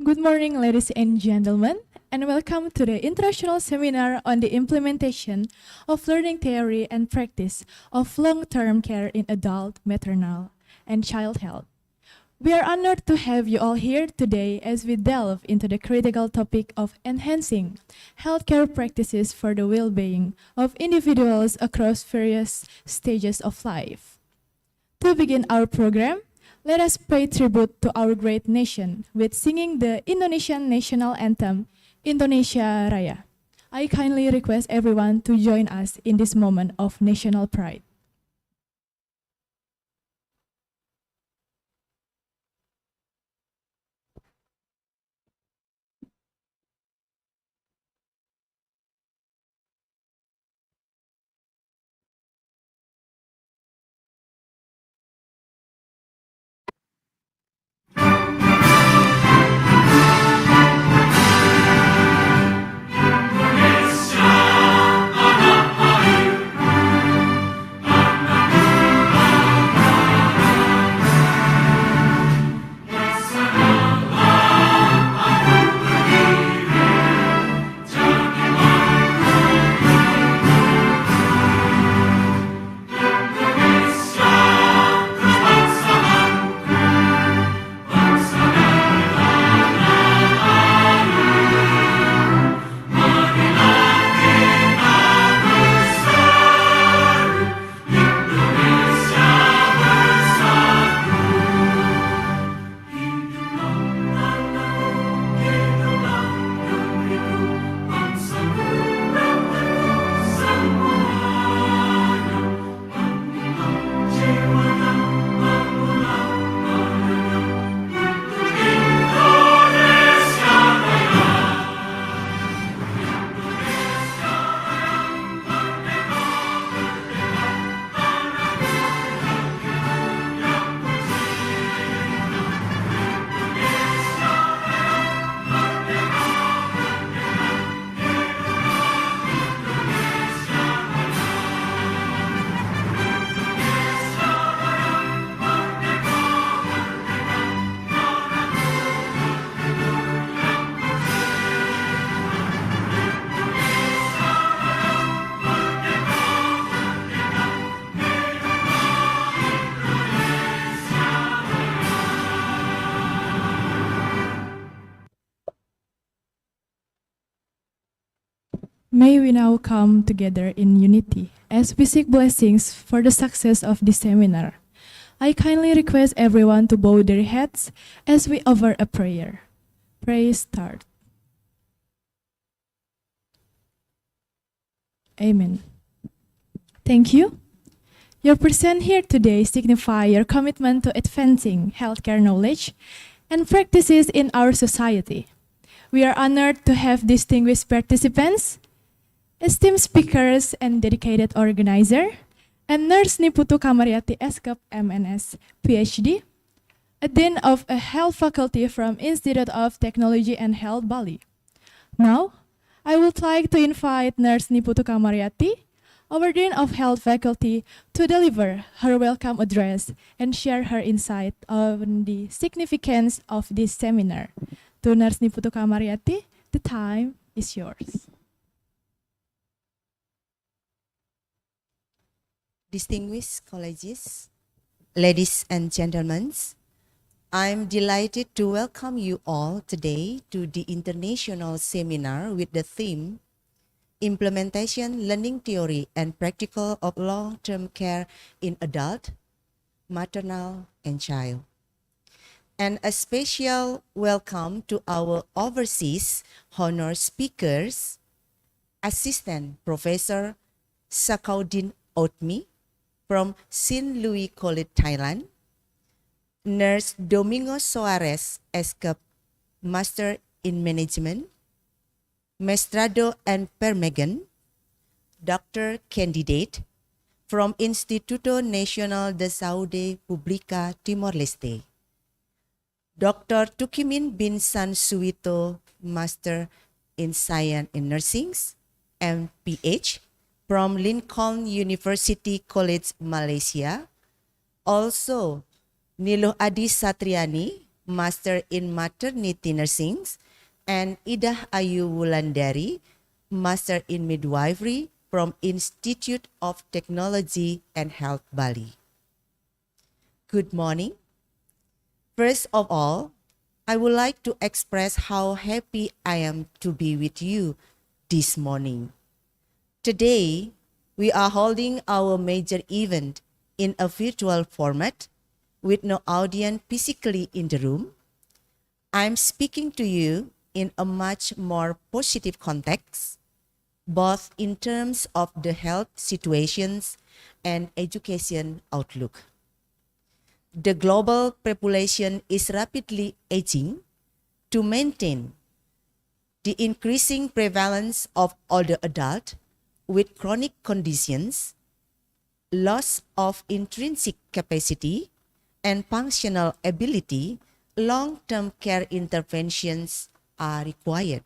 Good morning, ladies and gentlemen, and welcome to the International Seminar on the Implementation of Learning Theory and Practice of Long-Term Care in Adult, Maternal, and Child Health. We are honored to have you all here today as we delve into the critical topic of enhancing healthcare practices for the well-being of individuals across various stages of life. To begin our program, let us pay tribute to our great nation with singing the Indonesian national anthem, Indonesia Raya. I kindly request everyone to join us in this moment of national pride. May we now come together in unity as we seek blessings for the success of this seminar. I kindly request everyone to bow their heads as we offer a prayer. Praise start. Amen. Thank you. Your presence here today signify your commitment to advancing healthcare knowledge and practices in our society. We are honored to have distinguished participants, esteemed speakers and dedicated organizer, and Nurse Niputu Kamaryati Eskep MNS, PhD, a Dean of a Health Faculty from Institute of Technology and Health, Bali. Now, I would like to invite Nurse Niputu Kamaryati, our Dean of Health Faculty, to deliver her welcome address and share her insight on the significance of this seminar. To Nurse Niputu Kamaryati, the time is yours. Distinguished colleagues, ladies and gentlemen, I'm delighted to welcome you all today to the international seminar with the theme Implementation, Learning Theory and Practical of Long-Term Care in Adult, Maternal, and Child. And a special welcome to our overseas honor speakers, Assistant Professor Sakaudin Otmi, from St. Louis College, Thailand, Nurse Domingo Soares Eskep, Master in Management, Maestrado and Permegan, Doctor Candidate from Instituto Nacional de Saúde Pública Timor-Leste, Dr. Tukimin bin San Suito, Master in Science in Nursing, MPH, from Lincoln University College, Malaysia. Also, Niluh Adi Satriani, Master in Maternity Nursing, and Ida Ayu Wulandari, Master in Midwifery from Institute of Technology and Health Bali. Good morning. First of all, I would like to express how happy I am to be with you this morning. Today, we are holding our major event in a virtual format with no audience physically in the room. I'm speaking to you in a much more positive context, both in terms of the health situations and education outlook. The global population is rapidly aging. To maintain the increasing prevalence of older adults with chronic conditions, loss of intrinsic capacity, and functional ability, long-term care interventions are required.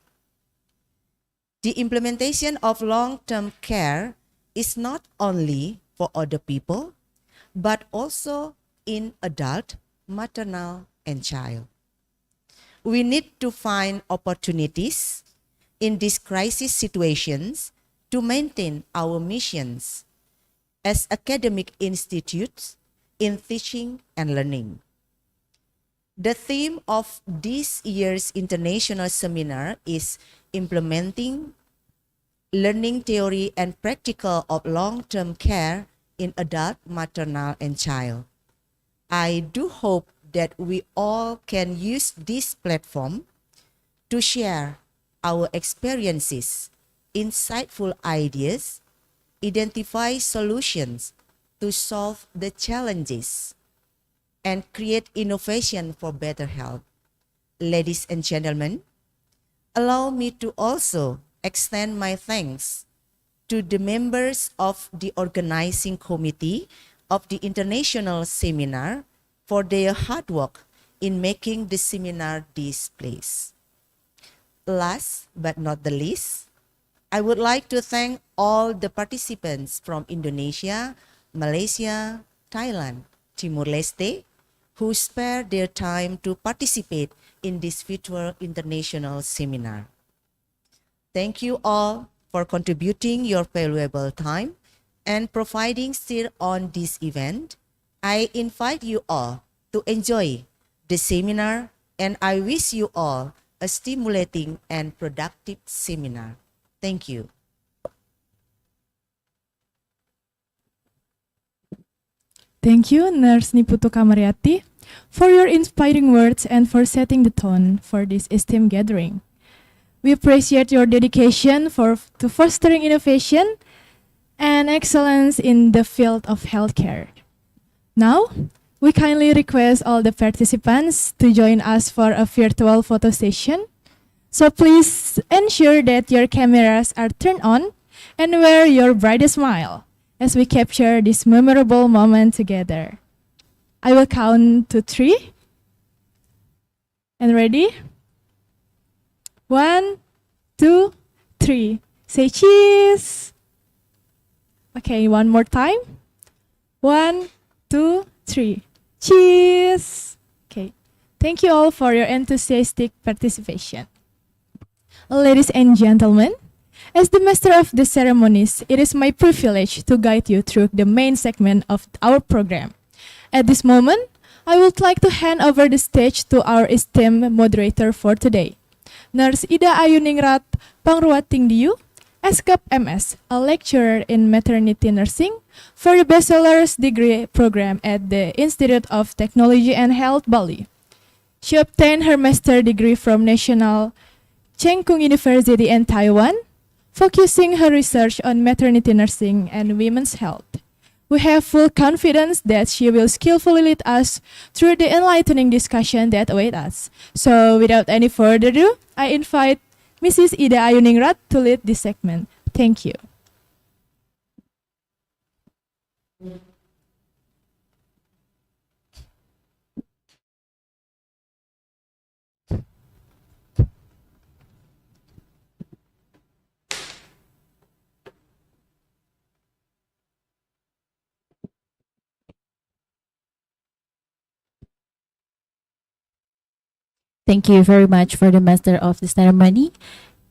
The implementation of long-term care is not only for older people, but also in adult, maternal, and child. We need to find opportunities in these crisis situations to maintain our missions as academic institutes in teaching and learning. The theme of this year's international seminar is implementing learning theory and practical of long-term care in adult, maternal, and child. I do hope that we all can use this platform to share our experiences, insightful ideas, identify solutions to solve the challenges, and create innovation for better health. Ladies and gentlemen, allow me to also extend my thanks to the members of the organizing committee of the international seminar for their hard work in making the seminar this place. Last but not the least, I would like to thank all the participants from Indonesia, Malaysia, Thailand, Timor-Leste, who spared their time to participate in this virtual international seminar. Thank you all for contributing your valuable time and providing steer on this event. I invite you all to enjoy the seminar, and I wish you all a stimulating and productive seminar. Thank you. Thank you, Nurse Niputu Kamariati, for your inspiring words and for setting the tone for this esteemed gathering. We appreciate your dedication to fostering innovation and excellence in the field of healthcare. Now, we kindly request all the participants to join us for a virtual photo session. So please ensure that your cameras are turned on and wear your brightest smile as we capture this memorable moment together. I will count to 3. And ready? 1, 2, 3. Say cheese. Okay, one more time. 1, 2, 3. Cheese. Okay. Thank you all for your enthusiastic participation. Ladies and gentlemen, as the master of the ceremonies, it is my privilege to guide you through the main segment of our program. At this moment, I would like to hand over the stage to our esteemed moderator for today, Nurse Ida Ayuningrat Pangruatingdiu, SCAP MS, a lecturer in maternity nursing for the bachelor's degree program at the Institute of Technology and Health Bali. She obtained her master's degree from National Cheng Kung University in Taiwan, focusing her research on maternity nursing and women's health. We have full confidence that she will skillfully lead us through the enlightening discussion that awaits us. So without any further ado, I invite Mrs. Ida Ayuningrat to lead this segment. Thank you. Thank you very much for the master of the ceremony.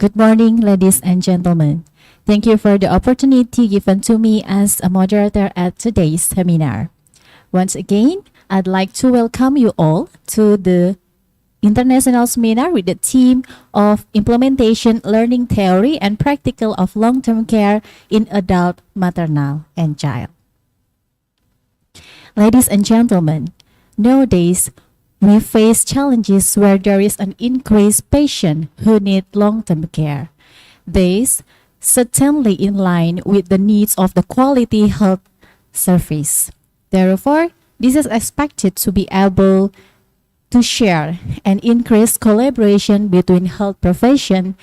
Good morning, ladies and gentlemen. Thank you for the opportunity given to me as a moderator at today's seminar. Once again, I'd like to welcome you all to the international seminar with the theme of Implementation Learning Theory and Practical of Long-Term Care in Adult, Maternal, and Child. Ladies and gentlemen, nowadays, we face challenges where there is an increased patient who need long-term care. This certainly in line with the needs of the quality health service. Therefore, this is expected to be able to share and increase collaboration between health profession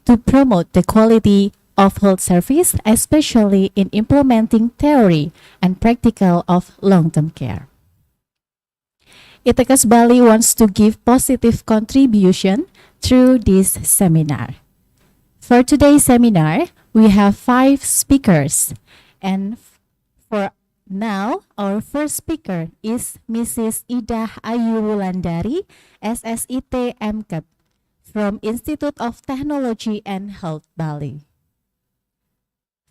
to promote the quality of health service, especially in implementing theory and practical of long-term care. Itekas Bali wants to give positive contribution through this seminar. For today's seminar, we have 5 speakers. And for now, our first speaker is Mrs. Ida Ayu Wulandari, SSIT MCAP, from Institute of Technology and Health Bali.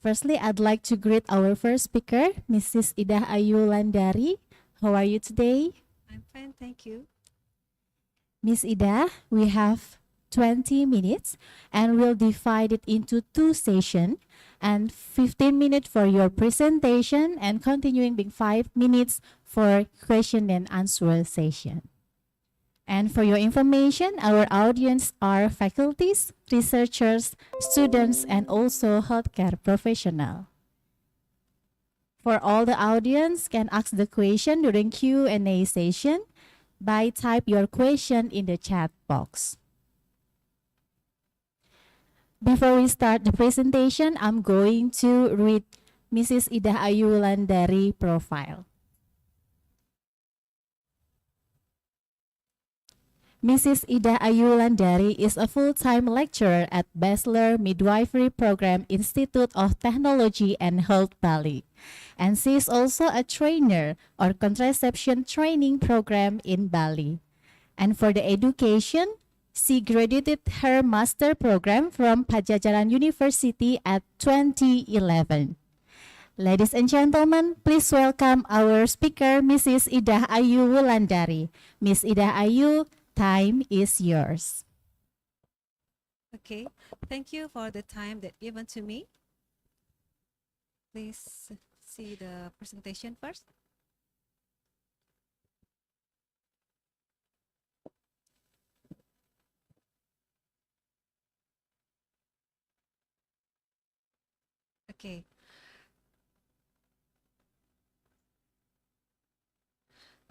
Firstly, I'd like to greet our first speaker, Mrs. Ida Ayu Wulandari. How are you today? I'm fine, thank you. Miss Ida, we have 20 minutes and we'll divide it into 2 sessions and 15 minutes for your presentation and continuing being 5 minutes for question and answer session. And for your information, our audience are faculties, researchers, students, and also healthcare professionals. For all the audience can ask the question during Q&A session by type your question in the chat box. Before we start the presentation, I'm going to read Mrs. Ida Ayu Wulandari profile. Mrs. Ida Ayu Wulandari is a full-time lecturer at Bachelor Midwifery Program Institute of Technology and Health Bali. And she is also a trainer or contraception training program in Bali. And for the education, she graduated her master program from Pajajaran University at 2011. Ladies and gentlemen, please welcome our speaker, Mrs. Ida Ayu Wulandari. Miss Ida Ayu, time is yours. Okay, thank you for the time that given to me. Please see the presentation first. Okay.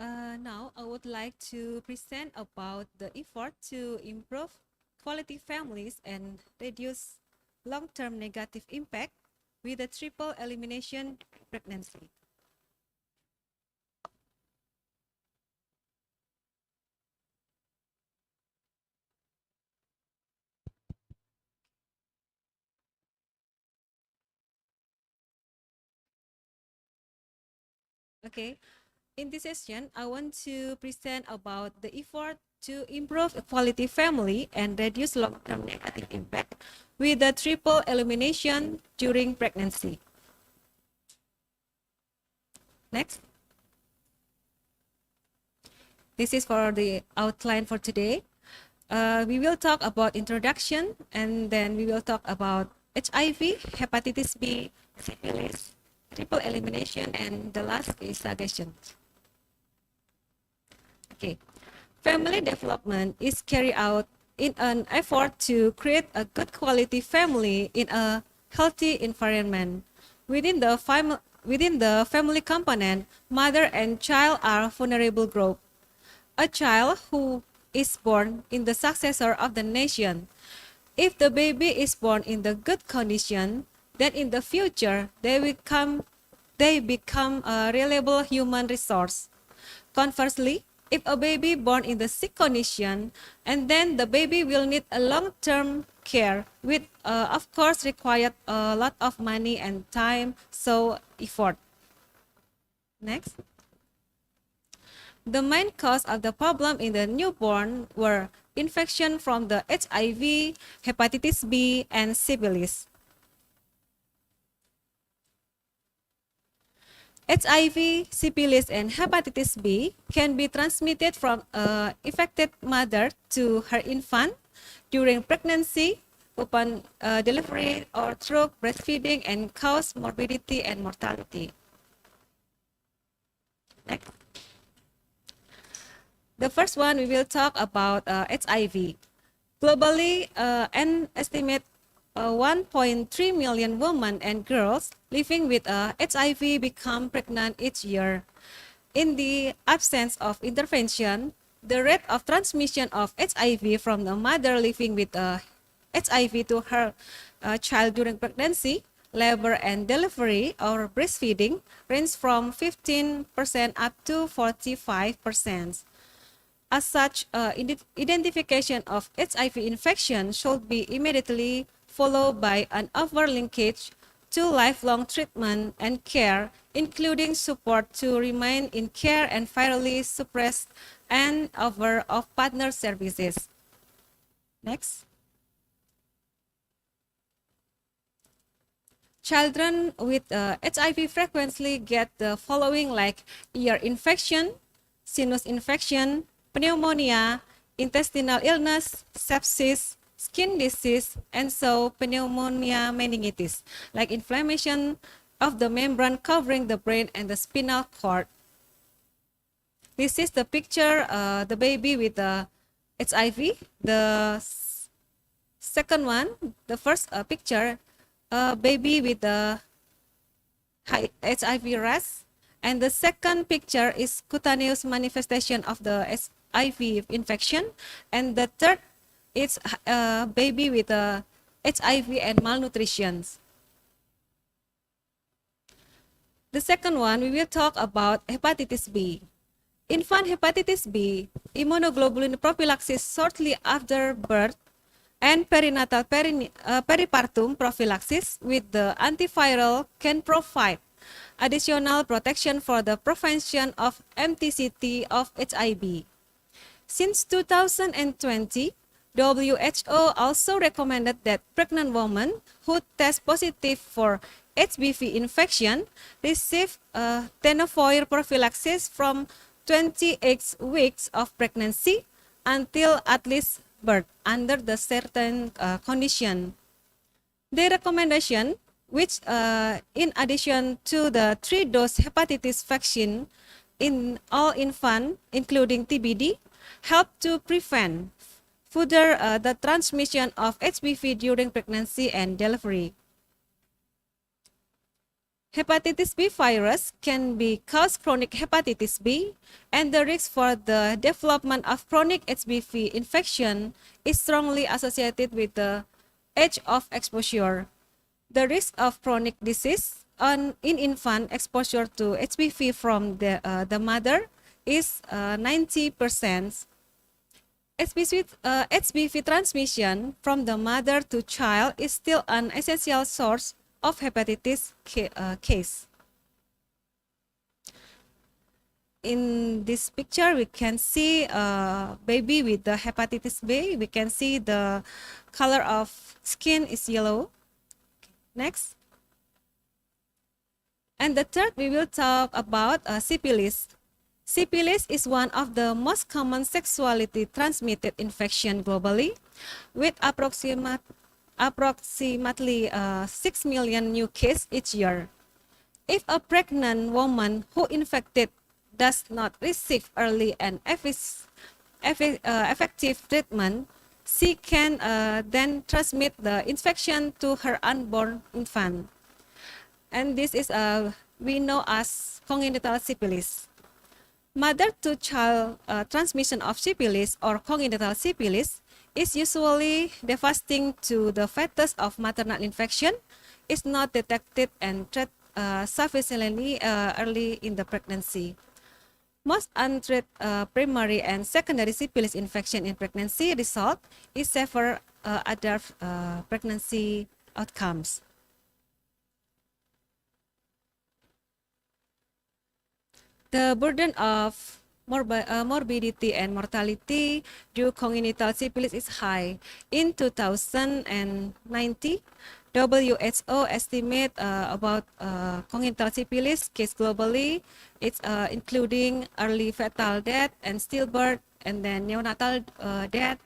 Now I would like to present about the effort to improve quality families and reduce long-term negative impact with a triple elimination pregnancy. Okay, in this session, I want to present about the effort to improve quality family and reduce long-term negative impact with the triple elimination during pregnancy. Next. This is for the outline for today. We will talk about introduction, and then we will talk about HIV, hepatitis B, syphilis, triple elimination, and the last is suggestion. Okay. Family development is carried out in an effort to create a good quality family in a healthy environment. Within the family component, mother and child are vulnerable group. A child who is born in the successor of the nation. If the baby is born in the good condition, then in the future they become a reliable human resource. Conversely, if a baby born in the sick condition, and then the baby will need a long-term care, with of course required a lot of money and time, so effort. Next. The main cause of the problem in the newborn were infection from the HIV, hepatitis B, and syphilis. HIV, syphilis, and hepatitis B can be transmitted from an infected mother to her infant during pregnancy, upon delivery, or through breastfeeding and cause morbidity and mortality. Next. The first one, we will talk about HIV. Globally, an estimate 1.3 million women and girls living with HIV become pregnant each year. In the absence of intervention, the rate of transmission of HIV from the mother living with HIV to her child during pregnancy, labor and delivery, or breastfeeding range from 15% up to 45%. As such, identification of HIV infection should be immediately followed by an over-linkage to lifelong treatment and care, including support to remain in care and virally suppressed and over of partner services. Next. Children with HIV frequently get the following, like ear infection, sinus infection, pneumonia, intestinal illness, sepsis, skin disease, and so pneumonia meningitis, like inflammation of the membrane covering the brain and the spinal cord. This is the picture, the baby with the HIV. The second one, the first picture, baby with the HIV rash. And the second picture is cutaneous manifestation of the HIV infection. And the third is a baby with HIV and malnutrition. The second one, we will talk about hepatitis B. Infant hepatitis B, immunoglobulin prophylaxis shortly after birth, and perinatal peripartum prophylaxis with the antiviral can provide additional protection for the prevention of MTCT of HIV. Since 2020, WHO also recommended that pregnant women who test positive for HBV infection receive tenofovir prophylaxis from 28 weeks of pregnancy until at least birth under the certain condition. The recommendation, which in addition to the 3-dose hepatitis vaccine in all infants, including TBD, help to prevent further the transmission of HBV during pregnancy and delivery. Hepatitis B virus can be cause chronic hepatitis B, and the risk for the development of chronic HBV infection is strongly associated with the age of exposure. The risk of chronic disease in infant exposure to HBV from the mother is 90%. HBV transmission from the mother to child is still an essential source of hepatitis case. In this picture, we can see a baby with the hepatitis B. We can see the color of skin is yellow. Next. And the third, we will talk about syphilis. Syphilis is one of the most common sexually transmitted infection globally, with approximately 6 million new cases each year. If a pregnant woman who infected does not receive early and effective treatment, she can then transmit the infection to her unborn infant. And this is we know as congenital syphilis. Mother-to-child transmission of syphilis or congenital syphilis is usually devastating to the fetus of maternal infection, is not detected and treated sufficiently early in the pregnancy. Most untreated primary and secondary syphilis infection in pregnancy result in severe other pregnancy outcomes. The burden of morbidity and mortality due congenital syphilis is high. In 2090, WHO estimate about congenital syphilis case globally. It's including early fetal death and stillbirth, and then neonatal death,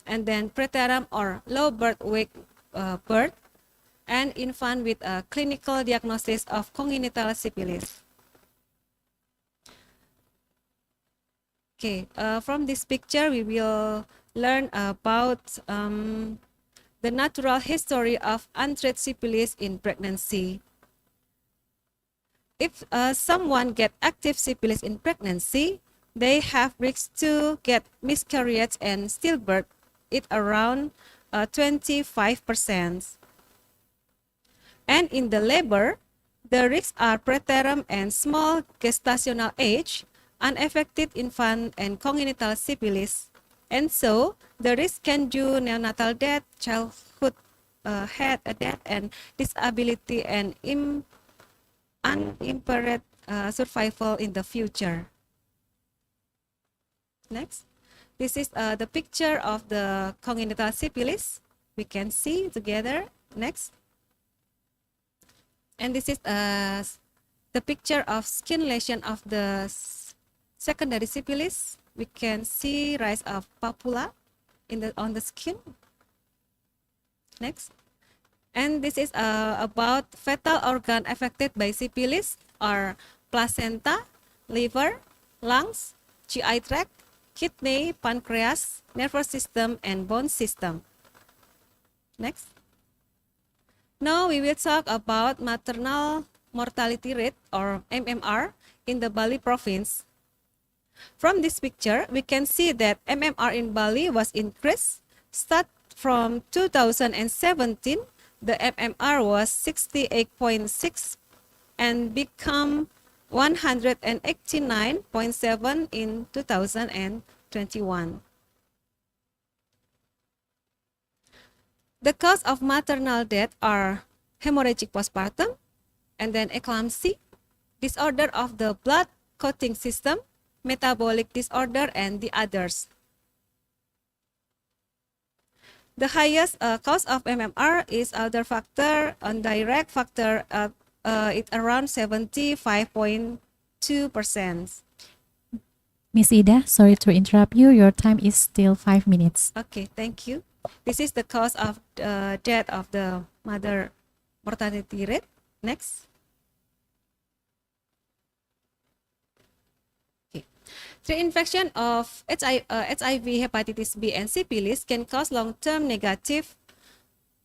and then preterm or low birth weight birth, and infant with a clinical diagnosis of congenital syphilis. Okay, from this picture, we will learn about the natural history of untreated syphilis in pregnancy. If someone get active syphilis in pregnancy, they have risk to get miscarriage and stillbirth. It around 25%. And in the labor, the risks are preterm and small gestational age, unaffected infant and congenital syphilis. And so the risk can do neonatal death, childhood head death, and disability and unimpaired survival in the future. Next. This is the picture of the congenital syphilis. We can see together. Next. And this is the picture of skin lesion of the secondary syphilis. We can see rise of papula on the skin. Next. And this is about fetal organ affected by syphilis are placenta, liver, lungs, GI tract, kidney, pancreas, nervous system, and bone system. Next. Now we will talk about maternal mortality rate or MMR in the Bali province. From this picture, we can see that MMR in Bali was increased. Start from 2017, the MMR was 68.6 and become 189.7 in 2021. The cause of maternal death are hemorrhagic postpartum, and then eclampsia, disorder of the blood clotting system, metabolic disorder, and the others. The highest cause of MMR is other factor, indirect factor, it's around 75.2%. Miss Ida, sorry to interrupt you. Your time is still 5 minutes. Okay, thank you. This is the cause of death of the mother mortality rate. Next. Okay. The infection of HIV, hepatitis B, and syphilis can cause long-term negative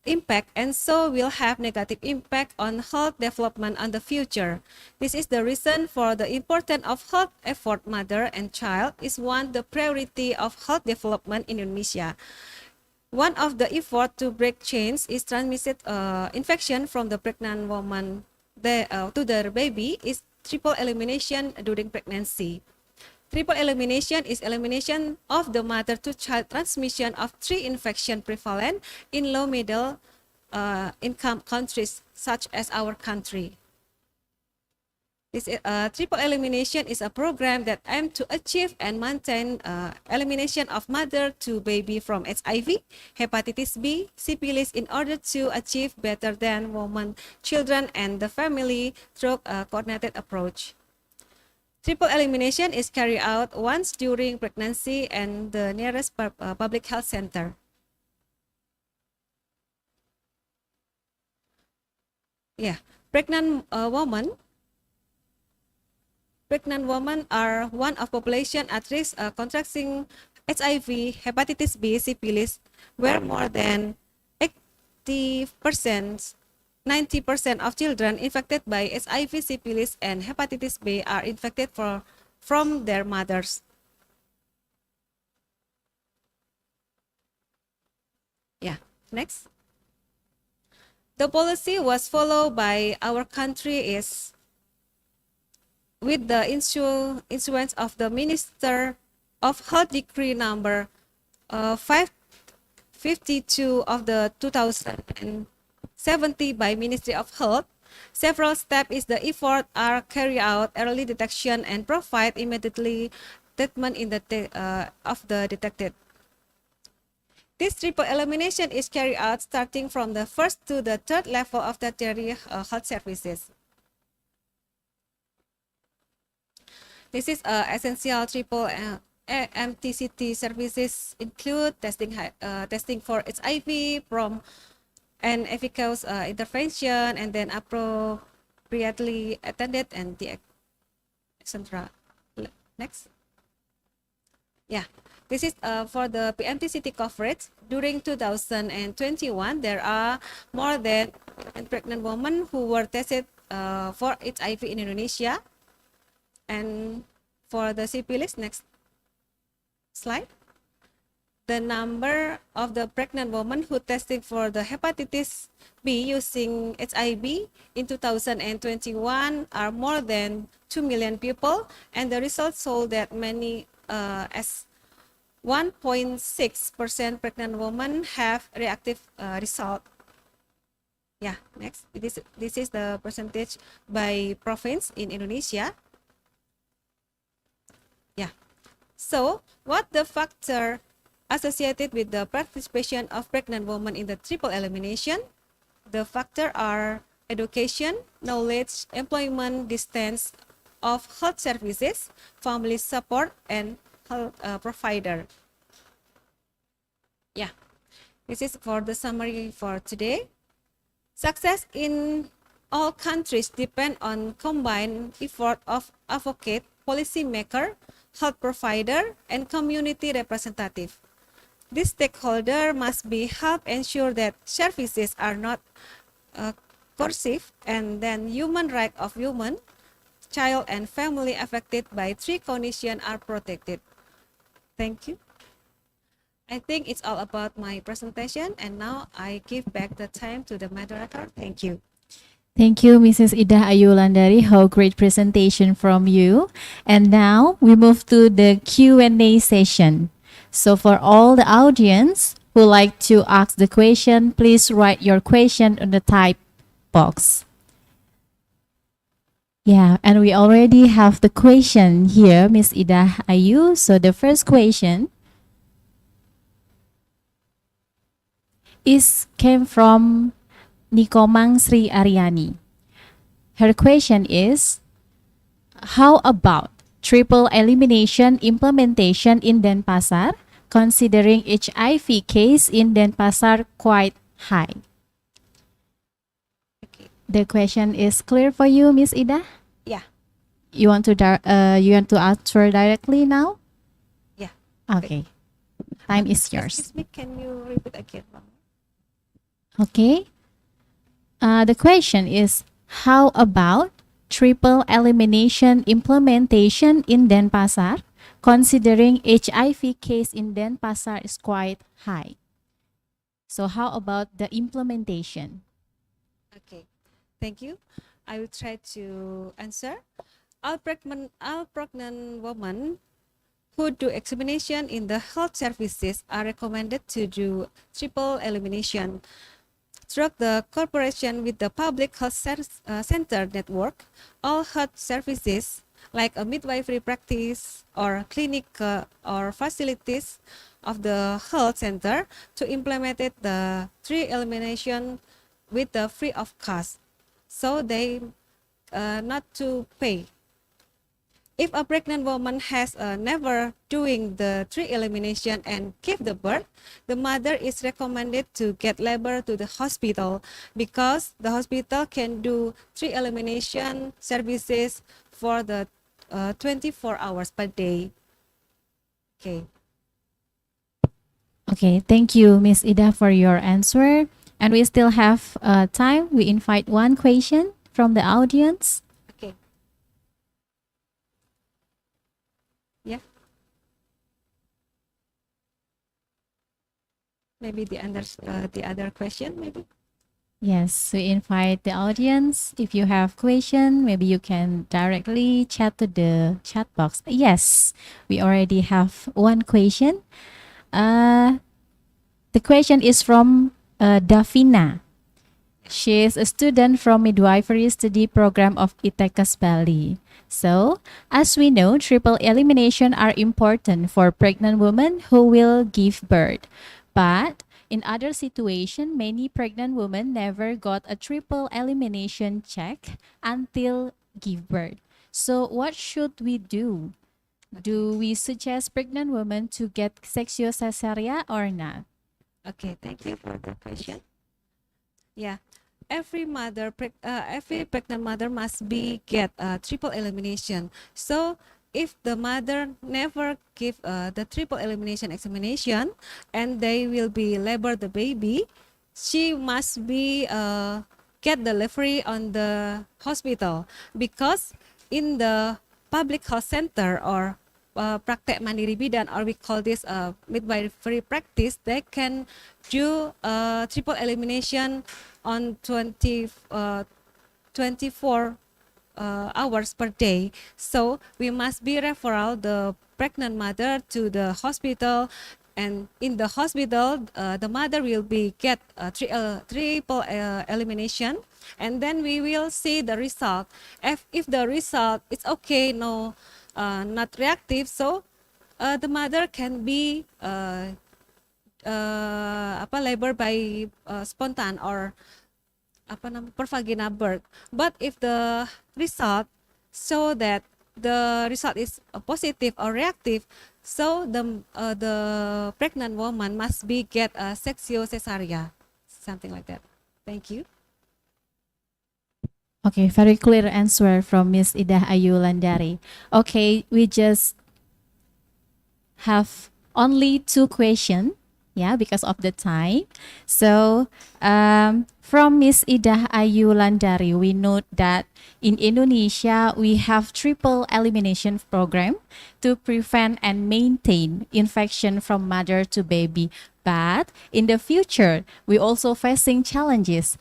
impact, and so will have negative impact on health development in the future. This is the reason for the importance of health effort mother and child is one the priority of health development in Indonesia. One of the effort to break chains is transmitted infection from the pregnant woman to their baby is triple elimination during pregnancy. Triple elimination is elimination of the mother to child transmission of 3 infection prevalent in low middle income countries such as our country. This triple elimination is a program that aims to achieve and maintain elimination of mother to baby from HIV, hepatitis B, syphilis in order to achieve better than women, children, and the family through a coordinated approach. Triple elimination is carried out once during pregnancy and the nearest public health center. Yeah, pregnant women are one of population at risk contracting HIV, hepatitis B, syphilis, where more than 80%, 90% of children infected by HIV, syphilis, and hepatitis B are infected from their mothers. Yeah, next. The policy was followed by our country is with the issuance of the Minister of Health Decree number 552 of the 2070 by Ministry of Health. Several steps is the effort are carried out, early detection and provide immediately treatment of the detected. This triple elimination is carried out starting from the first to the third level of tertiary health services. This is essential triple MTCT services include testing for HIV and efficacious intervention, and then appropriately attended and the etc. Next. Yeah, this is for the PMTCT coverage. During 2021, there are more than pregnant women who were tested for HIV in Indonesia. And for the syphilis, next slide. The number of the pregnant women who tested for the hepatitis B using HIV in 2021 are more than 2 million people, and the results show that many as 1.6% pregnant women have reactive result. Yeah, next. This is the percentage by province in Indonesia. Yeah. So, what the factor associated with the participation of pregnant women in the triple elimination? The factors are education, knowledge, employment, distance of health services, family support, and health provider. Yeah, this is for the summary for today. Success in all countries depend on combined effort of advocate, policymaker, health provider, and community representative. This stakeholder must be help ensure that services are not coercive, and then human right of women, child, and family affected by three conditions are protected. Thank you. I think it's all about my presentation, and now I give back the time to the moderator. Thank you. Thank you, Mrs. Ida Ayulandari. How great presentation from you. And now we move to the Q&A session. So for all the audience who like to ask the question, please write your question on the type box. Yeah, and we already have the question here, Miss Ida Ayu. So the first question came from Nikomang Sri Aryani. Her question is, how about triple elimination implementation in Denpasar, considering HIV case in Denpasar quite high? Okay. The question is clear for you, Miss Ida? Yeah. You want to answer directly now? Yeah. Okay. Time is yours. Excuse me, can you repeat again? Okay. The question is, how about triple elimination implementation in Denpasar, considering HIV case in Denpasar is quite high? So how about the implementation? Okay, thank you. I will try to answer. All pregnant women who do examination in the health services are recommended to do triple elimination. Through the cooperation with the public health center network, all health services like a midwifery practice or clinic or facilities of the health center to implement the three elimination with the free of cost, so they not to pay. If a pregnant woman has never doing the three elimination and give the birth, the mother is recommended to get labor to the hospital, because the hospital can do three elimination services for the 24 hours per day. Okay. Okay, thank you, Miss Ida, for your answer. And we still have time. We invite one question from the audience. Okay. Yeah. Maybe the other question, maybe. Yes, we invite the audience. If you have question, maybe you can directly chat to the chat box. Yes, we already have one question. The question is from Davina. She is a student from midwifery study program of ITEKAS Bali. So, as we know, triple elimination are important for pregnant women who will give birth. But in other situation, many pregnant women never got a triple elimination check until give birth. So, what should we do? Do we suggest pregnant women to get sexual cesarean or not? Okay, thank you for the question. Yeah, every pregnant mother must be get a triple elimination. So if the mother never give the triple elimination examination and they will be labor the baby, she must be get delivery on the hospital, because in the public health center or praktek mandiri bidan, or we call this midwifery practice, they can do triple elimination on 24 hours per day. So we must be referral the pregnant mother to the hospital, and in the hospital the mother will be get triple elimination, and then we will see the result. If the result is okay, no not reactive, so the mother can be labor by spontan or per vagina birth. But if the result show that the result is positive or reactive, so the pregnant woman must be get a sexual cesarean, something like that. Thank you. Okay, very clear answer from Miss Ida Ayu Landari. Okay, we just have only two questions, yeah, because of the time. So, from Miss Ida Ayu Landari, we note that in Indonesia, we have triple elimination program to prevent and maintain infection from mother to baby. But in the future, we also facing challenges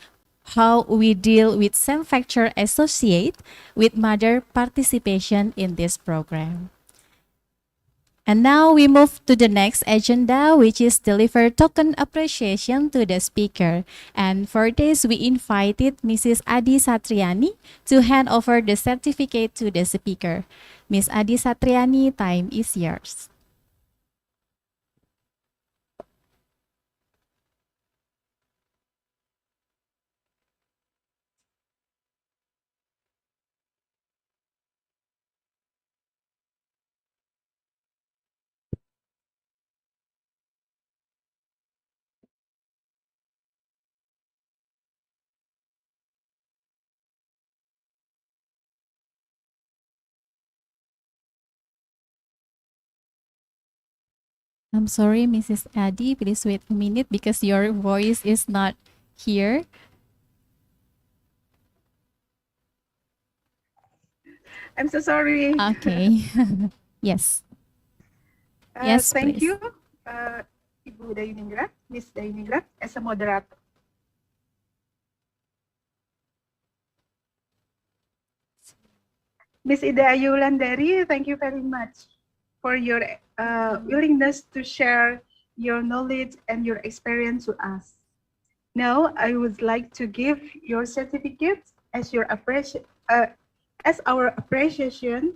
how we deal with same factor associate with mother participation in this program. And now we move to the next agenda, which is deliver token appreciation to the speaker. And for this, we invited Mrs. Adi Satriani to hand over the certificate to the speaker. Miss Adi Satriani, time is yours. I'm sorry, Mrs. Adi, please wait a minute because your voice is not here. I'm so sorry. Okay. Yes. Yes, Thank please. you, uh, Ibu Dainingrat, Miss Dainingrat, as a moderator. Miss Ida Ayu Landari, thank you very much for your willingness to share your knowledge and your experience to us. Now, I would like to give your certificate as as our appreciation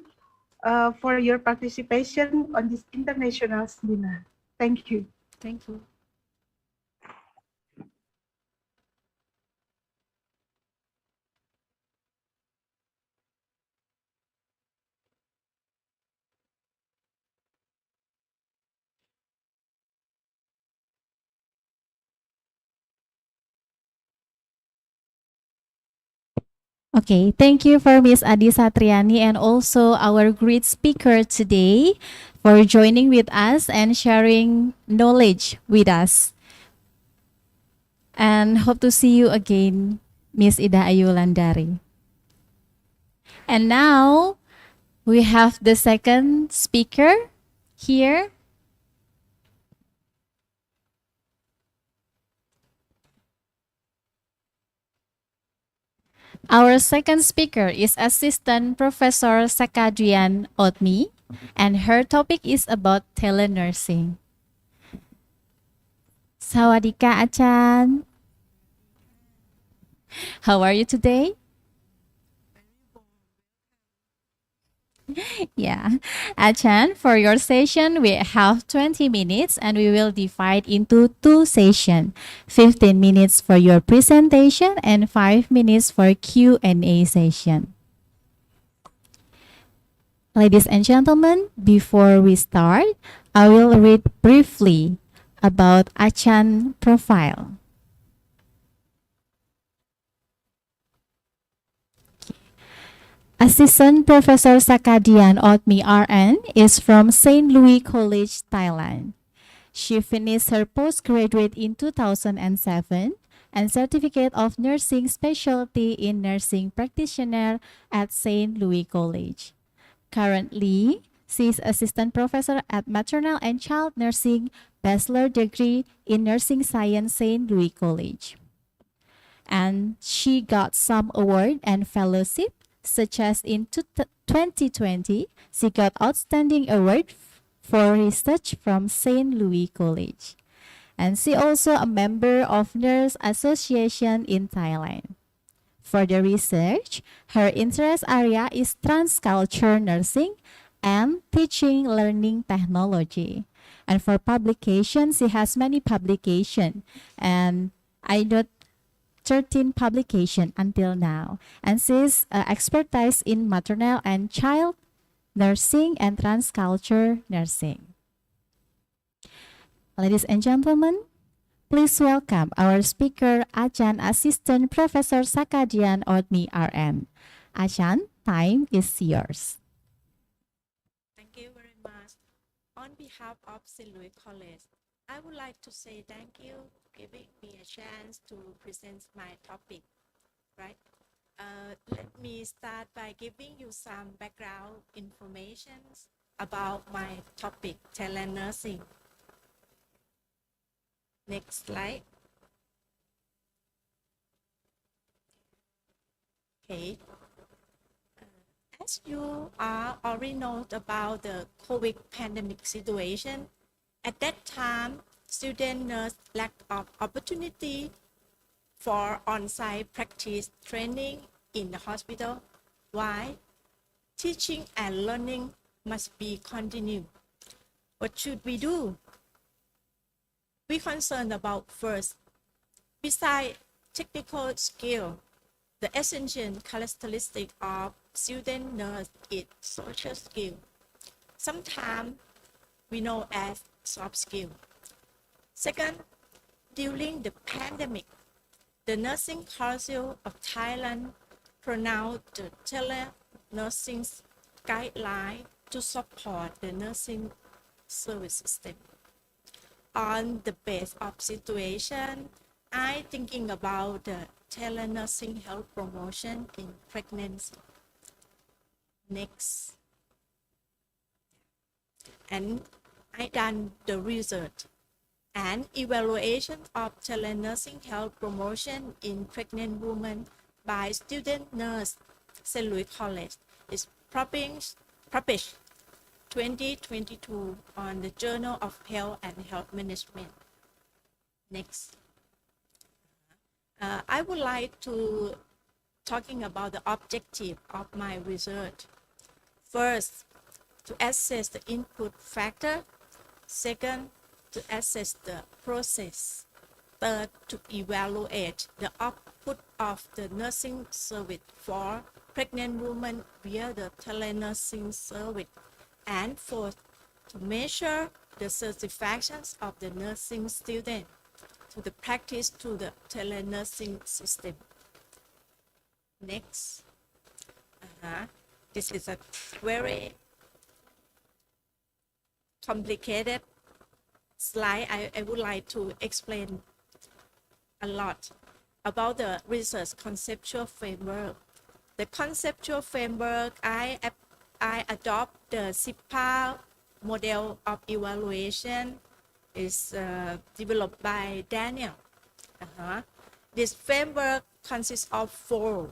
for your participation on this international seminar. Thank you. Thank you. Okay, thank you for Miss Adi Satriani and also our great speaker today for joining with us and sharing knowledge with us. And hope to see you again, Miss Ida Ayu Landari. And now we have the second speaker here. Our second speaker is Assistant Professor Sakadrian Otmi, and her topic is about telenursing. Sawadika Achan. How are you today? Yeah. Achan, for your session, we have 20 minutes and we will divide into two sessions. 15 minutes for your presentation and 5 minutes for Q&A session. Ladies and gentlemen, before we start, I will read briefly about Achan profile. Assistant Professor Sakadian Otmi RN is from St. Louis College, Thailand. She finished her postgraduate in 2007 and Certificate of Nursing Specialty in Nursing Practitioner at St. Louis College. Currently, she is Assistant Professor at Maternal and Child Nursing Bachelor Degree in Nursing Science St. Louis College. And she got some award and fellowship, such as in 2020, she got Outstanding Award for Research from St. Louis College. And she also a member of Nurse Association in Thailand. For the research, her interest area is transcultural nursing and teaching learning technology. And for publication, she has many publications. And I note 13 publications until now. And she's expertise in maternal and child nursing and transcultural nursing. Ladies and gentlemen, please welcome our speaker, Achan Assistant Professor Sakadian Otmi RN. Achan, time is yours. Thank you very much. On behalf of St. Louis College, I would like to say thank you for giving me a chance to present my topic. Right? Let me start by giving you some background information about my topic, telenursing. Next slide. Okay. As you are already know about the COVID pandemic situation, at that time, student nurse lacked of opportunity for on-site practice training in the hospital. Why? Teaching and learning must be continued. What should we do? We concerned about first, besides technical skill, the essential characteristic of student nurse is social skill. Sometimes we know as soft skill. Second, during the pandemic, the Nursing Council of Thailand pronounced the telenursing guideline to support the nursing service system. On the base of situation, I thinking about the telenursing health promotion in pregnancy. Next. And I done the research and evaluation of telenursing health promotion in pregnant women by student nurse St. Louis College is published 2022 on the Journal of Health and Health Management. Next. I would like to talking about the objective of my research. First, to assess the input factor. Second, to assess the process. Third, to evaluate the output of the nursing service for pregnant women via the telenursing service. And fourth, to measure the satisfactions of the nursing student to the practice to the telenursing system. Next. This is a very complicated slide. I would like to explain a lot about the research conceptual framework. The conceptual framework, I adopt the SIPA model of evaluation is developed by Daniel. This framework consists of 4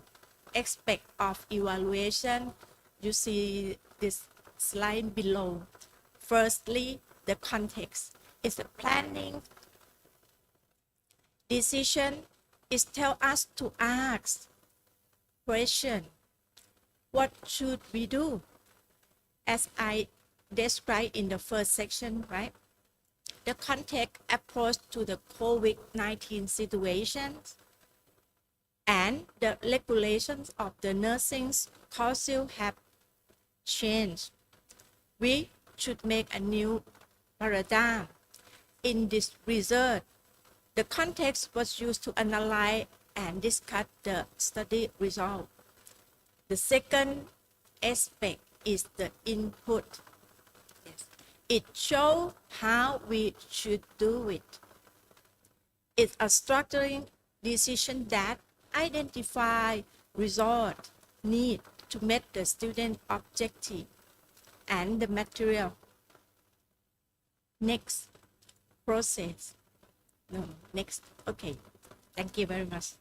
aspects of evaluation. You see this slide below. Firstly, the context is the planning. Decision is tell us to ask question. What should we do? as I described in the first section, right? The context approach to the COVID-19 situation and the regulations of the nursing council have changed. We should make a new paradigm. In this research, the context was used to analyze and discuss the study result. The second aspect is the input. Yes. It shows how we should do it. It's a structuring decision that identify result need to meet the student objective and the material. Next, process. No, next. Okay. Thank you very much.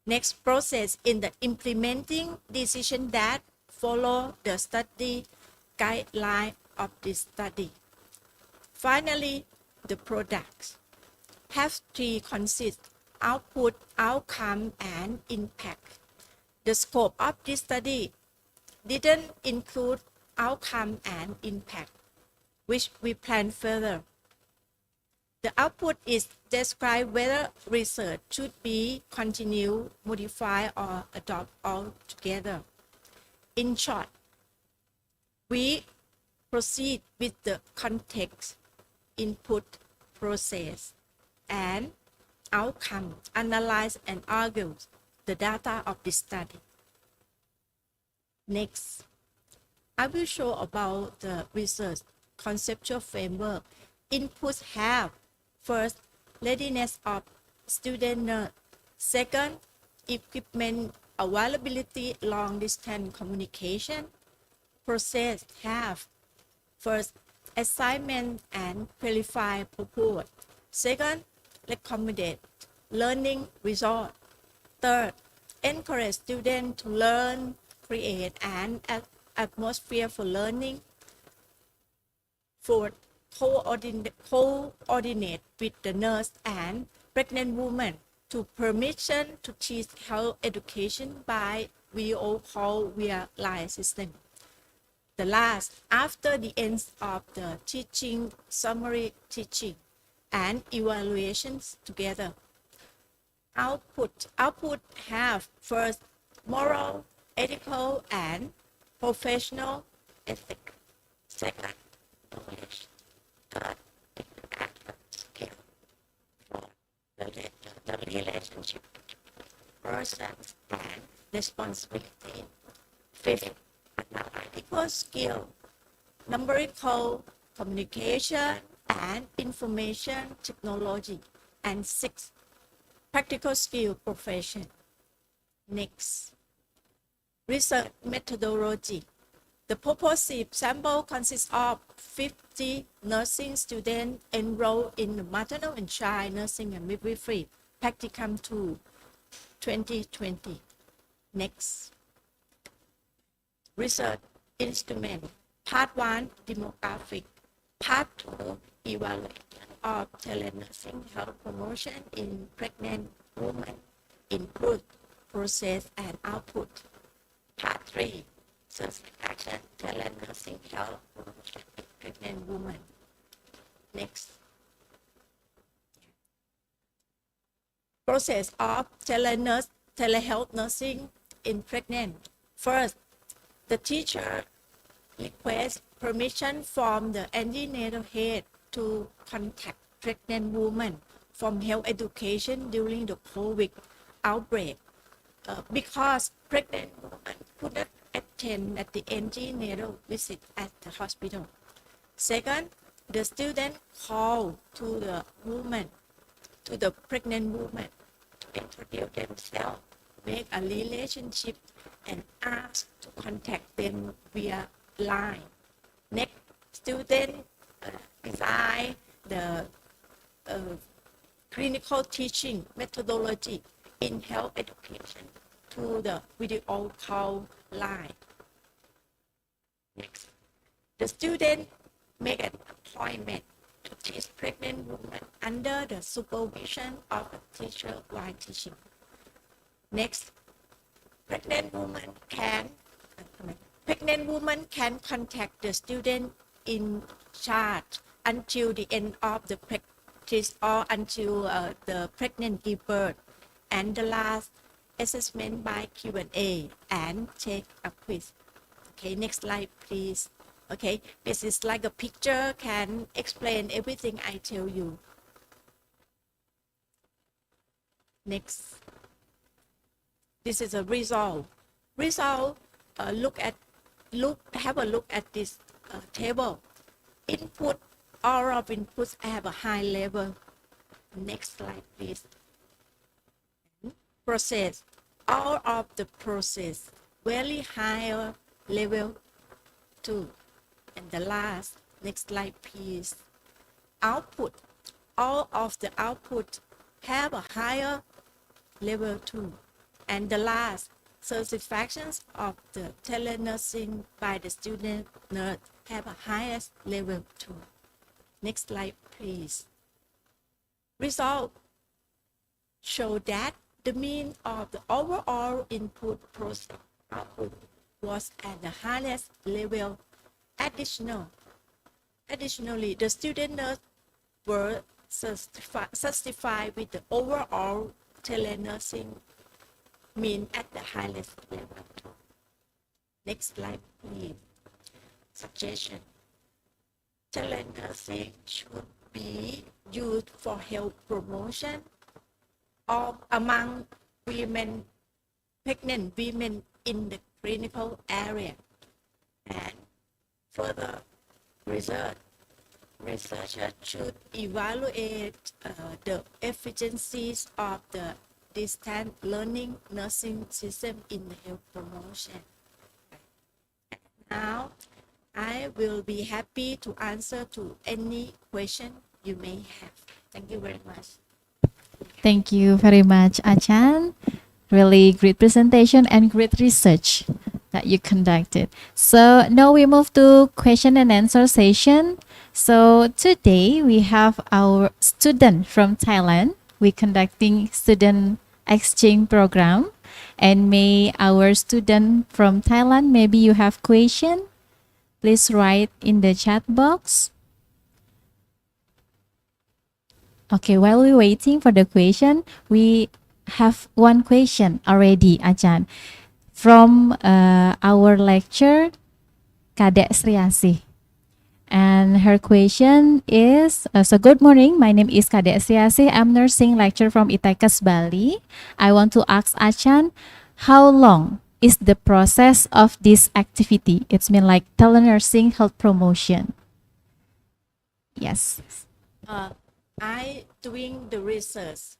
Next, process in the implementing decision that follow the study guideline of this study. Finally, the products have three consists: output, outcome, and impact. The scope of this study didn't include outcome and impact, which we plan further. The output is describe whether research should be continued, modified, or adopt altogether. In short, we proceed with the context, input, process, and outcome, analyze and argue the data of this study. Next, I will show about the research conceptual framework. Inputs have: first, readiness of student nurse; second, equipment availability, long distance communication. Process have: first, assignment and qualify purpose; second, recommended learning result; third, encourage students to learn, create an atmosphere for learning; fourth, coordinate with the nurse and pregnant woman to permission to teach health education by video call via line system. The last, after the end of the teaching, summary teaching and evaluations together. Output have: first, moral, ethical, and professional ethics; second, knowledge; third, interactive skill; fourth, the relationship between persons and responsibility; fifth, analytical skill, numerical communication and information technology; and sixth, practical skill profession. Next, research methodology. The purposive sample consists of 50 nursing students enrolled in the maternal and child nursing and midwifery practicum 2 2020. Next, research instrument. Part 1, demographic. Part 2, evaluation of telenursing health promotion in pregnant women, input, process, and output. Part 3, certification telenursing health promotion in pregnant women. Next, process of telehealth nursing in pregnant. First, the teacher requests permission from the antenatal head to contact pregnant women from health education during the COVID outbreak because pregnant women could not attend at the antenatal visit at the hospital. Second, the student called to the pregnant woman to introduce themselves, make a relationship, and ask to contact them via line. Next, student design the clinical teaching methodology in health education to the video call line. Next, the student make an appointment to teach pregnant women under the supervision of a teacher while teaching. Next, pregnant women can Pregnant woman can contact the student in charge until the end of the practice or until the pregnant give birth. And the last assessment by Q&A and take a quiz. Okay, next slide, please. Okay, this is like a picture can explain everything I tell you. Next. This is a result. Result, have a look at this table. Input, all of inputs have a high level. Next slide, please. Process, all of the process, very higher level too. And the last, next slide, please. Output, all of the output have a higher level too. And the last, satisfactions of the telenursing by the student nurse have a highest level too. Next slide, please. Result show that the mean of the overall input process output was at the highest level. Additionally, the student nurse were satisfied with the overall telenursing mean at the highest level. Next slide, please. Suggestion. Telenursing should be used for health promotion of among women, pregnant women in the clinical area. And further researchers should evaluate the efficiencies of the distance learning nursing system in the health promotion. Now, I will be happy to answer to any question you may have. Thank you very much. Thank you very much, Achan. Really great presentation and great research that you conducted. So now we move to question and answer session. So today we have our student from Thailand. We're conducting student exchange program. And may our student from Thailand, maybe you have question, please write in the chat box. Okay, while we're waiting for the question, we have one question already, Achan, from our lecturer, Kadek Sriasih. And her question is, so good morning, my name is Kadek Sriasih. I'm nursing lecturer from Itekas, Bali. I want to ask Achan, how long is the process of this activity? It's mean like telenursing health promotion. Yes. I doing the research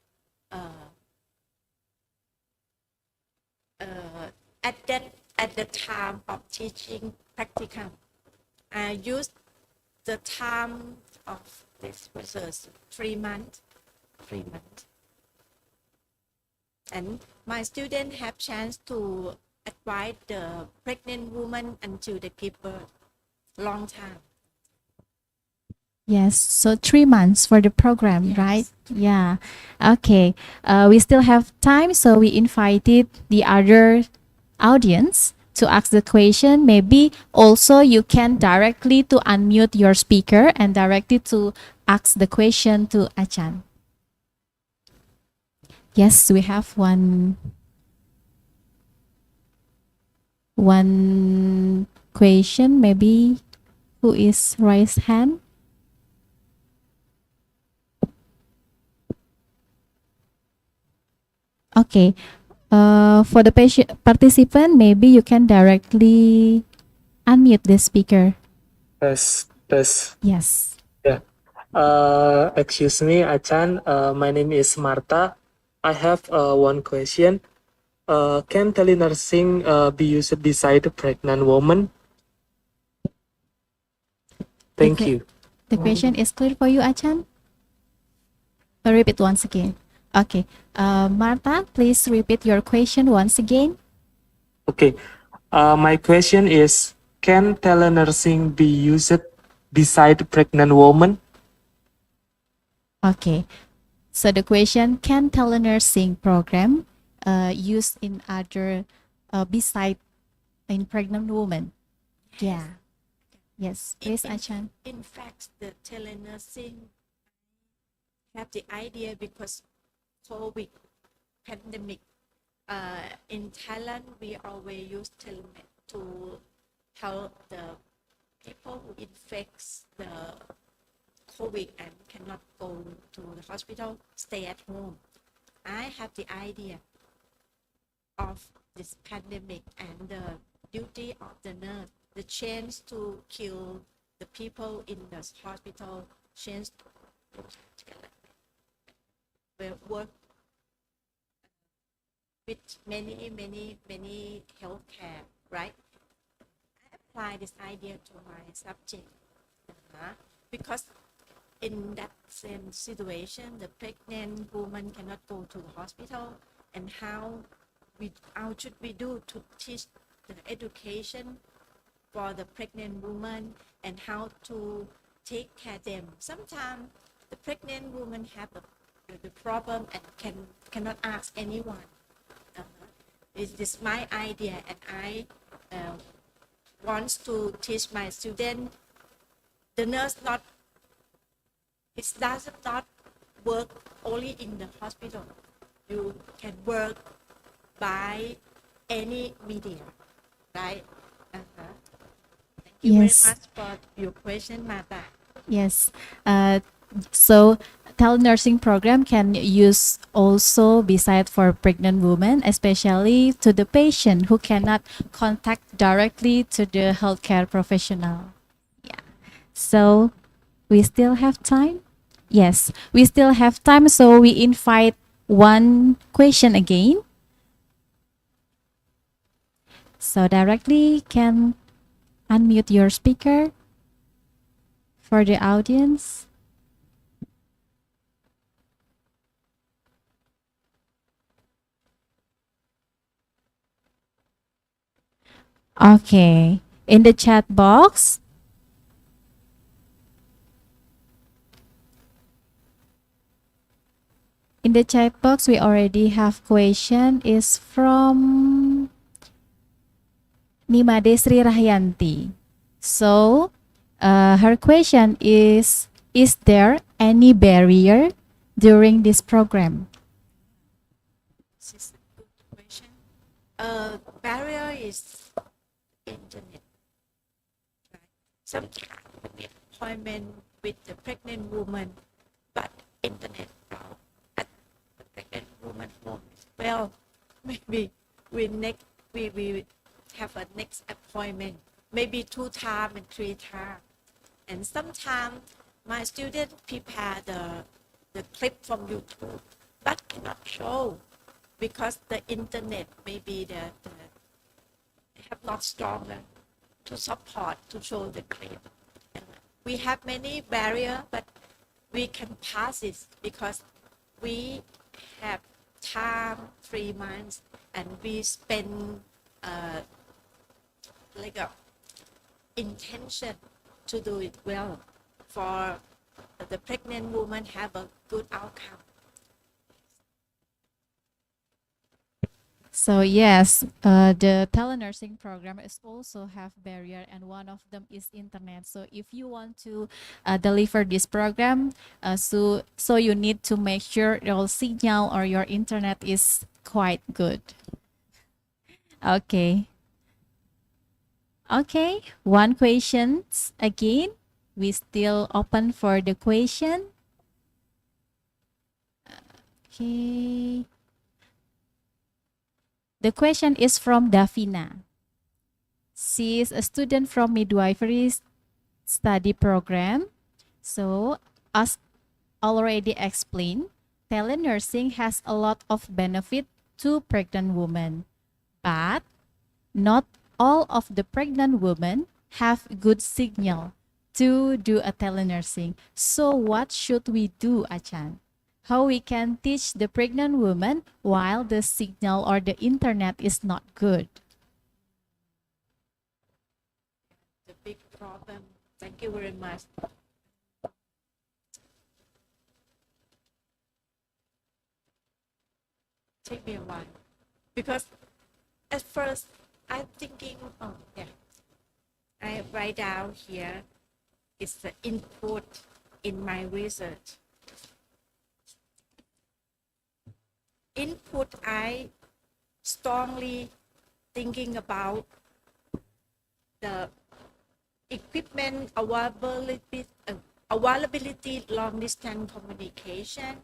at the time of teaching practicum. I used the time of this research 3 months. And my students have chance to advise the pregnant woman until they give birth. Long time. Yes, so 3 months for the program, Yes. right? Yeah. Okay. We still have time, so we invited the other audience to ask the question. Maybe also you can directly to unmute your speaker and directly to ask the question to Achan. Yes, we have one question. Maybe who is raised hand? Okay. For the participant, maybe you can directly unmute the speaker. Yes. Yes. Yeah. Excuse me, Achan. My name is Marta. I have one question. Can telenursing be used beside a pregnant woman? Thank Okay. you. The question is clear for you, Achan? I'll repeat once again. Okay. Marta, please repeat your question once again. Okay. My question is, can telenursing be used beside a pregnant woman? Okay. So the question, can telenursing program used in other beside in pregnant woman? Yeah. Yes, please, in, Achan. in fact, the telenursing have the idea because COVID pandemic. In Thailand, we always use telemed to help the people who infects the COVID and cannot go to the hospital, stay at home. I have the idea of this pandemic and the duty of the nurse, the chance to kill the people in the hospital, chance will work with many healthcare, right? I apply this idea to my subject because in that same situation, the pregnant woman cannot go to the hospital, and how should we do to teach the education for the pregnant woman and how to take care them. Sometimes the pregnant woman have the problem and cannot ask anyone. This my idea, and I wants to teach my student. The nurse not it does not work only in the hospital. You can work by any media, right? Thank you Yes. very much for your question, Martha. Yes. So telenursing program can use also beside for pregnant women, especially to the patient who cannot contact directly to the healthcare professional. Yeah. So we still have time? Yes, we still have time. So we invite one question again. So directly can unmute your speaker for the audience. Okay. In the chat box, we already have question is from Nimade Sri Rahyanti. So, her question is there any barrier during this program? This is a good question. Barrier is internet. Right? Sometimes we make appointment with the pregnant woman, but internet out at the pregnant woman home. Well, maybe we have a next appointment, maybe 2 times and 3 times. And sometimes my student prepare the clip from YouTube, but cannot show because the internet maybe the have not stronger to support to show the clip. And we have many barrier, but we can pass it because we have time 3 months and we spend like a intention to do it well for the pregnant woman have a good outcome. So yes, the telenursing program is also have barrier, and one of them is internet. So if you want to deliver this program, so you need to make sure your signal or your internet is quite good. Okay. Okay. One question again. We still open for the question. Okay. The question is from Davina. She is a student from midwifery study program. So, as already explained, telenursing has a lot of benefit to pregnant women, but not all of the pregnant women have good signal to do a telenursing. So, what should we do, Achan? How we can teach the pregnant woman while the signal or the internet is not good? The big problem. Thank you very much. Take me a while because at first I'm thinking, oh yeah, I write down here is the input in my research. Input, I strongly thinking about the equipment availability long distance communication.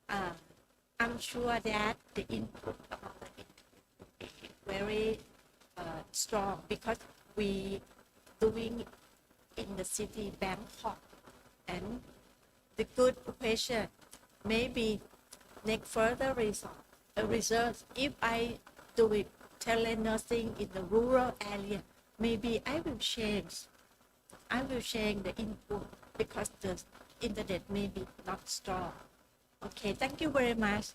I'm sure that the input about the very strong because we doing in the city Bangkok, and the good question maybe next further research if I do it telenursing in the rural area, maybe I will change the input because the internet may be not strong. Okay, thank you very much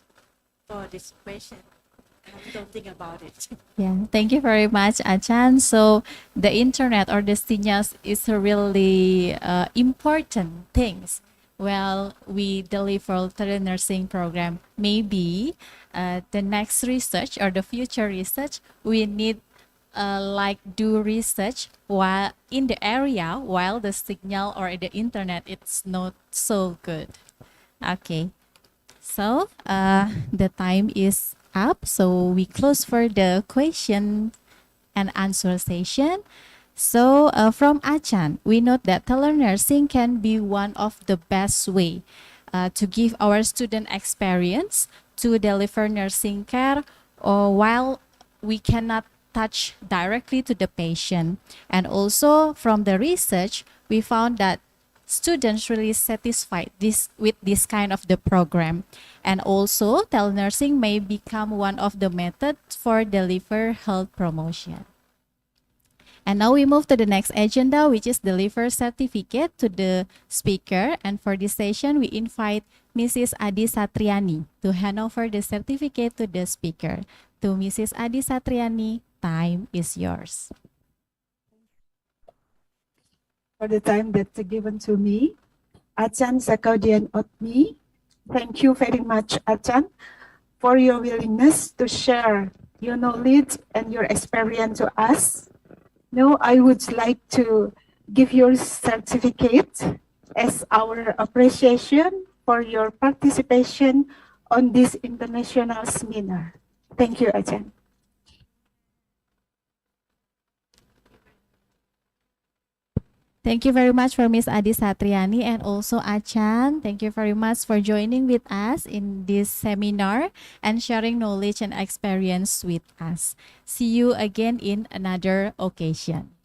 for this question. I don't think about it. Yeah, thank you very much, Achan. So the internet or the signals is a really important things. Well, we deliver the nursing program. Maybe the next research or the future research, we need like do research while in the area while the signal or the internet it's not so good. Okay. So the time is up. So we close for the question and answer session. So from Achan, we note that telenursing can be one of the best way to give our student experience to deliver nursing care or while we cannot touch directly to the patient. And also from the research, we found that students really satisfied with this kind of the program, and also telenursing may become one of the methods for deliver health promotion. And now we move to the next agenda, which is deliver certificate to the speaker. And for this session, we invite Mrs. Adi Satriani to hand over the certificate to the speaker. To Mrs. Adi Satriani, time is yours. For the time that's given to me. Achan Sakaudian Otmi, thank you very much, Achan, for your willingness to share your knowledge and your experience to us. Now I would like to give your certificate as our appreciation for your participation on this international seminar. Thank you, Achan. Thank you very much for Miss Adi Satriani and also Achan. Thank you very much for joining with us in this seminar and sharing knowledge and experience with us. See you again in another occasion.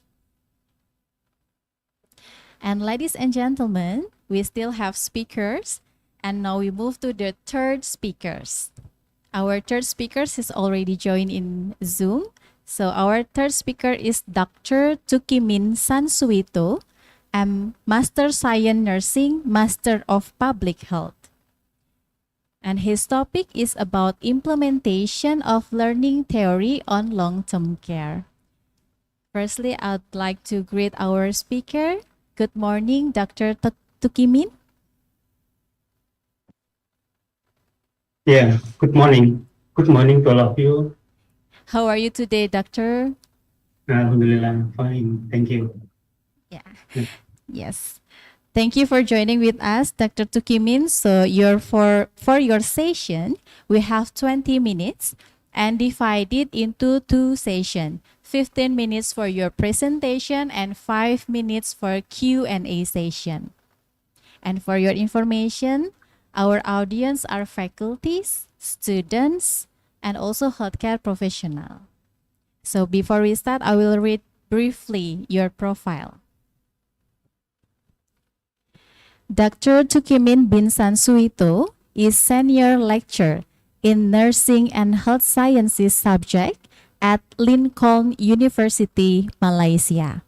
And ladies and gentlemen, we still have speakers, and now we move to the third speakers. Our third speaker is already joined in Zoom. So our third speaker is Dr. Tukimin Sansuito, Master Science Nursing, Master of Public Health. And his topic is about implementation of learning theory on long-term care. Firstly, I'd like to greet our speaker. Good morning, Dr. Tukimin. Yeah, good morning. Good morning to all of you. How are you today, Doctor? Alhamdulillah, I'm fine. Thank you. Yeah. Yes. Thank you for joining with us, Dr. Tukimin. So for your session, we have 20 minutes and divided into two sessions. 15 minutes for your presentation and 5 minutes for Q&A session. And for your information, our audience are faculties, students, and also healthcare professional. So before we start, I will read briefly your profile. Dr. Tukimin bin Sansuito is senior lecturer in nursing and health sciences subject at Lincoln University, Malaysia.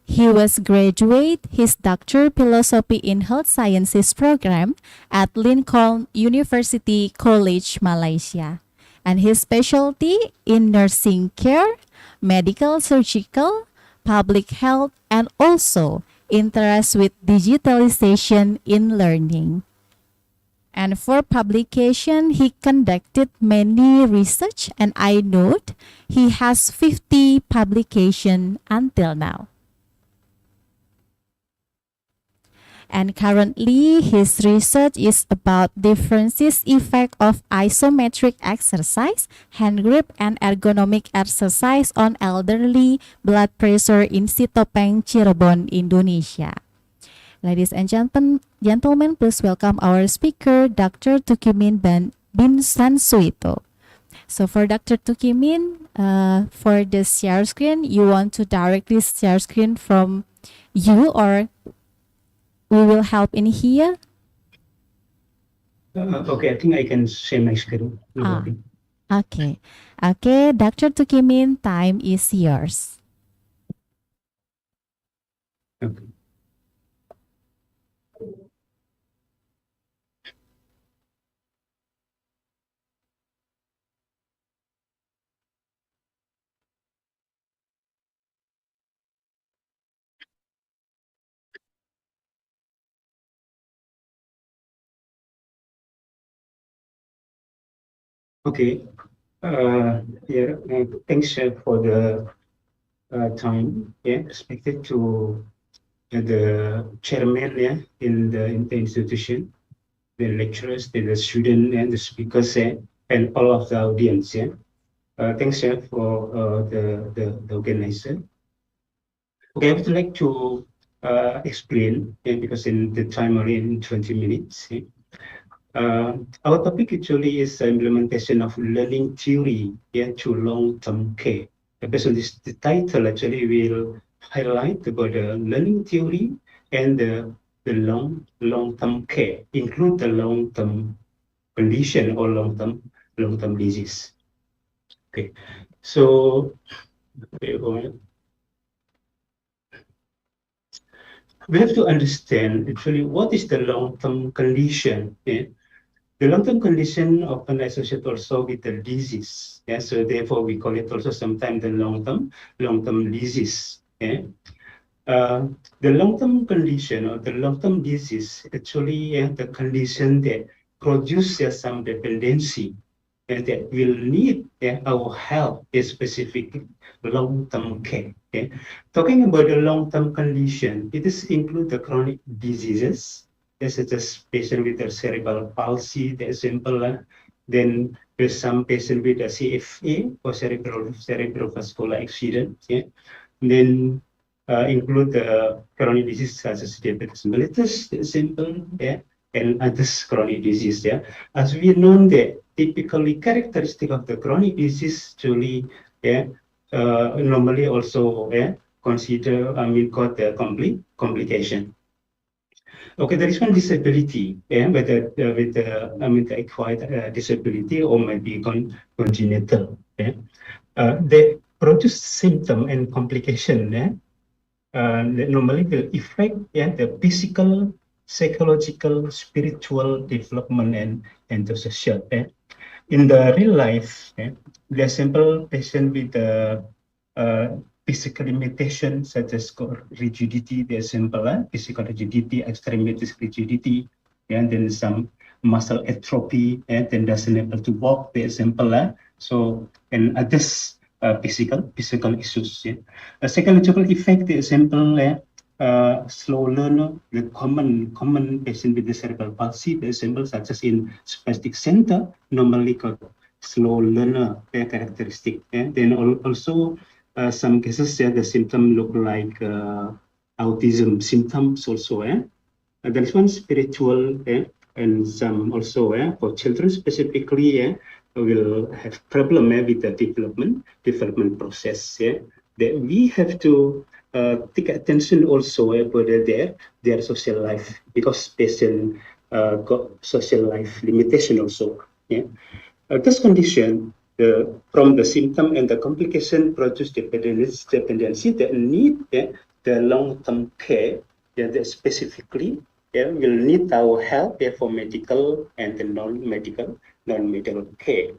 He was graduate his Doctor Philosophy in Health Sciences program at Lincoln University College, Malaysia. And his specialty in nursing care, medical surgical, public health, and also interest with digitalization in learning. And for publication, he conducted many research, and I note he has 50 publications until now. And currently, his research is about differences effect of isometric exercise, hand grip, and ergonomic exercise on elderly blood pressure in Sitopeng, Cirebon, Indonesia. Ladies and gentlemen, please welcome our speaker, Dr. Tukimin bin Sansuito. So for Dr. Tukimin, for the share screen, you want to directly share screen from you, or we will help in here? Okay, I think I can share my screen. No Ah. problem. Okay. Okay, Dr. Tukimin, time is yours. Okay. Okay. Yeah, thanks for the time. Yeah, respected to the chairman, yeah, in the institution, the lecturers, the student, and the speakers, and all of the audience. Yeah. Thanks, for the organizer. Okay, I would like to explain, because in the time only in 20 minutes. Our topic actually is implementation of learning theory, to long-term care. Based on this, the title actually will highlight about the learning theory and the long-term care, include the long-term condition or long-term disease. Okay, so we have to understand actually what is the long-term condition. The long-term condition often associated also with the disease. Yeah, so therefore we call it also sometimes the long-term disease. Yeah. The long-term condition or the long-term disease actually the condition that produces some dependency and that will need our help, a specific long-term care. Okay? Talking about the long-term condition, it is include the chronic diseases, such as patient with a cerebral palsy, the simple. Then there's some patient with a CFA or cerebrovascular accident. Yeah? Then include the chronic disease such as diabetes mellitus, the simple, and others chronic disease. Yeah, as we know that typically characteristic of the chronic disease actually, normally also consider, called the complication. Okay, there is one disability, the acquired disability or maybe congenital. They produce symptom and complication. That normally will affect the physical, psychological, spiritual development and the social. In the real life, the simple patient with uh, physical limitation such as rigidity, the simple physical rigidity, extremities rigidity, and then some muscle atrophy, and then doesn't able to walk, the simple. So and others physical issues. Yeah. A psychological effect, the simple. Slow learner, the common patient with the cerebral palsy, the example such as in spastic center, normally called slow learner characteristic. Then also some cases, the symptom look like autism symptoms also. There is one spiritual and some also for children specifically will have problem with the development process. That we have to take attention also about their social life because patient got social life limitation also. This condition, from the symptom and the complication produce dependency that need the long-term care that specifically will need our help for medical and the non-medical care.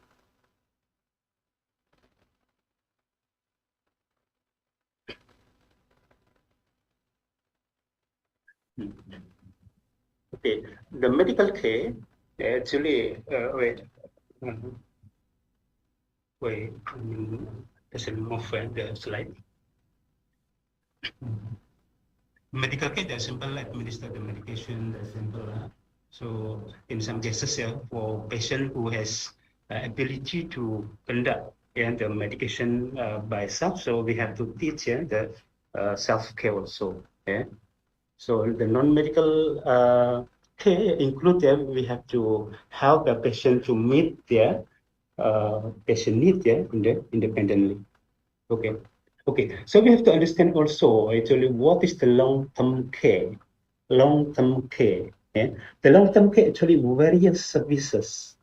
Okay, the medical care actually wait, doesn't move the slide. medical care, they're simple, administer the medication, they're simple. So in some cases, for patient who has ability to conduct the medication by self, so we have to teach the self-care also. Yeah. So the non-medical care include we have to help the patient to meet their patient need independently. Okay. Okay. So we have to understand also actually what is the long-term care. Long-term care. Yeah? The long-term care actually various services.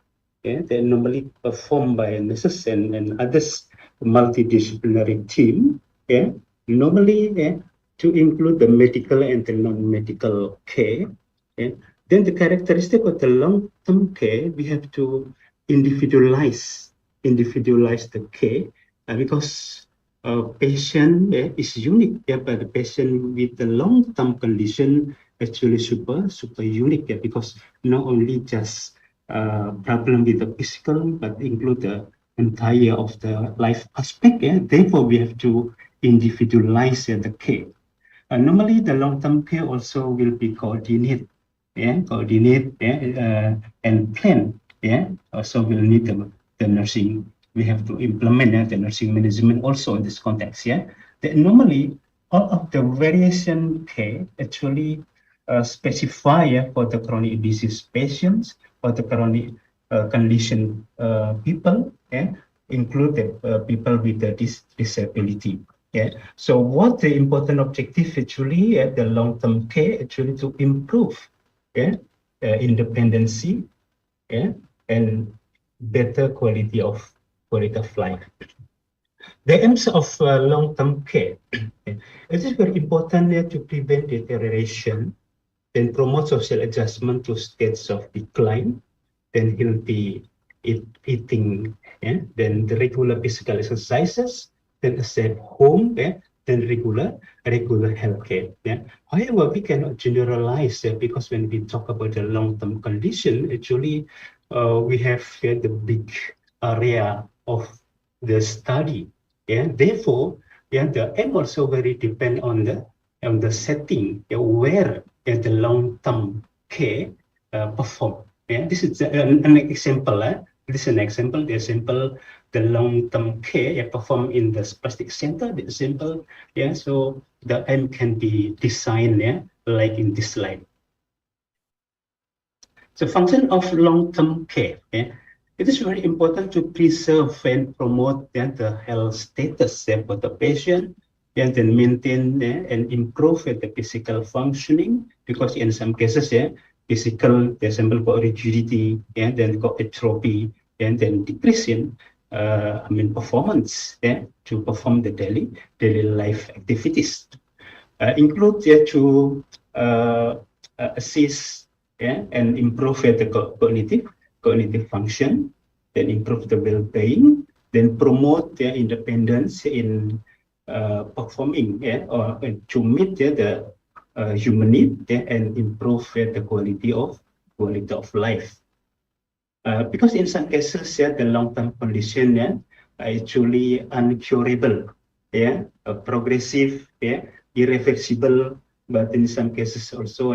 Yeah, they're normally performed by nurses and others multidisciplinary team. Yeah, normally to include the medical and the non-medical care. Yeah? Then the characteristic of the long-term care, we have to individualize the care because patient is unique. Yeah, but the patient with the long-term condition actually super unique. Yeah, because not only just problem with the physical, but include the entire of the life aspect. Yeah? Therefore, we have to individualize the care. Normally, the long-term care also will be coordinate, and plan. Yeah, also will need the nursing. We have to implement the nursing management also in this context. Yeah, normally all of the variation care actually specify for the chronic disease patients or the chronic condition people. Yeah, include the people with the disability. Yeah. So what the important objective actually at the long-term care actually to improve independency and better quality of life. The aims of long-term care. It is very important to prevent deterioration, then promote social adjustment to states of decline, then healthy eating, then the regular physical exercises, then a safe home, then regular healthcare. However, we cannot generalize because when we talk about the long-term condition, actually we have the big area of the study. Therefore, the aim also very depend on the setting where the long-term care perform. This is an example. This is an example. The example, the long-term care performed in the plastic center. The example, so the aim can be designed, like in this slide. So function of long-term care. It is very important to preserve and promote the health status for the patient, and then maintain and improve the physical functioning, because in some cases, physical, for example, got rigidity, and then got atrophy, and then decreasing, performance to perform the daily life activities. Include to assist and improve the cognitive function, then improve the well-being, then promote their independence in performing or to meet the human need and improve the quality of life. Because in some cases, the long-term condition actually uncurable, progressive, irreversible, but in some cases also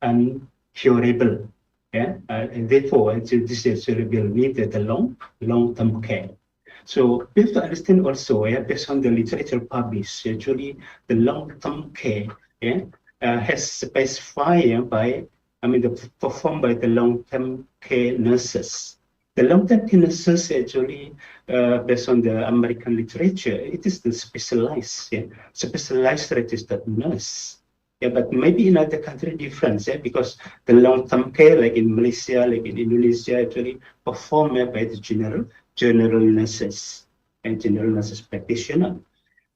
uncurable. And therefore, this actually will need the long-term care. So we have to understand also, based on the literature published, actually the long-term care has specified performed by the long-term care nurses. The long-term care nurses actually, based on the American literature, it is the specialized registered nurse. But maybe in other country different, because the long-term care, like in Malaysia, like in Indonesia, actually performed by the general nurses and general nurses practitioner.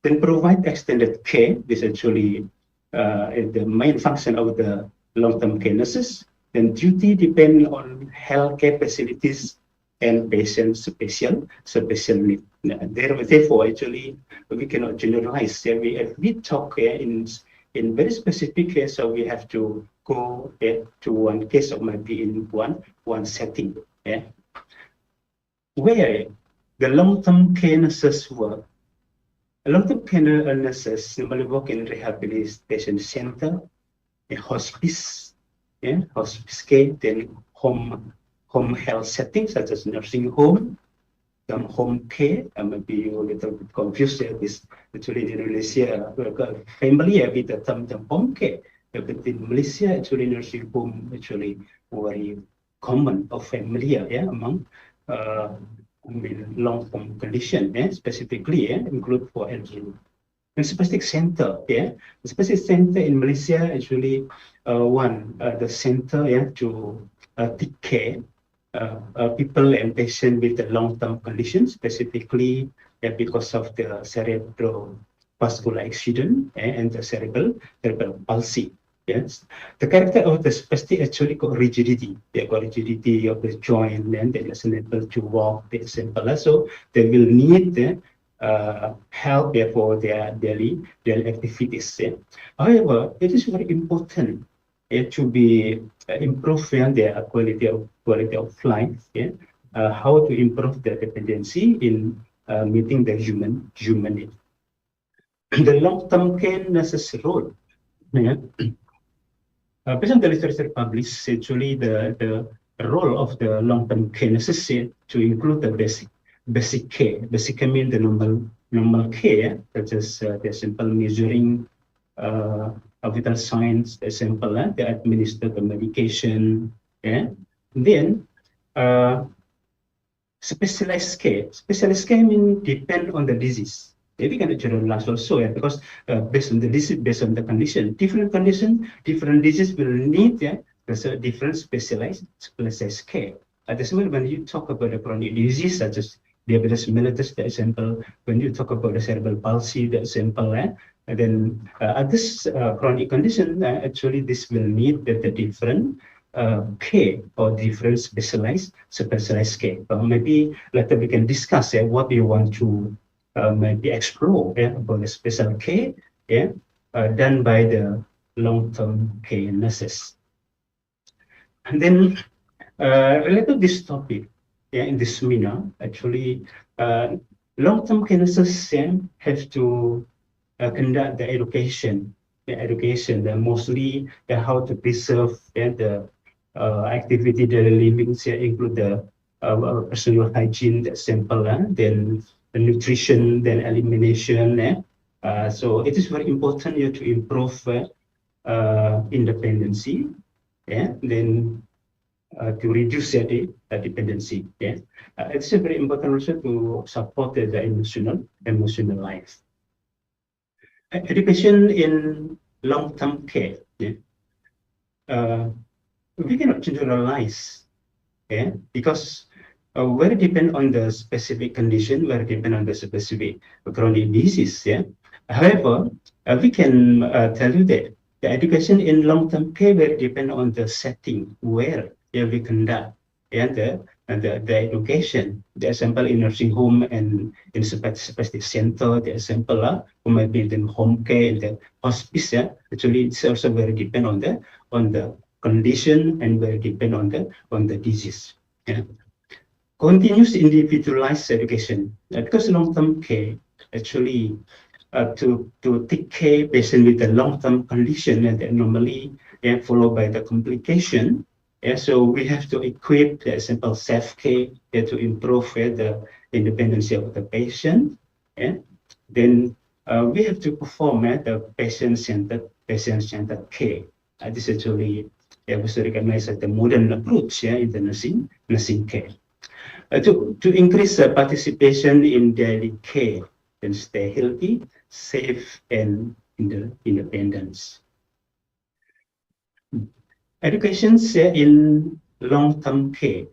Then provide extended care. This actually the main function of the long-term care nurses. Then duty depend on healthcare facilities and patient special need. Therefore, actually, we cannot generalize. We talk in very specific case, so we have to go to one case or maybe in one setting. Where the long-term care nurses work, long-term care nurses normally work in rehabilitation center, a hospice, yeah, hospice care, then home health settings such as nursing home, home care. Maybe you're a little bit confused there. This actually in Malaysia, we're familiar with the term home care. But in Malaysia, actually nursing home actually very common or familiar, yeah, among uh, long-term condition, yeah, specifically, yeah, include for elderly. And specific center, yeah, the specific center in Malaysia actually the center, yeah, to take care people and patients with the long-term conditions, specifically because of the cerebrovascular accident and the cerebral palsy. Yes, the character of the spastic actually got rigidity. They got rigidity of the joint, and they're unable to walk, for example. So they will need help for their daily activities. Yeah. However, it is very important to be improve their quality of life. Yeah, how to improve their dependency in meeting the human need. The long-term care nurses role. Yeah. Based on the literature published, actually the role of the long-term care nurses to include the basic care. Basic care means the normal care, such as the simple measuring uh, vital signs, the simple they administer the medication. Yeah. Then uh, specialized care. Specialized care means depend on the disease. We cannot generalize also, yeah, because based on the disease, based on the condition, different condition, different disease will need there's a different specialized care. At the same time, when you talk about the chronic disease such as diabetes mellitus, the example, when you talk about the cerebral palsy, the example, and then this chronic condition, actually this will need the different care or different specialized care. Maybe later we can discuss what you want to maybe explore about the special care done by the long-term care nurses. And then related to this topic, in this seminar, actually, long-term care nurses have to conduct the mostly how to preserve the activity daily living, include the personal hygiene, the simple, then the nutrition, then elimination. So it is very important to improve independency, then to reduce the dependency. It's very important also to support the emotional life. Education in long-term care. We cannot generalize, because very depend on the specific condition, very depend on the specific chronic disease. However, we can tell you that the education in long-term care will depend on the setting where we conduct the education. The example in nursing home and in specific center, the example or maybe in home care, in the hospice. Actually, it's also very depend on the condition and very depend on the disease. Continuous individualized education, because long-term care actually to take care patient with the long-term condition and normally followed by the complication. So we have to equip the simple self-care to improve the independence of the patient. Then we have to perform the patient-centered care. This actually was recognized as the modern approach in the nursing care. To increase participation in daily care and stay healthy, safe, and independence. Education in long-term care.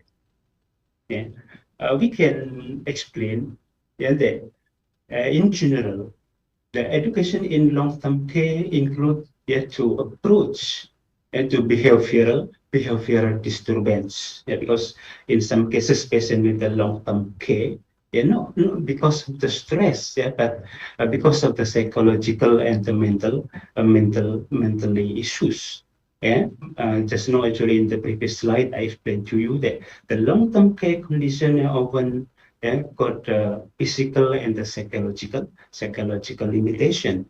We can explain that in general, the education in long-term care include to approach and to behavioral disturbance. Because in some cases, patient with the long-term care, not because of the stress, but because of the psychological and the mentally issues. Just now, actually, in the previous slide, I explained to you that the long-term care condition often got physical and the psychological limitation.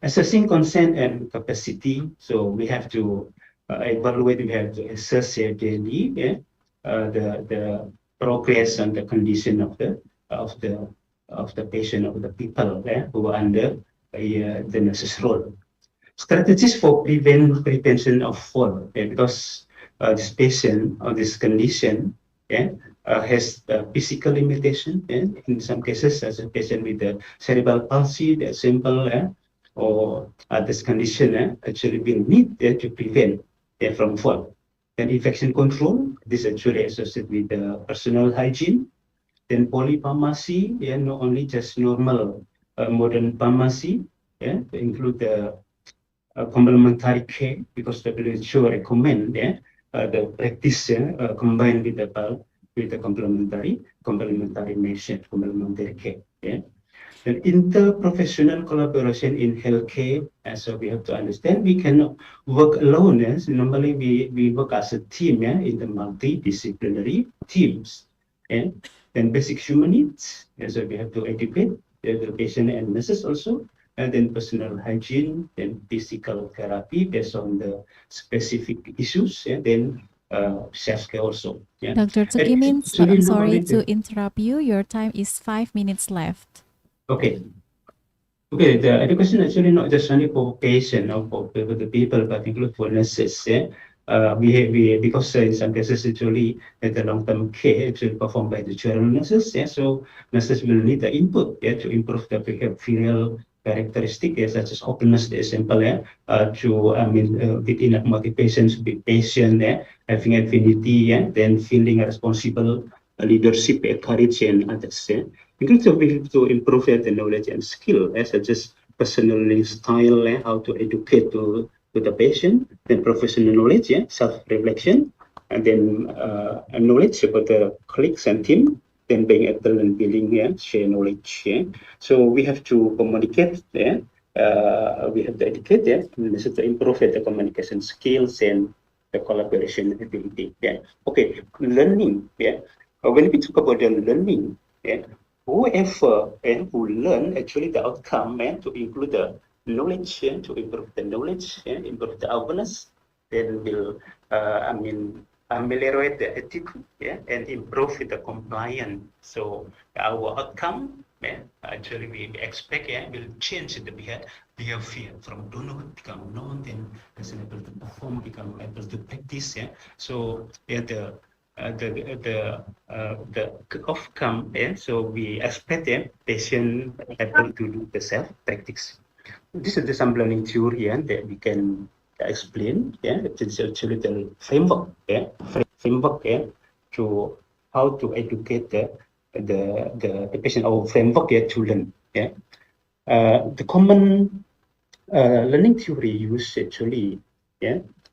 Assessing consent and capacity, so we have to evaluate, we have to assess daily the progress and the condition of the patient, of the people who are under the nurse's role. Strategies for prevention of fall, because this patient or this condition has physical limitation, in some cases, as a patient with the cerebral palsy, the simple or this condition actually will need to prevent from fall. Then infection control, this actually associated with the personal hygiene. Then polypharmacy, not only just normal modern pharmacy, to include the complementary care, because WHO recommend the practice combined with the complementary measure, complementary care. Then interprofessional collaboration in healthcare, so we have to understand we cannot work alone. So normally we work as a team in the multidisciplinary teams. Then basic human needs, so we have to educate the patient and nurses also. And then personal hygiene, then physical therapy based on the specific issues, and then self-care also. Dr. Tukimin, sorry to interrupt you. Your time is 5 minutes left. Okay. Okay, the education actually not just only for patient or for the people, but include for nurses. We because in some cases actually the long-term care actually performed by the general nurses. So nurses will need the input to improve the behavioral characteristic, such as openness, the example, within motivation to be patient, having affinity, then feeling responsible, leadership, courage, and others. Include to improve the knowledge and skill, such as personal style, how to educate to the patient, then professional knowledge, self-reflection, and then knowledge about the colleagues and team, then being able and building, share knowledge. So we have to communicate, we have to educate, to improve the communication skills and the collaboration ability. Okay, learning. When we talk about the learning, whoever who learn actually the outcome to include the knowledge, to improve the knowledge, improve the awareness, then will ameliorate the attitude, and improve the compliance. So our outcome, actually we expect will change the behavior from don't know become known, then person able to perform, become able to practice. So the outcome, so we expect patient able to do the self practice. This is the some learning theory that we can explain. It's actually the framework. Framework to how to educate the patient, or framework to learn. The common learning theory used actually,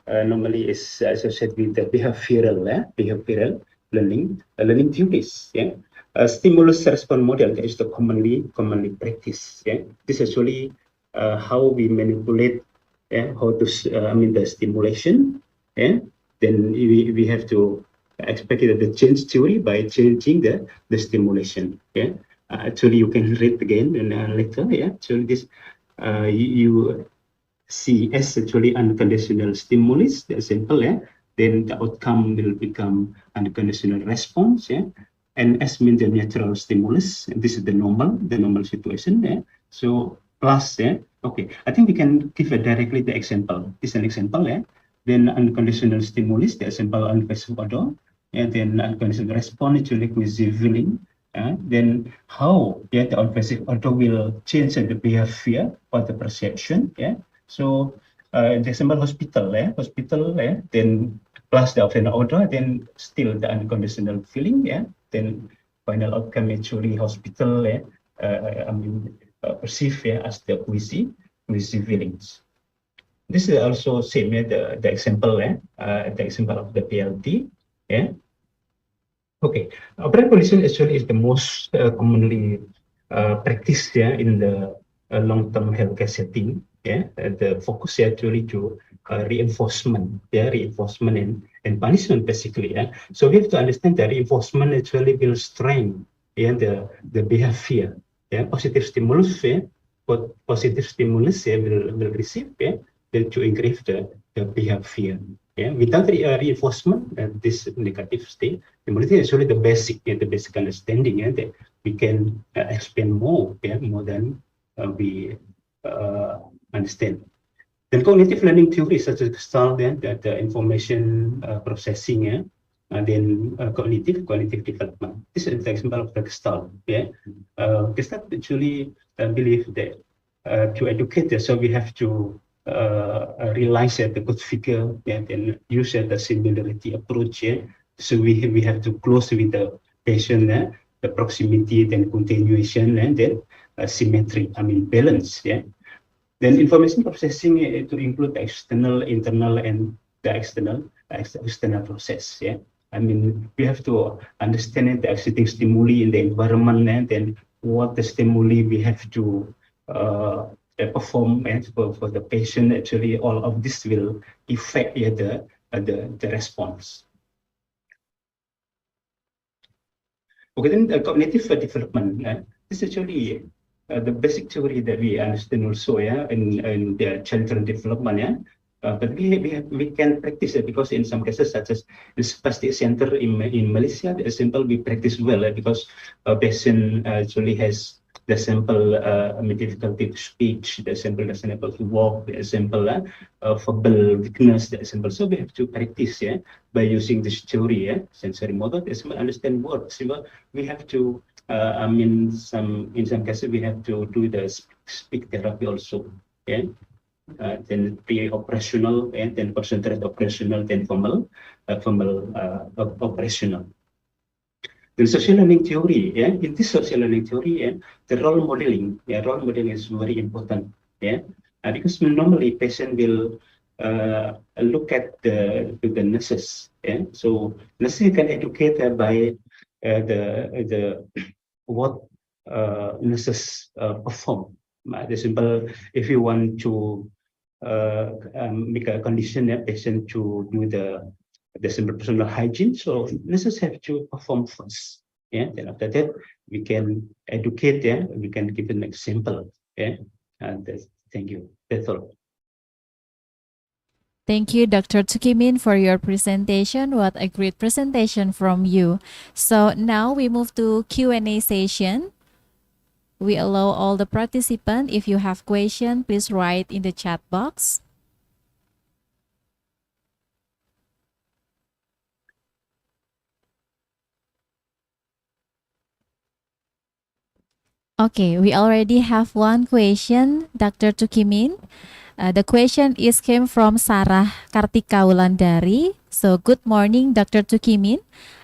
normally is associated with the behavioral learning theories. Stimulus response model, that is the commonly practiced. This is actually how we manipulate how to the stimulation. Then we have to expect the change theory by changing the stimulation. Actually you can read again and later. So this you see as actually unconditional stimulus, the simple, then the outcome will become unconditional response, and S means the natural stimulus. This is the normal situation. So plus, okay, I think we can give directly the example. This is an example. Then unconditional stimulus, the example unperceived odor, and then unconditional response to requisite feeling. Then how the unperceived odor will change the behavior or the perception. So the example hospital, then plus the offender odor, then still the unconditional feeling, then final outcome actually hospital, perceive as the queasy feelings. This is also same, the example, the example of the PLT. Okay, operant condition actually is the most commonly practiced in the long-term healthcare setting. The focus actually to reinforcement, reinforcement and punishment basically. So we have to understand that reinforcement actually will strengthen the behavior. Positive stimulus, what positive stimulus will receive, to increase the behavior. Without reinforcement, this negative state, stimulus is actually the basic understanding, that we can explain more, more than we understand. Then cognitive learning theory such as Gestalt, the information processing, and then cognitive development. This is the example of the Gestalt. Gestalt actually believe that to educate, so we have to realize that the good figure, and use the similarity approach. So we have to close with the patient, the proximity, then continuation, and then symmetry. I mean balance. Then information processing to include the external, internal, and the external process. I mean, we have to understand the existing stimuli in the environment, and then what the stimuli we have to perform, and for the patient. Actually, all of this will affect the response. Okay, then the cognitive development. This is actually the basic theory that we understand also, in the children development, but we can practice it, because in some cases, such as the spastic center in Malaysia, the example we practice well, because a patient actually has the sample difficulty to speech, the sample doesn't able to walk, the example verbal weakness, the example. So we have to practice, by using this theory, sensory motor, as well understand words. We have to in some cases we have to do the speak therapy also. Then pre-operational, and then concentrate operational, then formal operational. The social learning theory, in this social learning theory, the role modeling, is very important, because normally patient will look at the nurses, so nurses can educate by the what nurses perform. The simple, if you want to make a condition a patient to do the simple personal hygiene, so nurses have to perform first. Then after that, we can educate. We can give an example. And thank you. That's all. Thank you, Dr. Tukimin, for your presentation. What a great presentation from you. So now we move to Q&A session. We allow all the participants, if you have question, please write in the chat box. Okay, we already have one question, Dr. Tukimin. The question came from Sarah Kartika Wulandari. So good morning, Dr. Tukimin.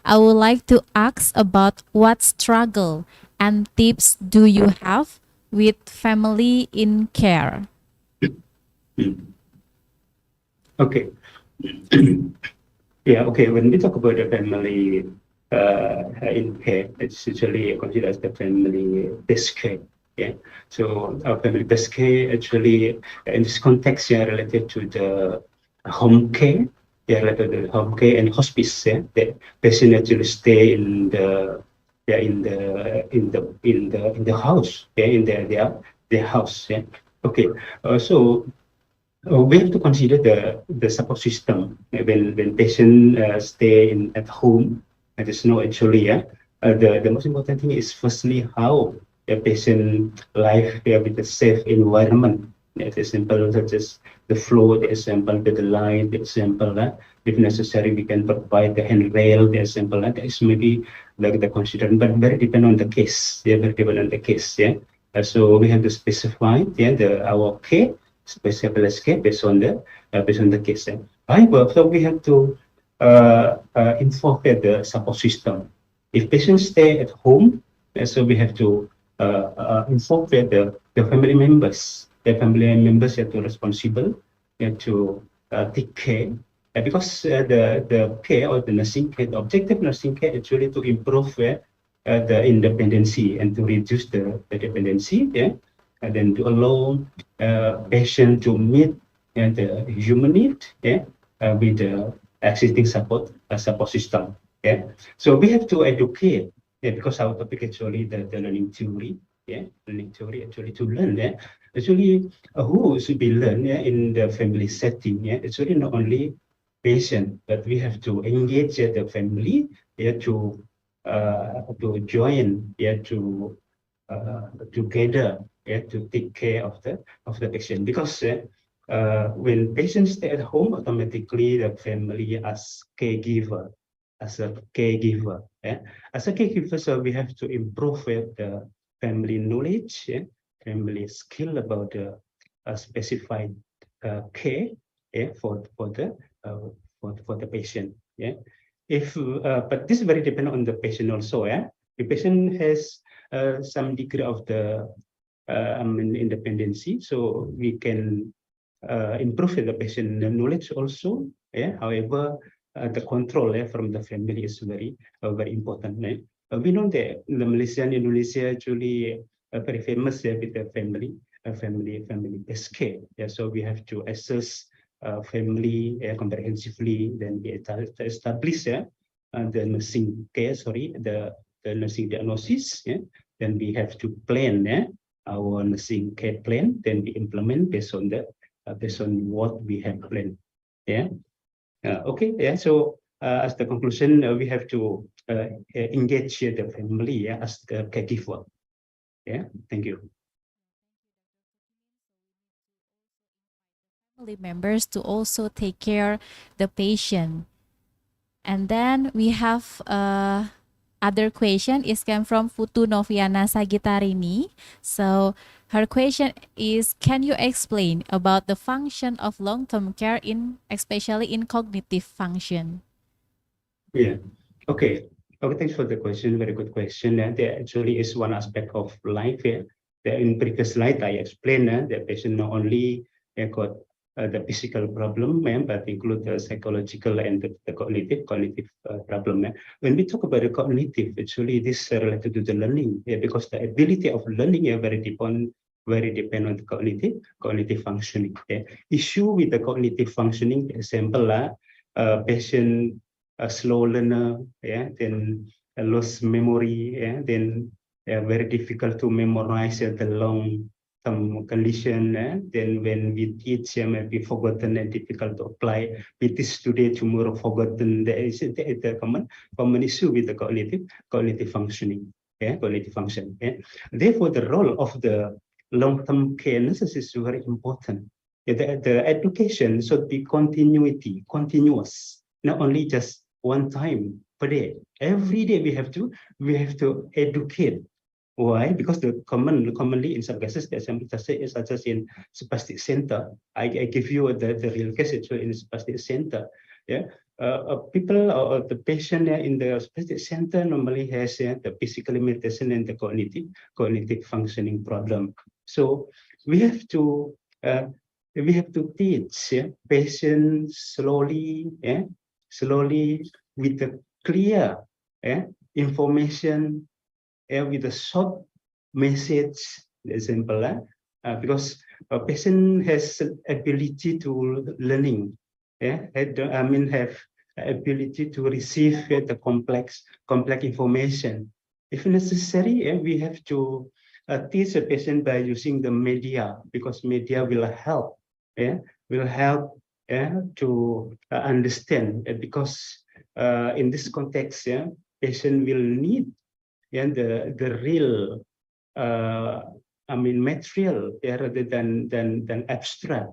I would like to ask about what struggle and tips do you have with family in care? Okay. Okay. When we talk about the family in care, it's usually considered as the family based care. So our family based care actually in this context, related to the home care, related to the home care and hospice. The patient actually stay in the house, in their house. Okay. So we have to consider the support system when patient stay at home. And there's no actually, the most important thing is firstly how the patient life with a safe environment. The example such as the floor, the example the light, the example if necessary we can provide the handrail, the example that is maybe like the considered, but very depend on the case. Very depend on the case. So we have to specify our care, specialized care based on the case. However, so we have to inform the support system. If patients stay at home, so we have to inform the family members. The family members are responsible to take care, because the care or the nursing care, the objective nursing care, is really to improve the independency and to reduce the dependency, and then to allow patient to meet the human need, with the existing support system. So we have to educate because our topic actually the learning theory, learning theory actually to learn, actually who should be learned, in the family setting, actually not only patient, but we have to engage the family, to join, together, to take care of the patient, because when patients stay at home, automatically the family as caregiver, as a caregiver, as a caregiver, so we have to improve the family knowledge, family skill about the specified care, for the for the patient, If but this is very dependent on the patient also, The patient has some degree of the independency, so we can improve the patient knowledge also. However, the control from the family is very important. We know that the Malaysian Indonesia actually very famous with the family based care. So we have to assess family comprehensively, then we establish the nursing care. The nursing diagnosis. Then we have to plan our nursing care plan. Then we implement based on what we have planned. Okay. So as the conclusion, we have to engage the family as the caregiver. Thank you. Family members to also take care the patient. And then we have other question is come from Futu Noviana Sagitarini. So her question is, can you explain about the function of long-term care especially in cognitive function? Yeah. Okay. Okay. Thanks for the question. Very good question. There actually is one aspect of life here. That in previous slide I explained that patient not only got the physical problem, but include the psychological and the cognitive problem. When we talk about the cognitive, actually this related to the learning, because the ability of learning is very depend on the cognitive functioning. Issue with the cognitive functioning, example, patient a slow learner, then a lost memory, then very difficult to memorize the long-term condition. Then when we teach, maybe forgotten and difficult to apply. We teach today, tomorrow forgotten. There is a common issue with the cognitive functioning. Cognitive function. Therefore, the role of the long-term care nurses is very important. The education should be continuous, not only just one time per day. Every day we have to educate. Why? Because the commonly in some cases, such as in spastic center, I give you the real case in spastic center. People or the patient in the spastic center normally has the physical limitation and the cognitive functioning problem. So we have to teach patients slowly, with the clear information, with a short message, example, because a patient has ability to learning, have ability to receive the complex information. If necessary, we have to teach a patient by using the media, because media will help, to understand, because in this context, patient will need the real material rather than abstract,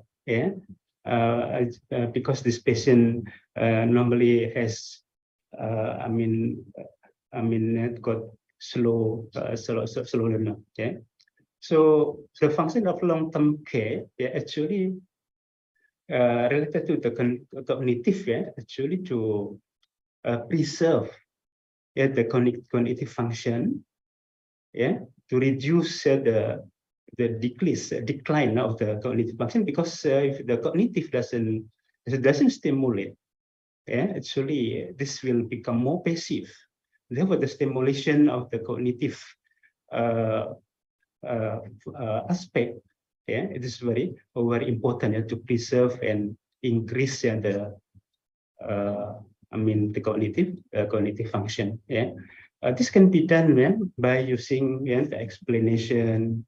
because this patient normally has got slow learner. So the function of long-term care, actually related to the cognitive, actually to preserve the cognitive function, to reduce the decline of the cognitive function, because if the cognitive doesn't stimulate, actually this will become more passive. Therefore, the stimulation of the cognitive aspect, it is very important to preserve and increase the cognitive function. This can be done by using the explanation,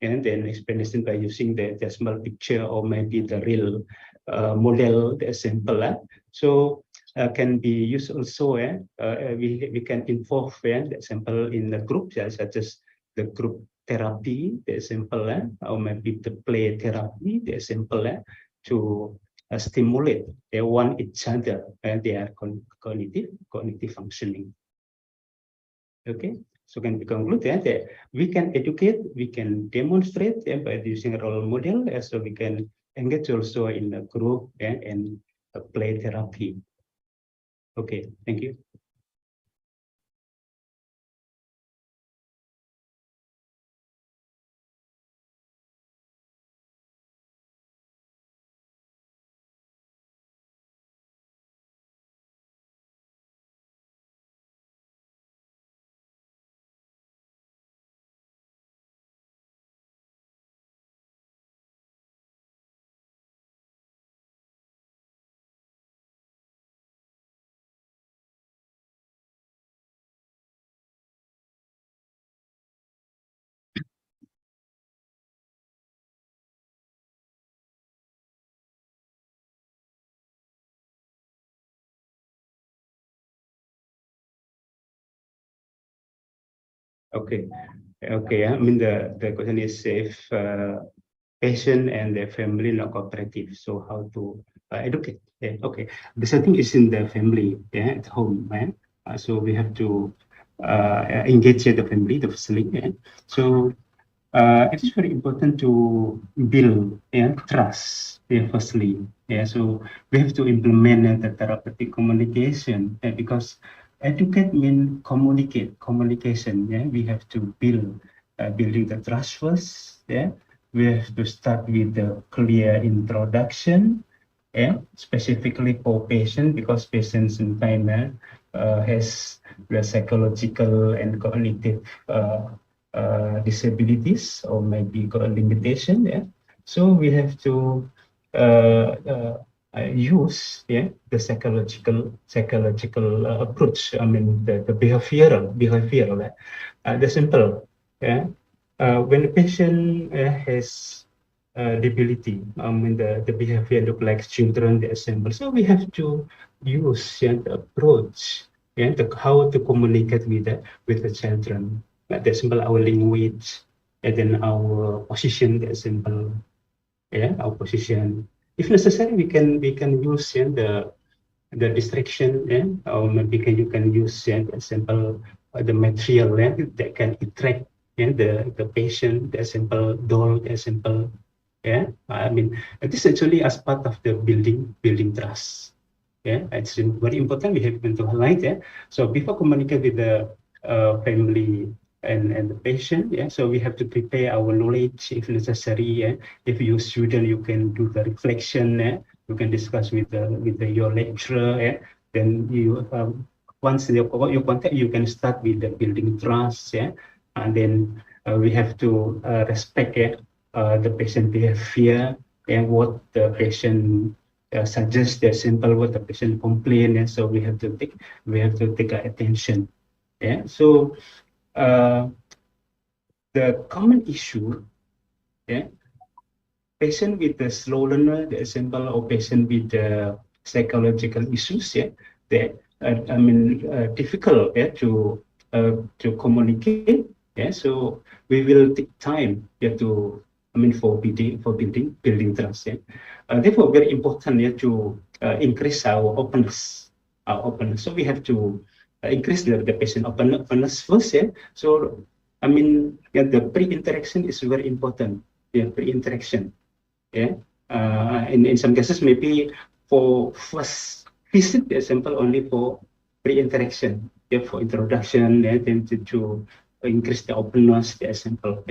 and then explanation by using the small picture or maybe the real model, the sample. So can be used also. We can involve the sample in the group, such as the group therapy, the sample, or maybe the play therapy, the sample, to stimulate one each other and their cognitive functioning. Okay, so can we conclude that we can educate, we can demonstrate by using a role model, so we can engage also in a group and play therapy. Okay, thank you. Okay, okay. I mean the question is if patient and their family not cooperative, so how to educate? Yeah, okay, the setting is in the family, at home, man. So we have to engage the family, the facility. So it is very important to build trust, firstly. So we have to implement the therapeutic communication, because educate means communication. We have to build building the trust first. We have to start with the clear introduction, specifically for patient, because patients sometimes has the psychological and cognitive disabilities or maybe got a limitation. So we have to use the psychological approach. I mean the behavioral. The simple. When the patient has debility, the behavior look like children, they assemble. So we have to use the approach, how to communicate with the children. Like the simple our language, and then our position, the simple, our position. If necessary, we can use the distraction, or maybe you can use the simple the material that can attract the patient, the simple doll, the simple. I mean, this is actually as part of the building trust. It's very important. We have to highlight. So before communicate with the family and the patient, so we have to prepare our knowledge if necessary. If you student, you can do the reflection. You can discuss with your lecturer. Then you once you contact, you can start with the building trust. And then we have to respect the patient behavior and what the patient suggest, the simple what the patient complain. So we have to take attention. So the common issue, patient with the slow learner, the simple, or patient with the psychological issues, that difficult to communicate. So we will take time to for building trust. Therefore, very important to increase our openness. So we have to increase the patient openness first. So the pre-interaction is very important. Pre-interaction. In some cases, maybe for first visit, the sample only for pre-interaction, for introduction, then to increase the openness, the sample.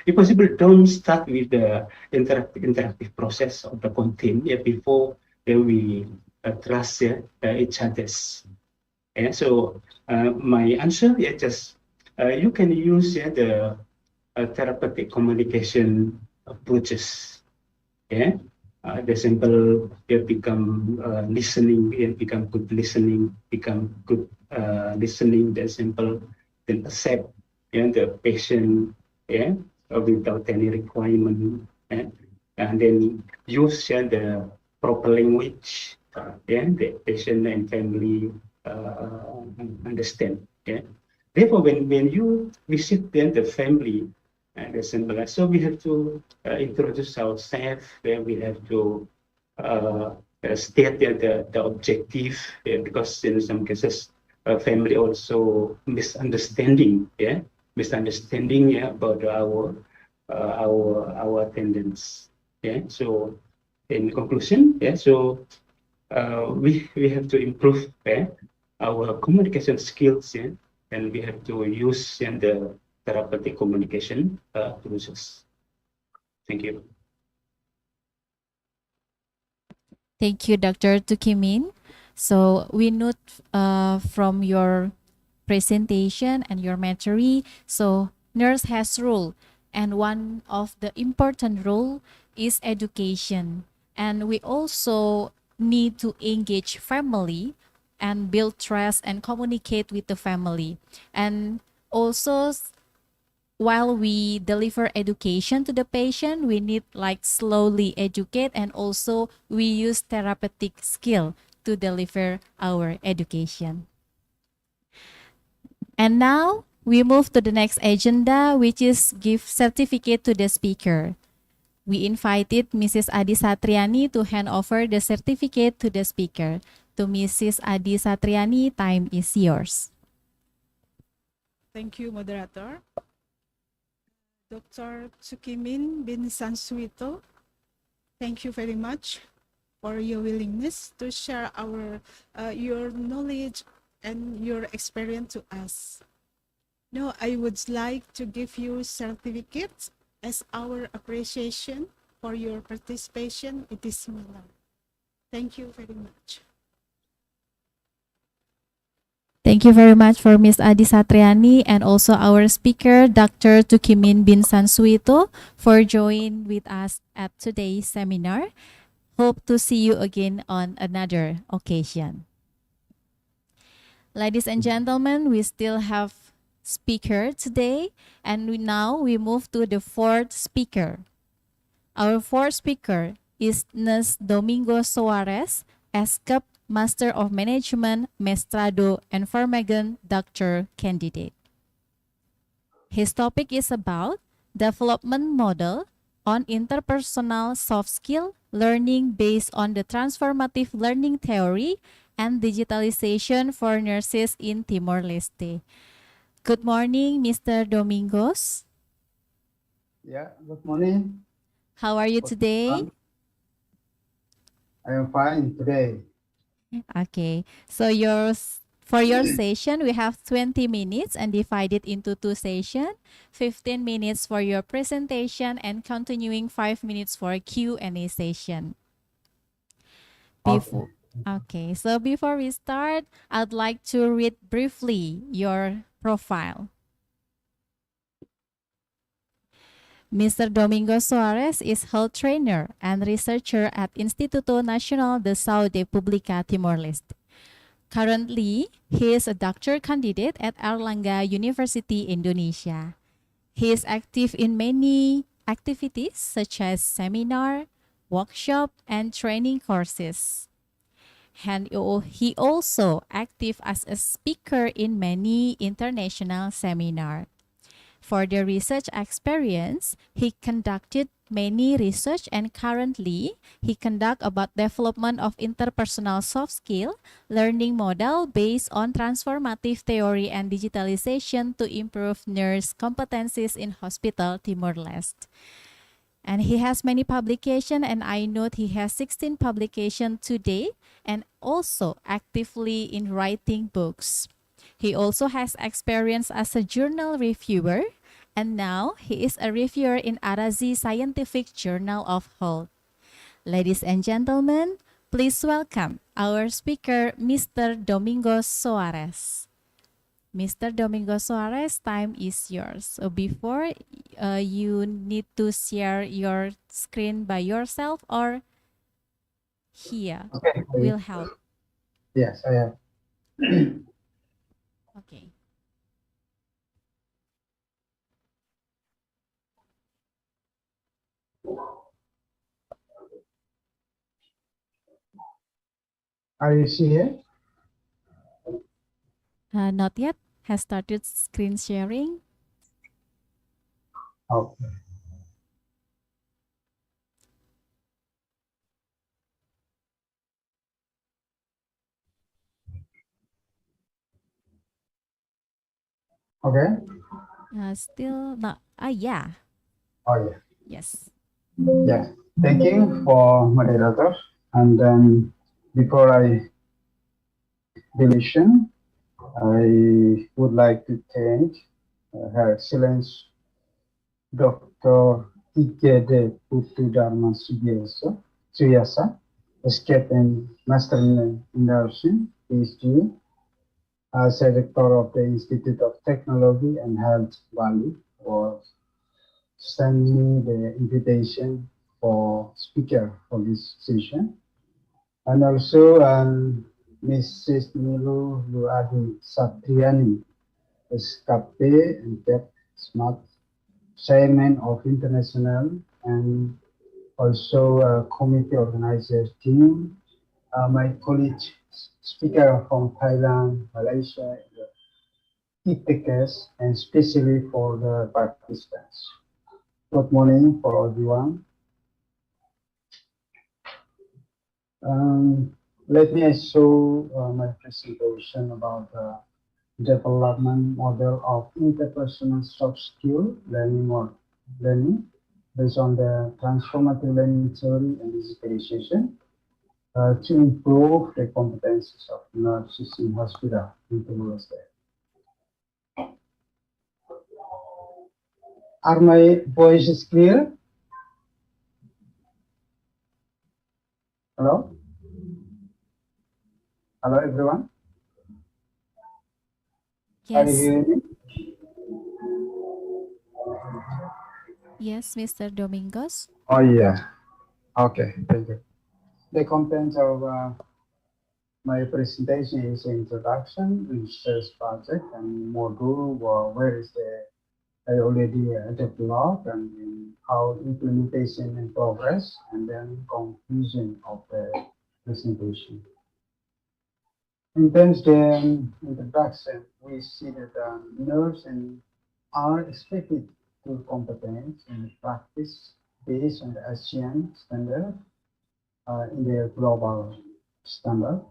If possible, don't start with the interactive process of the content before we trust each other's. So my answer, just you can use the therapeutic communication approaches. The simple become listening, become good listening, become good listening. The simple then accept the patient without any requirement, and then use the proper language, the patient and family understand. Therefore, when you visit then the family and the symbolize, so we have to introduce ourselves, we have to state the objective, because in some cases family also misunderstanding about our attendance. So in conclusion, so we have to improve our communication skills, and we have to use the therapeutic communication process. Thank you. Thank you, Dr. Tukimin. So we note from your presentation and your material, so nurse has role, and one of the important role is education. And we also need to engage family and build trust and communicate with the family. And also, while we deliver education to the patient, we need like slowly educate, and also we use therapeutic skill to deliver our education. And now we move to the next agenda, which is give certificate to the speaker. We invited Mrs. Adi Satriani to hand over the certificate to the speaker. To Mrs. Adi Satriani, time is yours. Thank you, moderator. Dr. Tsukimin bin Sansuito, thank you very much for your willingness to share your knowledge and your experience to us. Now, I would like to give you certificates as our appreciation for your participation in this seminar. Thank you very much. Thank you very much for Ms. Adi Satriani and also our speaker, Dr. Tukimin bin Sansuito, for joining with us at today's seminar. Hope to see you again on another occasion. Ladies and gentlemen, we still have speaker today, and now we move to the fourth speaker. Our fourth speaker is Nurse Domingo Soares, SCAP Master of Management, Mestrado and Farmagon Doctor Candidate. His topic is about development model on interpersonal soft skill learning based on the transformative learning theory and digitalization for nurses in Timor-Leste. Good morning, Mr. Domingos. Yeah, good morning. How are you today? I am fine today. Okay, so for your session, we have 20 minutes and divided into two sessions, 15 minutes for your presentation and continuing 5 minutes for Q&A session. Okay, so before we start, I'd like to read briefly your profile. Mr. Domingo Soares is health trainer and researcher at Instituto Nacional de Saúde Pública Timor-Leste. Currently, he is a doctor candidate at Airlangga University, Indonesia. He is active in many activities such as seminar, workshop, and training courses. And he also active as a speaker in many international seminars. For the research experience, he conducted many research, and currently he conduct about development of interpersonal soft skill learning model based on transformative theory and digitalization to improve nurse competencies in hospital Timor-Leste. And he has many publications, and I note he has 16 publications today and also actively in writing books. He also has experience as a journal reviewer, and now he is a reviewer in Arazi Scientific Journal of Health. Ladies and gentlemen, please welcome our speaker, Mr. Domingo Soares. Mr. Domingo Soares, time is yours. So before you need to share your screen by yourself or here will help. Yes, I am. Okay. Are you see here? Not yet. Has started screen sharing. Okay. Okay. Still not. Yeah. Oh yeah. Yes. Yeah. Thank you for moderator. And then before I deletion, I would like to thank Her Excellence Dr. Ikede Putu Dharma Suyasa, escape and Master in Nursing, PhD, as Director of the Institute of Technology and Health Bali, for sending me the invitation for speaker for this session. And also Mrs. Nilu Luadi Satriani, SKP and Cap Smart Chairman of International and also committee organizer team, my colleague speaker from Thailand, Malaysia, e-takers, and especially for the participants. Good morning for everyone. Let me show my presentation about the development model of interpersonal soft skill learning based on the transformative learning theory and digitalization to improve the competencies of nurses in hospital in Timor Leste. Are my voices clear? Hello? Hello, everyone? Are you Yes. hearing me? Yes, Mr. Domingos. Oh, yeah. Okay, thank you. The content of my presentation is introduction, research project, and module where is the I already developed and then how implementation in progress, and then conclusion of the presentation. In terms of the introduction, we see that nurses are expected to competence and practice based on the ASEAN standard in their global standard.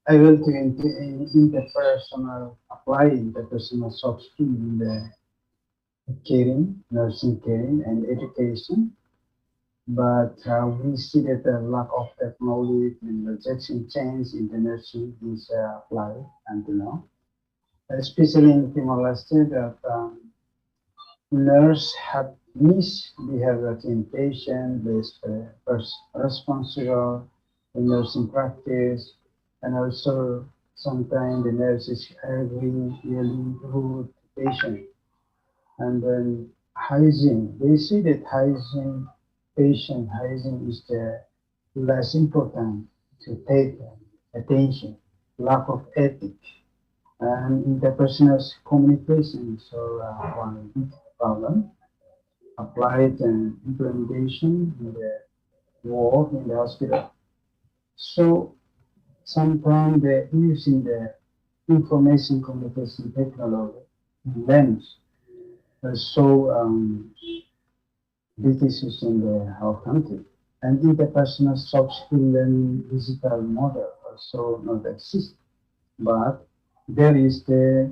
I will to interpersonal apply interpersonal soft skill in the caring, nursing caring, and education. But we see that the lack of technology and rejection change in the nursing is applied until now, especially in Timor-Leste that nurse have misbehavior in patient-based responsible in nursing practice, and also sometimes the nurse is angry, really rude to patient. And then hygiene, they say that hygiene, patient hygiene is the less important to take attention, lack of ethics, and interpersonal communication. So one big problem applied and implementation in the work in the hospital. So sometimes the using the information communication technology lens so big issues in our country. And interpersonal soft skill learning digital model also not exist, but there is the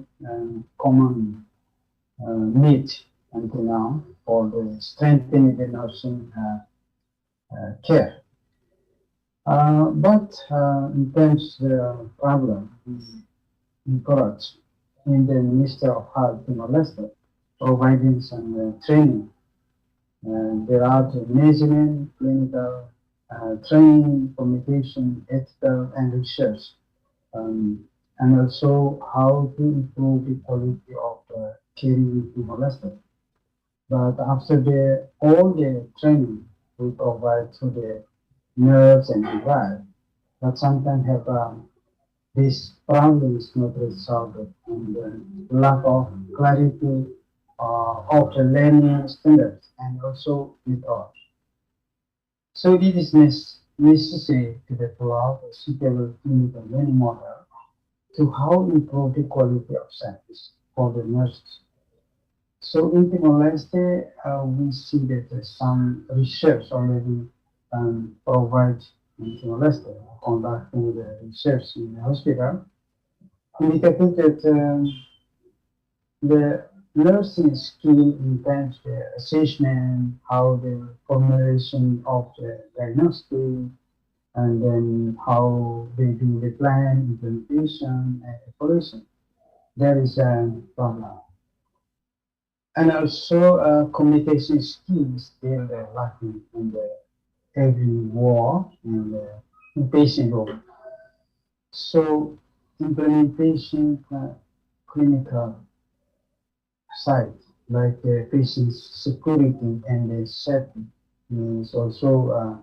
common need until now for the strengthening the nursing care. But in terms of the problem, we encourage in the Minister of Health Timor-Leste providing some training. There are the measurement, clinical training, communication, ethical, and research, um, and also how to improve the quality of caring to molested. But after all the training we provide to the nurse and provide, but sometimes have this problem is not resolved and lack of clarity of the learning standards and also methods. So this is necessary to develop a suitable clinical learning model to how improve the quality of service for the nurses. So in Timor-Leste, we see that some research already provide in Timor-Leste, conducting the research in the hospital, indicating that the nursing skill in terms of the assessment, how the formulation of the diagnostic, and then how they do the plan, implementation, and evaluation. There is a problem. And also communication skills still lacking in the every war and patient role. So implementation clinical side like patient security and safety is also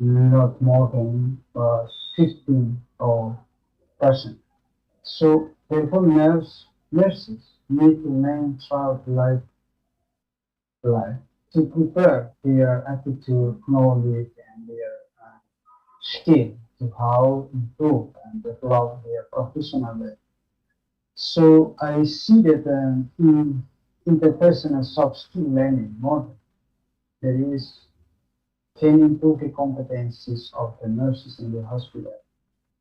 not more than 15 or percent. So therefore nurses need to learn throughout life to prepare their attitude, knowledge, and their skill to how improve and develop their professional life. So I see that in interpersonal soft skill learning model, there is can improve the competencies of the nurses in the hospital.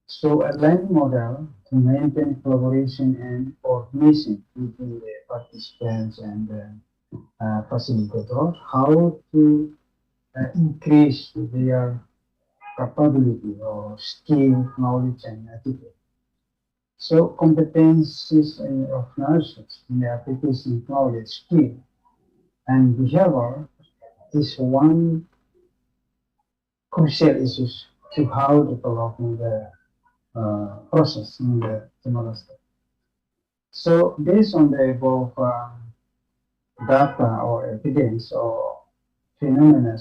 So a learning model to maintain collaboration and coordination between the participants and the facilitator, how to increase their capability or skill, knowledge, and attitude. So competencies of nurses in the application knowledge, skill, and behavior is one crucial issue to how developing the process in the Timor-Leste. So based on the above data or evidence or phenomena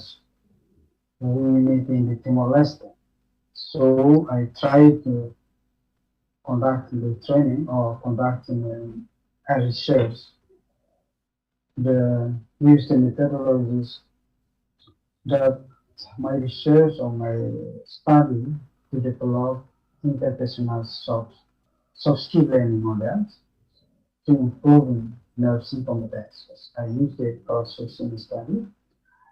we meet in the Timor-Leste, so I try to conduct the training or conducting a research, the use the methodologies that my research or my study to develop interpersonal soft skill learning models to improving nursing competences. I use the cross-section study,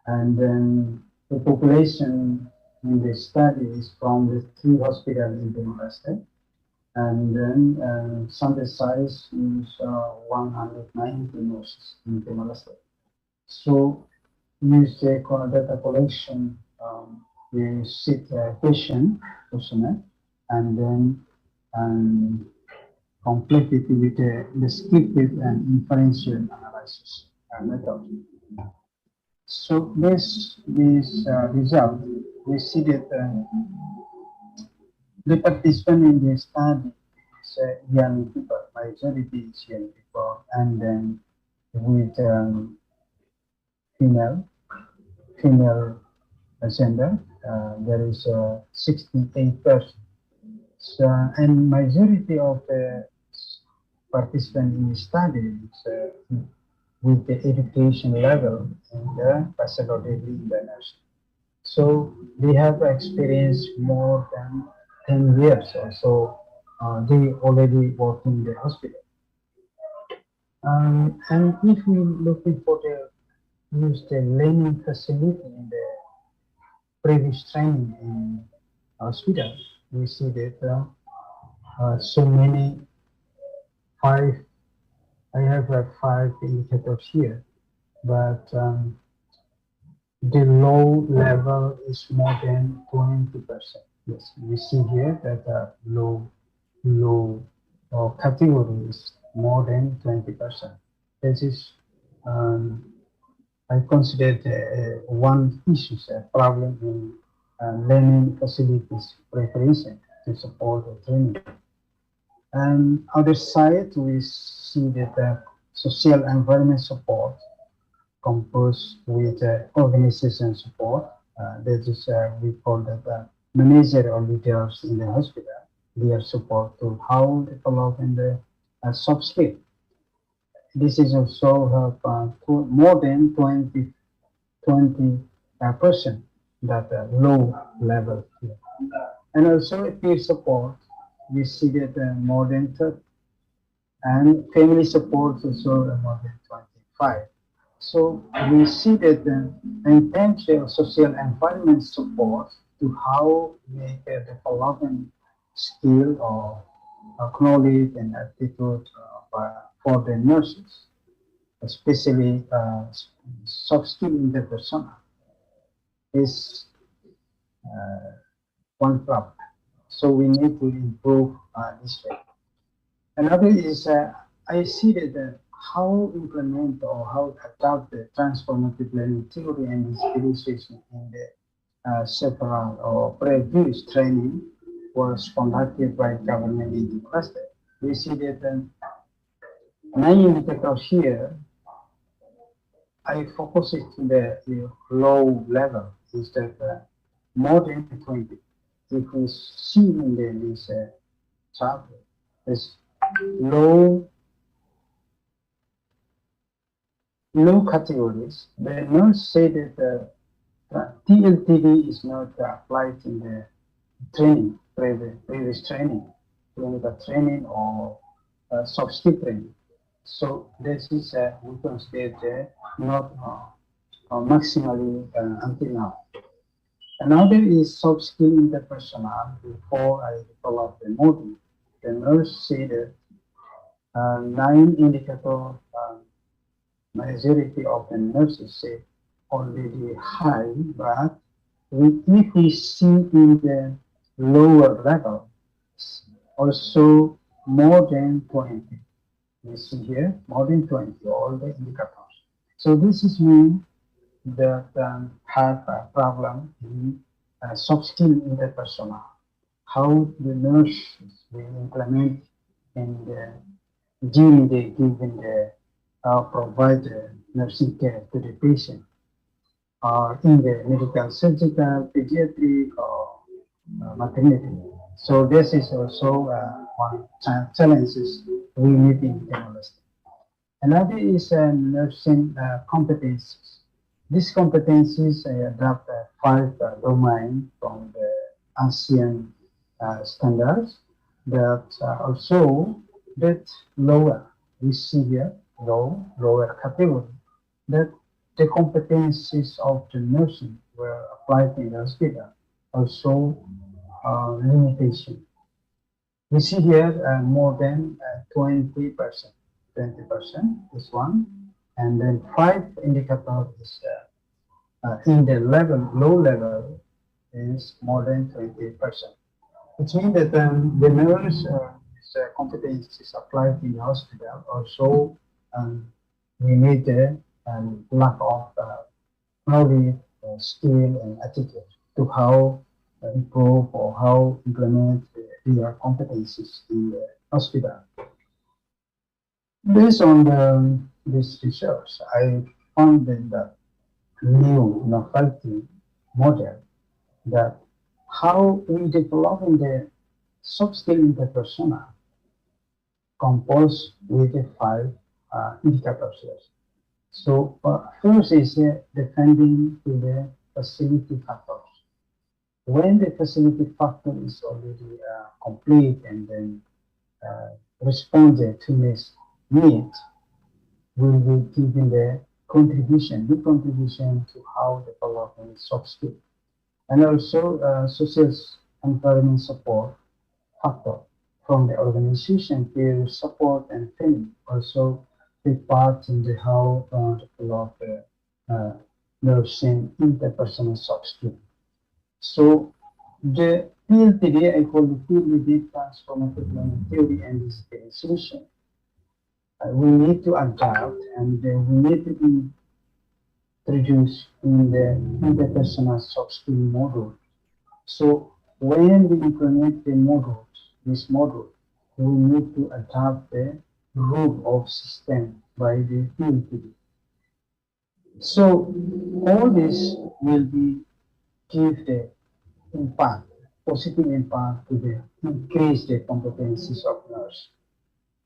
and then the population in the study is from the three hospitals in Timor-Leste, and then sample size is 190 nurses in Timor-Leste. So use the data collection, we sit a questionnaire, and then complete it with a descriptive and inferential analysis method. So this result, we see that the participant in the study is young people, majority is young people, and then with female gender, there is 68%. So, and majority of the participants in the study is with the education level in the bachelor degree in the nursing. So they have experienced more than 10 years or so. They already work in the hospital. And if we looking for the use the learning facility in the previous training in hospital, we see that so many five. I have 5 indicators here, but the low level is more than 20%. Yes, we see here that low category is more than 20%. This is I consider one issue, a problem in learning facilities preparation to support the training. And other side, we see that social environment support composed with organization support. That is, we call that manager or leaders in the hospital. Their support to how develop in the soft skill. This is also have more than 20% that low level here. And also peer support, we see that more than 30, and family support also more than 25. So we see that intentional social environment support to how make development skill or knowledge and attitude for the nurses, especially soft skill interpersonal is uh, one problem. So we need to improve this way. Another is I see that how implement or how adopt the transformative learning theory and its illustration in the several or previous training was conducted by government in the cluster. We see that many indicators here, I focus it to the low level, is that more than 20. If we see in this chapter, this low low categories, the nurse say that TLTD is not applied in the training, previous training, clinical training or soft skill training. So this is we consider not maximally until now. Another is soft skill interpersonal. Before I develop the module, the nurse said that 9 indicators majority of the nurses say already high, but if we see in the lower level, also more than 20. We see here more than 20, all the indicators. So this is mean that have a problem in soft skill interpersonal. How the nurses will implement in the during the given the provide nursing care to the patient or in the medical, surgical, pediatric, or maternity. So this is also one challenges we need in technology. Another is nursing competencies. These competencies adapt 5 domains from the ASEAN standards that also that lower. We see here lower category that the competencies of the nursing were applied in the hospital. Also limitation. We see here more than 20%. 20% is one, and then 5 indicators is in the low level is more than 20%. Which means that the nurse competence is applied in the hospital. Also, we need the lack of knowledge, skill, and attitude to how improve or how implement their competencies in the hospital. Based on this research, I found that new novelty model that how we develop in the soft skill interpersonal composed with the 5 indicators here. So first is defending to the facility factors. When the facility factor is already complete and then responded to this need, will be given the contribution, good contribution to how developing soft skill. And also social environment support factor from the organization, peer support, and family also take part in the how develop nursing interpersonal soft skill. So the PLTD, I call the PLTD transformative learning theory and digitalization. We need to adapt and we need to introduce in the interpersonal soft skill module. So when we implement the modules, this module, we need to adapt the rule of system by the PLTD. So all this will be give the impact, positive impact to the increase the competencies of nurse.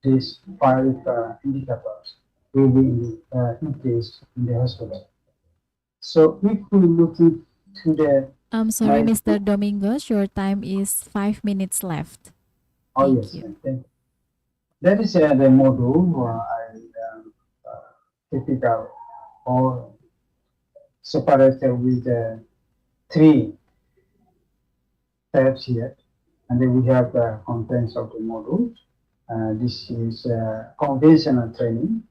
These 5 indicators will be increased in the hospital. So if we looking to the I'm sorry, my Mr. Domingos, your time is 5 minutes left. oh Thank yes, you. thank you. That is the module I typical or separated with three tabs here, and then we have the contents of the module. This is conventional training,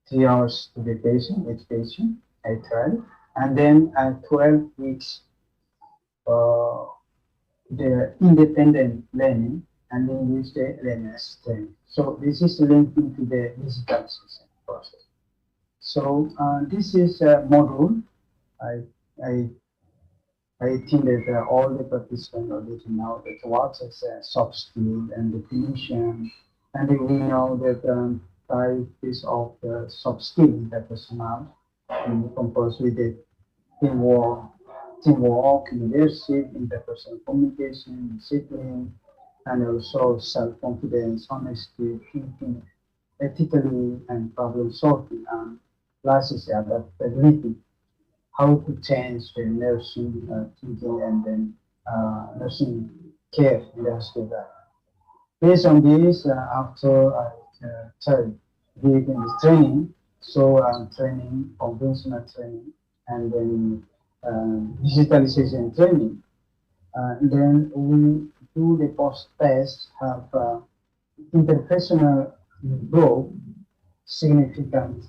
3 hours to the patient, each patient, I tried, and then 12 weeks the independent learning, and then use the LMS training. So this is linked into the digitalization process. So this is a module. I I I think that all the participants already know that what is a soft skill and definition, and then we know that type is of the soft skill interpersonal, and composed with the teamwork, leadership, interpersonal communication, discipline, and also self-confidence, honesty, thinking ethically, and problem solving. And last is adaptability, how to change the nursing thinking and then nursing care in the hospital. Based on this, after I started giving this training, so training, conventional training, and then digitalization training, then we do the post test, have interpersonal growth, significant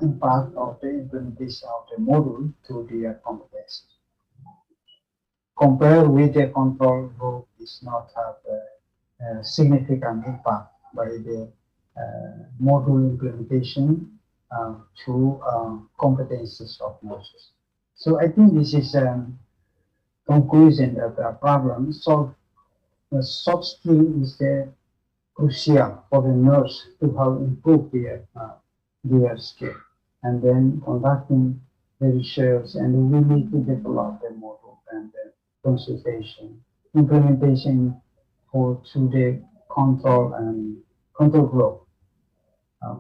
impact of the implementation of the module to their competence. Compared with the control group, is not have a significant impact by the module implementation to competencies of nurses. So I think this is a conclusion that the problem solved. The soft skill is the crucial for the nurse to have improved their skill, and then conducting the research, and we need to develop the model and the consultation implementation for to the control and control group.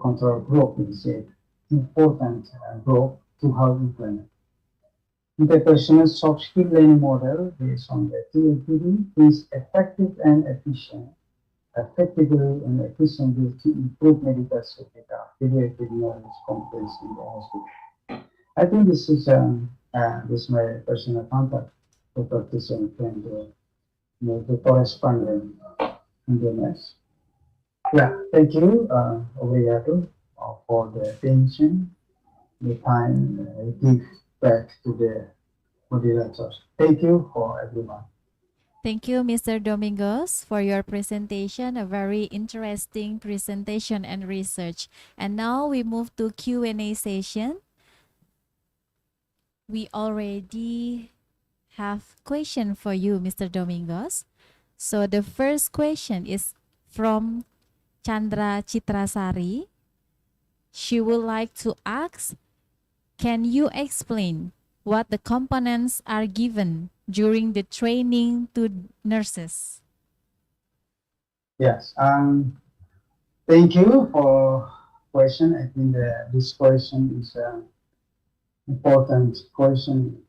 Control group is an important group to have implement. The personal soft skill learning model based on the TLPD is effective and efficient, effectively and efficiently to improve medical safety, pediatric knowledge, competence in the hospital. I think this is my personal contact to participant and the correspondent in the nurse. Yeah, thank you, obrigado, for the attention, the time I give back to the moderators. Thank you for everyone. Thank you, Mr. Domingos, for your presentation, a very interesting presentation and research. And now we move to Q&A session. We already have question for you, Mr. Domingos. So the first question is from Chandra Chitrasari. She would like to ask, can you explain what the components are given during the training to nurses? Yes. Thank you for question. I think this question is an important question.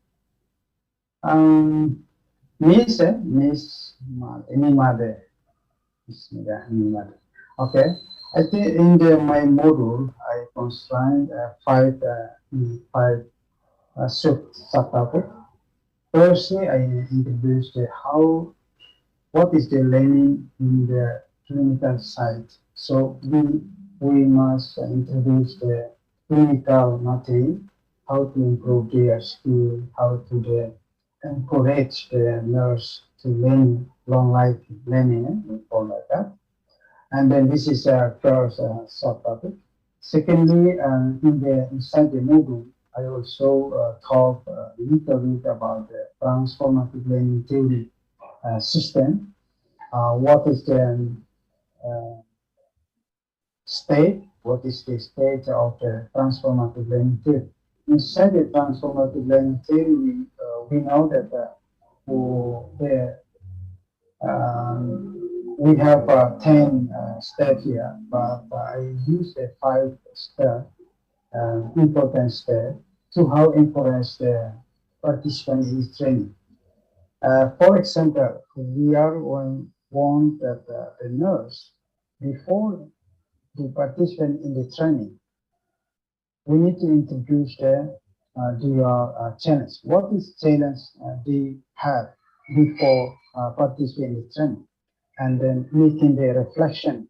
Miss any mother. Any mother. Okay. I think in my module, I constrained five subtopics. Firstly, I introduced what is the learning in the clinical side. So we must introduce the clinical material, how to improve their skill, how to encourage the nurse to learn long life learning and all like that. And then this is first subtopic. Secondly, inside the module, I also talk a little bit about the transformative learning theory system. What is the state? What is the state of the transformative learning theory? Inside the transformative learning theory, we know that we have 10 steps here, but I use the 5 step, important step to how encourage the participant in this training. For example, we are want that the nurse, before the participant in the training, we need to introduce their challenge. What is challenge they have before participating in the training, and then making the reflection,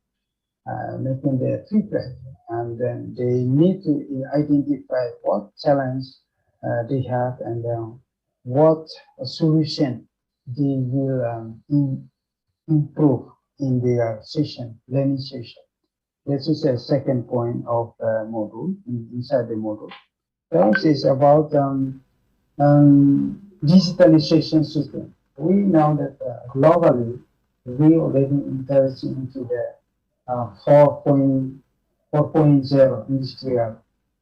making their feedback, and then they need to identify what challenge they have, and what solution they will improve in their session, learning session. This is a second point of the module, inside the module. First is about digitalization system. We know that globally, we already entered into the 4.0 industrial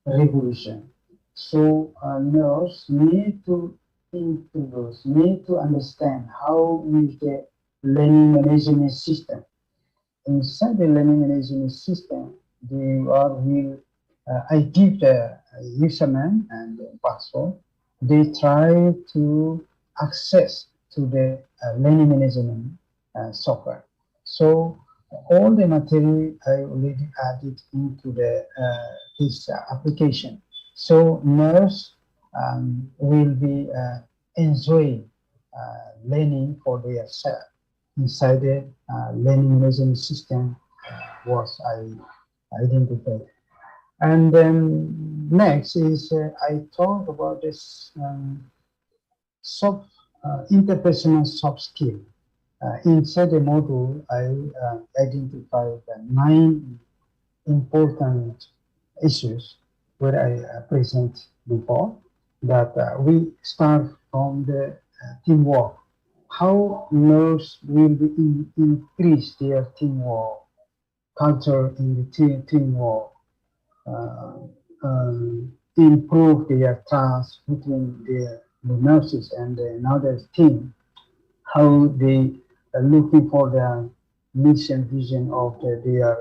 revolution. So nurse need to introduce, need to understand how use the learning management system. Inside the learning management system, will I give the username and the password. They try to access to the learning management software. So all the material I already added into the this application. So nurse will be enjoying learning for their self inside the learning management system was I identified. And then next is I talk about this soft interpersonal soft skill. Inside the module, I identified 9 important issues where I present before that we start from the teamwork. How nurse will be increase their teamwork culture in the teamwork, uh, improve their trust between the nurses and another team, how they are looking for the mission vision of their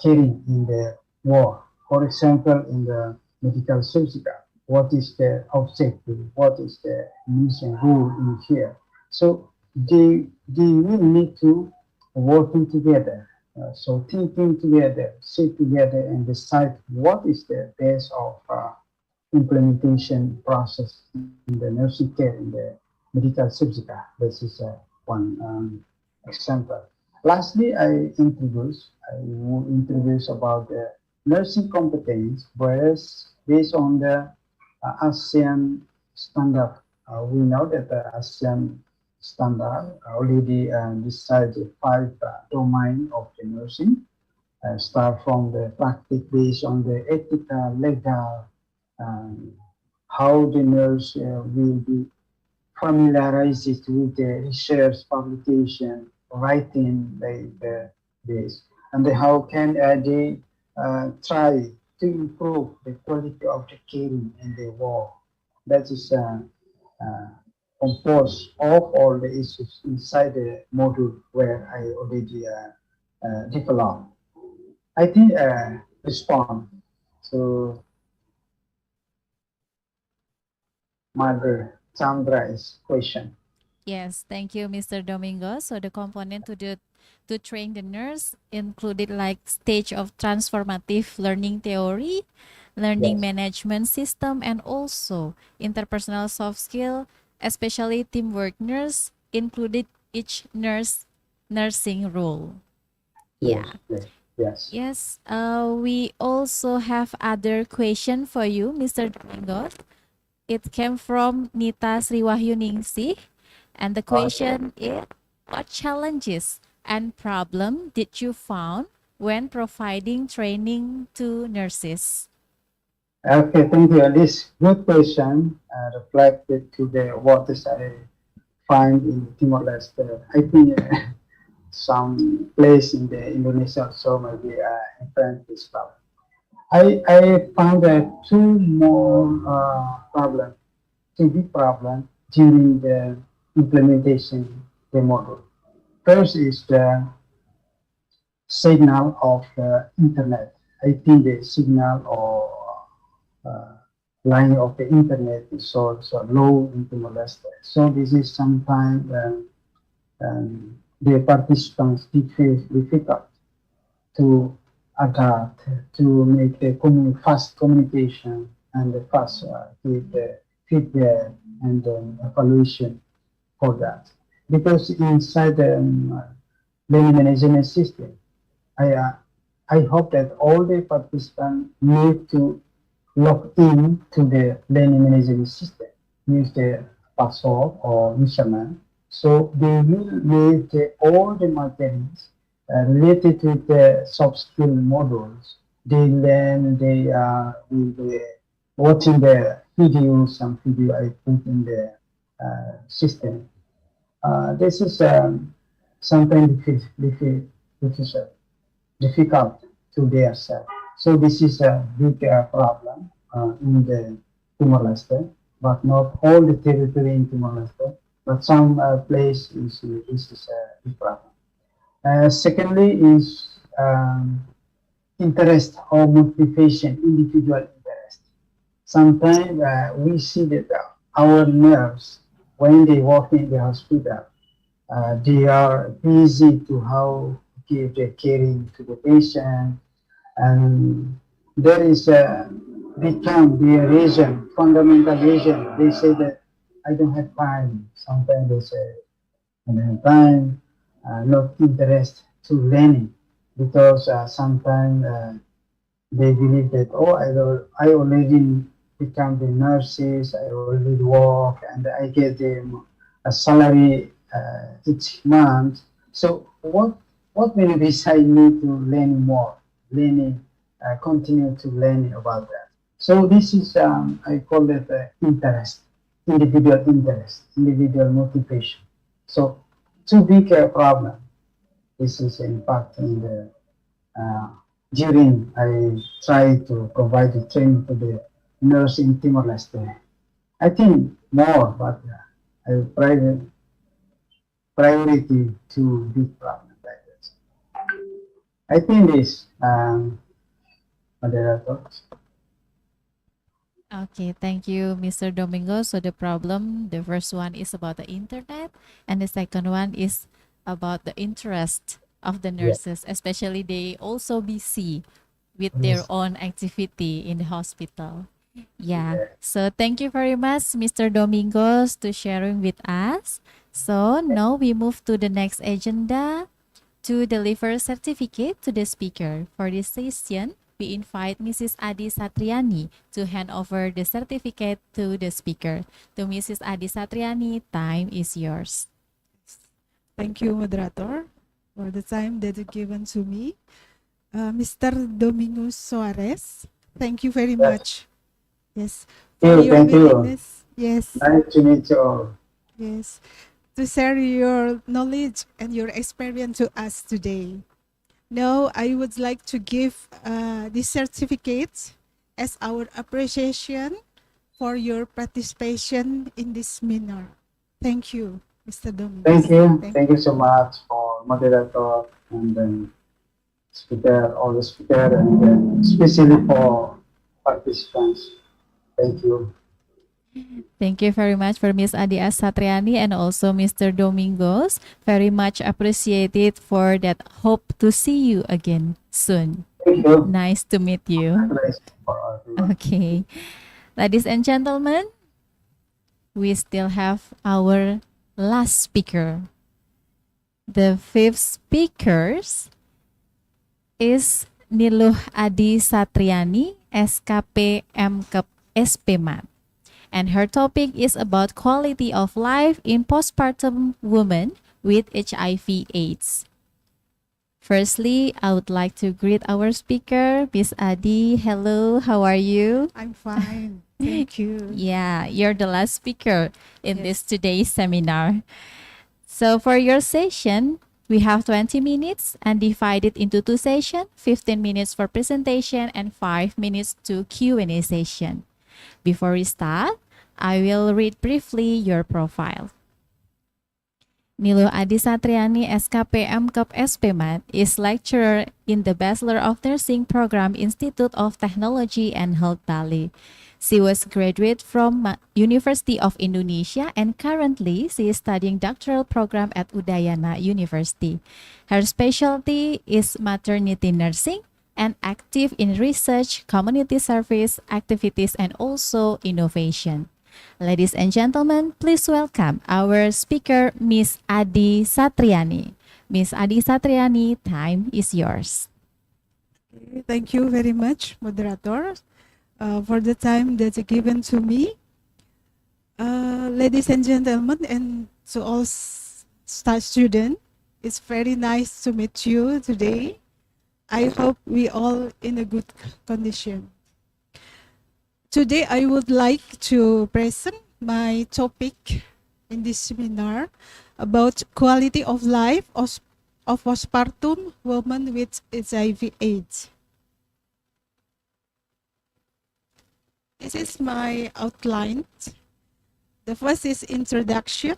caring in the war. For example, in the medical surgical, what is the objective? What is the mission goal in here? So they will need to working together. So thinking together, sit together, and decide what is the best of implementation process in the nursing care in the medical surgical. This is one example. Lastly, I will introduce about the nursing competence, whereas based on the ASEAN standard, we know that the ASEAN standard already decides the 5 domain of the nursing, start from the practice based on the ethical, legal, um, how the nurse will be familiarized with the research publication, writing this, and how can they try to improve the quality of the caring in the work. That is uh, composed of all the issues inside the module where I already developed. I think respond to Mother Chandra's question. Yes, thank you, Mr. Domingo. So the component to train the nurse included like stage of transformative learning theory, learning Yes. management system, and also interpersonal soft skill, especially teamwork nurse included each nurse nursing role. Yes, Yeah. yes, yes. Yes, we also have other question for you, Mr. Domingo. It came from Nita Sriwahyuningsih, and the Okay. question is, what challenges and problem did you found when providing training to nurses? Okay, thank you. This good question reflected to the what is I find in Timor Leste. I think some place in the Indonesia also maybe in France as well. I found that two more problem, two big problem during the implementation the model. First is the signal of the internet. I think the signal or uh, line of the internet is so low in Timor-Leste. So this is sometimes the participants difficult to adapt, to make the fast communication and the fast with the feedback and evaluation for that. Because inside the learning management system, I, uh, I hope that all the participants need to log in to the learning management system, use the password or username. So they will need all the materials related to the soft skill modules. They learn, they will be watching the videos, some video I put in the system. This is something difficult to their self. So this is a big problem in the Timor-Leste, but not all the territory in Timor-Leste, but some place is a big problem. Secondly is interest or motivation, individual interest. Sometimes we see that our nurse, when they work in the hospital, they are busy to how give the caring to the patient, and there is a become the reason, fundamental reason. They say that I don't have time. Sometimes they say I don't have time, not interest to learning, because sometimes they believe that I already become the nurses, I already work, and I get a salary each month. So what benefits I need to learn more, learning, continue to learn about that. So this is I call it interest, individual motivation. So two big problem. This is impacting the during I try to provide the training to the nurse in Timor-Leste. I think more, but I priority to big problem like this. I think this, moderator. Okay, thank you, Mr. Domingo. So the problem, the first one is about the internet, and the second one is about the interest of the Yeah. nurses, especially they also busy with their Yes. own activity in the hospital. Yeah. Yeah. So thank you very much, Mr. Domingos, to sharing with us. So now we move to the next agenda to deliver certificate to the speaker. For this session, we invite Mrs. Adi Satriani to hand over the certificate to the speaker. To Mrs. Adi Satriani, time is yours. Thank you, moderator, for the time that you given to me. Mr. Domingos Soares, thank you very Yes. much. Yes, for your Thank you. willingness. Yes, Nice to meet you all. yes, to share your knowledge and your experience to us today. Now, I would like to give this certificate as our appreciation for your participation in this seminar. Thank you, Mr. Domingos. Thank you so much for moderator and then speaker, all the speaker, and then especially for participants. Thank you. Thank you very much for Miss Adia Satriani and also Mr. Domingos. Very much appreciated for that. Hope to see you again soon. Thank you. Nice to meet you. Congratulations for everyone. Okay. Ladies and gentlemen, we still have our last speaker. The fifth speaker is Niluh Adi Satriani, SKP MKep SPMAT. And her topic is about quality of life in postpartum women with HIV AIDS. Firstly, I would like to greet our speaker, Miss Adi. Hello, how are you? I'm fine. Thank you. Yeah, you're the last speaker in Yes. this today's seminar. So for your session, we have 20 minutes and divided into two sessions, 15 minutes for presentation and 5 minutes to Q&A session. Before we start, I will read briefly your profile. Niluh Adi Satriani, SKP MKep SPMAT, is lecturer in the Bachelor of Nursing Program, Institute of Technology and Health Bali. She was graduate from University of Indonesia and currently she is studying doctoral program at Udayana University. Her specialty is maternity nursing and active in research, community service activities, and also innovation. Ladies and gentlemen, please welcome our speaker, Miss Adi Satriani. Miss Adi Satriani, time is yours. Thank you very much, moderator, for the time that's given to me. Ladies and gentlemen, and to all students, it's very nice to meet you today. I hope we all in a good condition. Today, I would like to present my topic in this seminar about quality of life of postpartum women with HIV/AIDS. This is my outline. The first is introduction,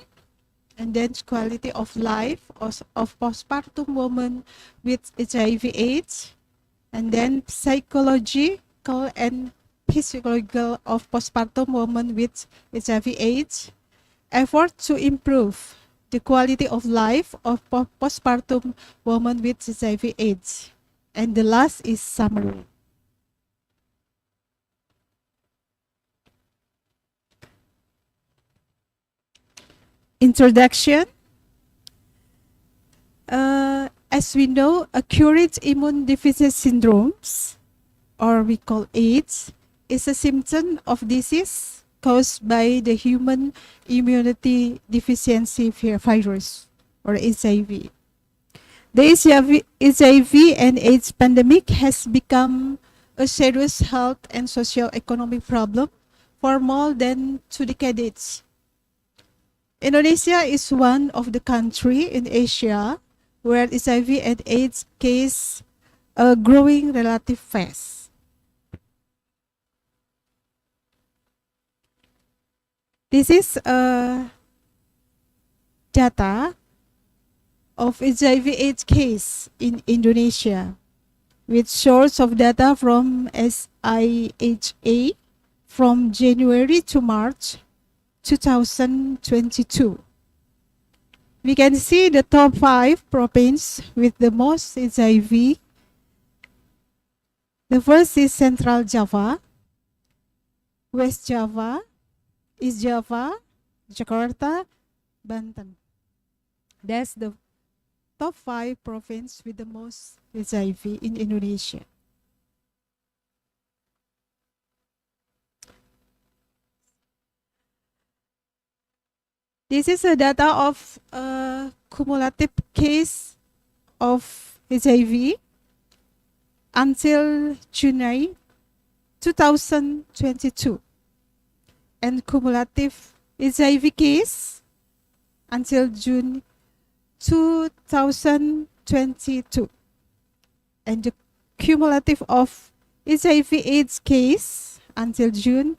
and then quality of life of postpartum women with HIV/AIDS, and then psychological and physiological of postpartum women with HIV/AIDS, effort to improve the quality of life of postpartum women with HIV/AIDS, and the last is summary. Introduction. As we know, acute immune deficiency syndromes, or we call AIDS, is a symptom of disease caused by the human immunity deficiency virus, or HIV. The HIV and AIDS pandemic has become a serious health and socio-economic problem for more than 2 decades. Indonesia is one of the countries in Asia where HIV and AIDS case are growing relatively fast. This is data of HIV/AIDS case in Indonesia with source of data from SIHA from January to March 2022. We can see the top 5 provinces with the most HIV. The first is Central Java, West Java, East Java, Jakarta, Banten. That's the top 5 provinces with the most HIV in Indonesia. This is a data of cumulative case of HIV until July 2022 and cumulative HIV case until June 2022 and the cumulative of HIV/AIDS case until June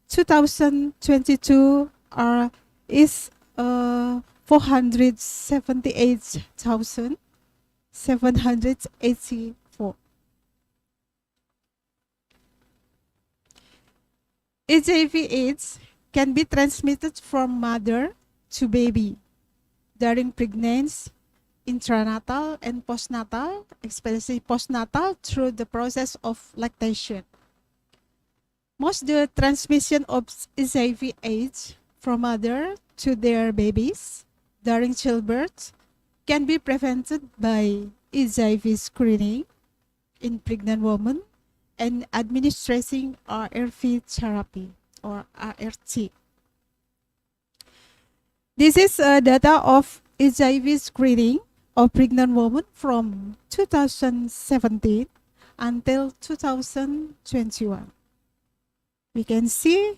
2022 is 478,784. HIV/AIDS can be transmitted from mother to baby during pregnancy, intranatal and postnatal, especially postnatal through the process of lactation. Most the transmission of HIV/AIDS from mother to their babies during childbirth can be prevented by HIV screening in pregnant women and administering ARV therapy or ART. This is data of HIV screening of pregnant women from 2017 until 2021. We can see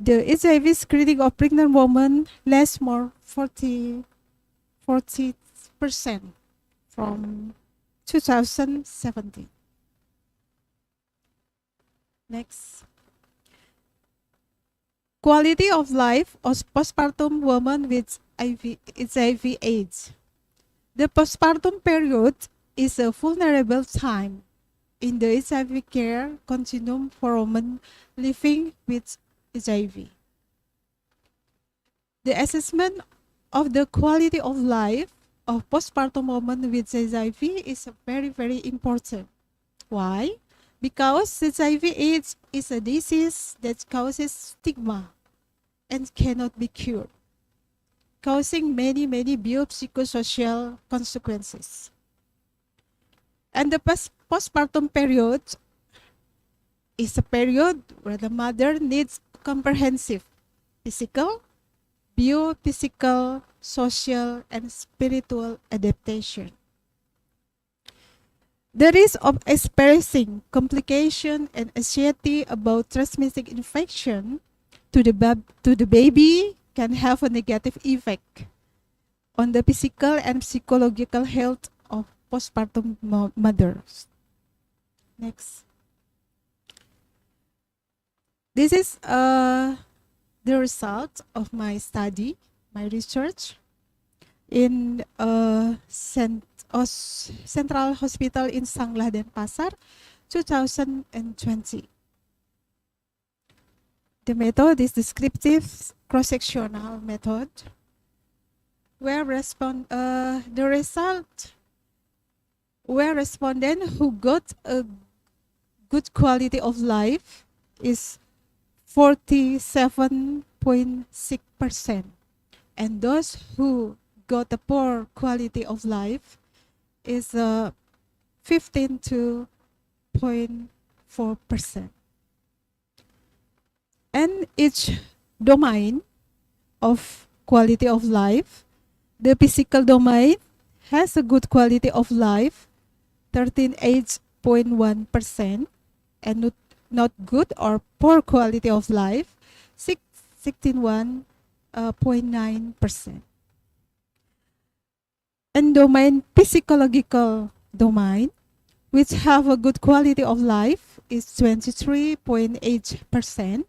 the HIV screening of pregnant women less more 40% from 2017. Next. Quality of life of postpartum women with HIV/AIDS. The postpartum period is a vulnerable time in the HIV care continuum for women living with HIV. The assessment of the quality of life of postpartum women with HIV is very, very important. Why? Because HIV/AIDS is a disease that causes stigma and cannot be cured, causing many biopsychosocial consequences. And the postpartum period is a period where the mother needs comprehensive physical, biophysical, social, and spiritual adaptation. The risk of experiencing complication and anxiety about transmitting infection to the baby can have a negative effect on the physical and psychological health of postpartum mothers. Next. This is the result of my study, my research in Central Hospital in Sanglah Denpasar, 2020. The method is descriptive cross-sectional method, where the result where respondent who got a good quality of life is 47.6%, and those who got a poor quality of life is 15.4%. And each domain of quality of life, the physical domain has a good quality of life, 13.1%, and not good or poor quality of life, 16.9%. And domain physiological domain, which have a good quality of life, is 23.8%,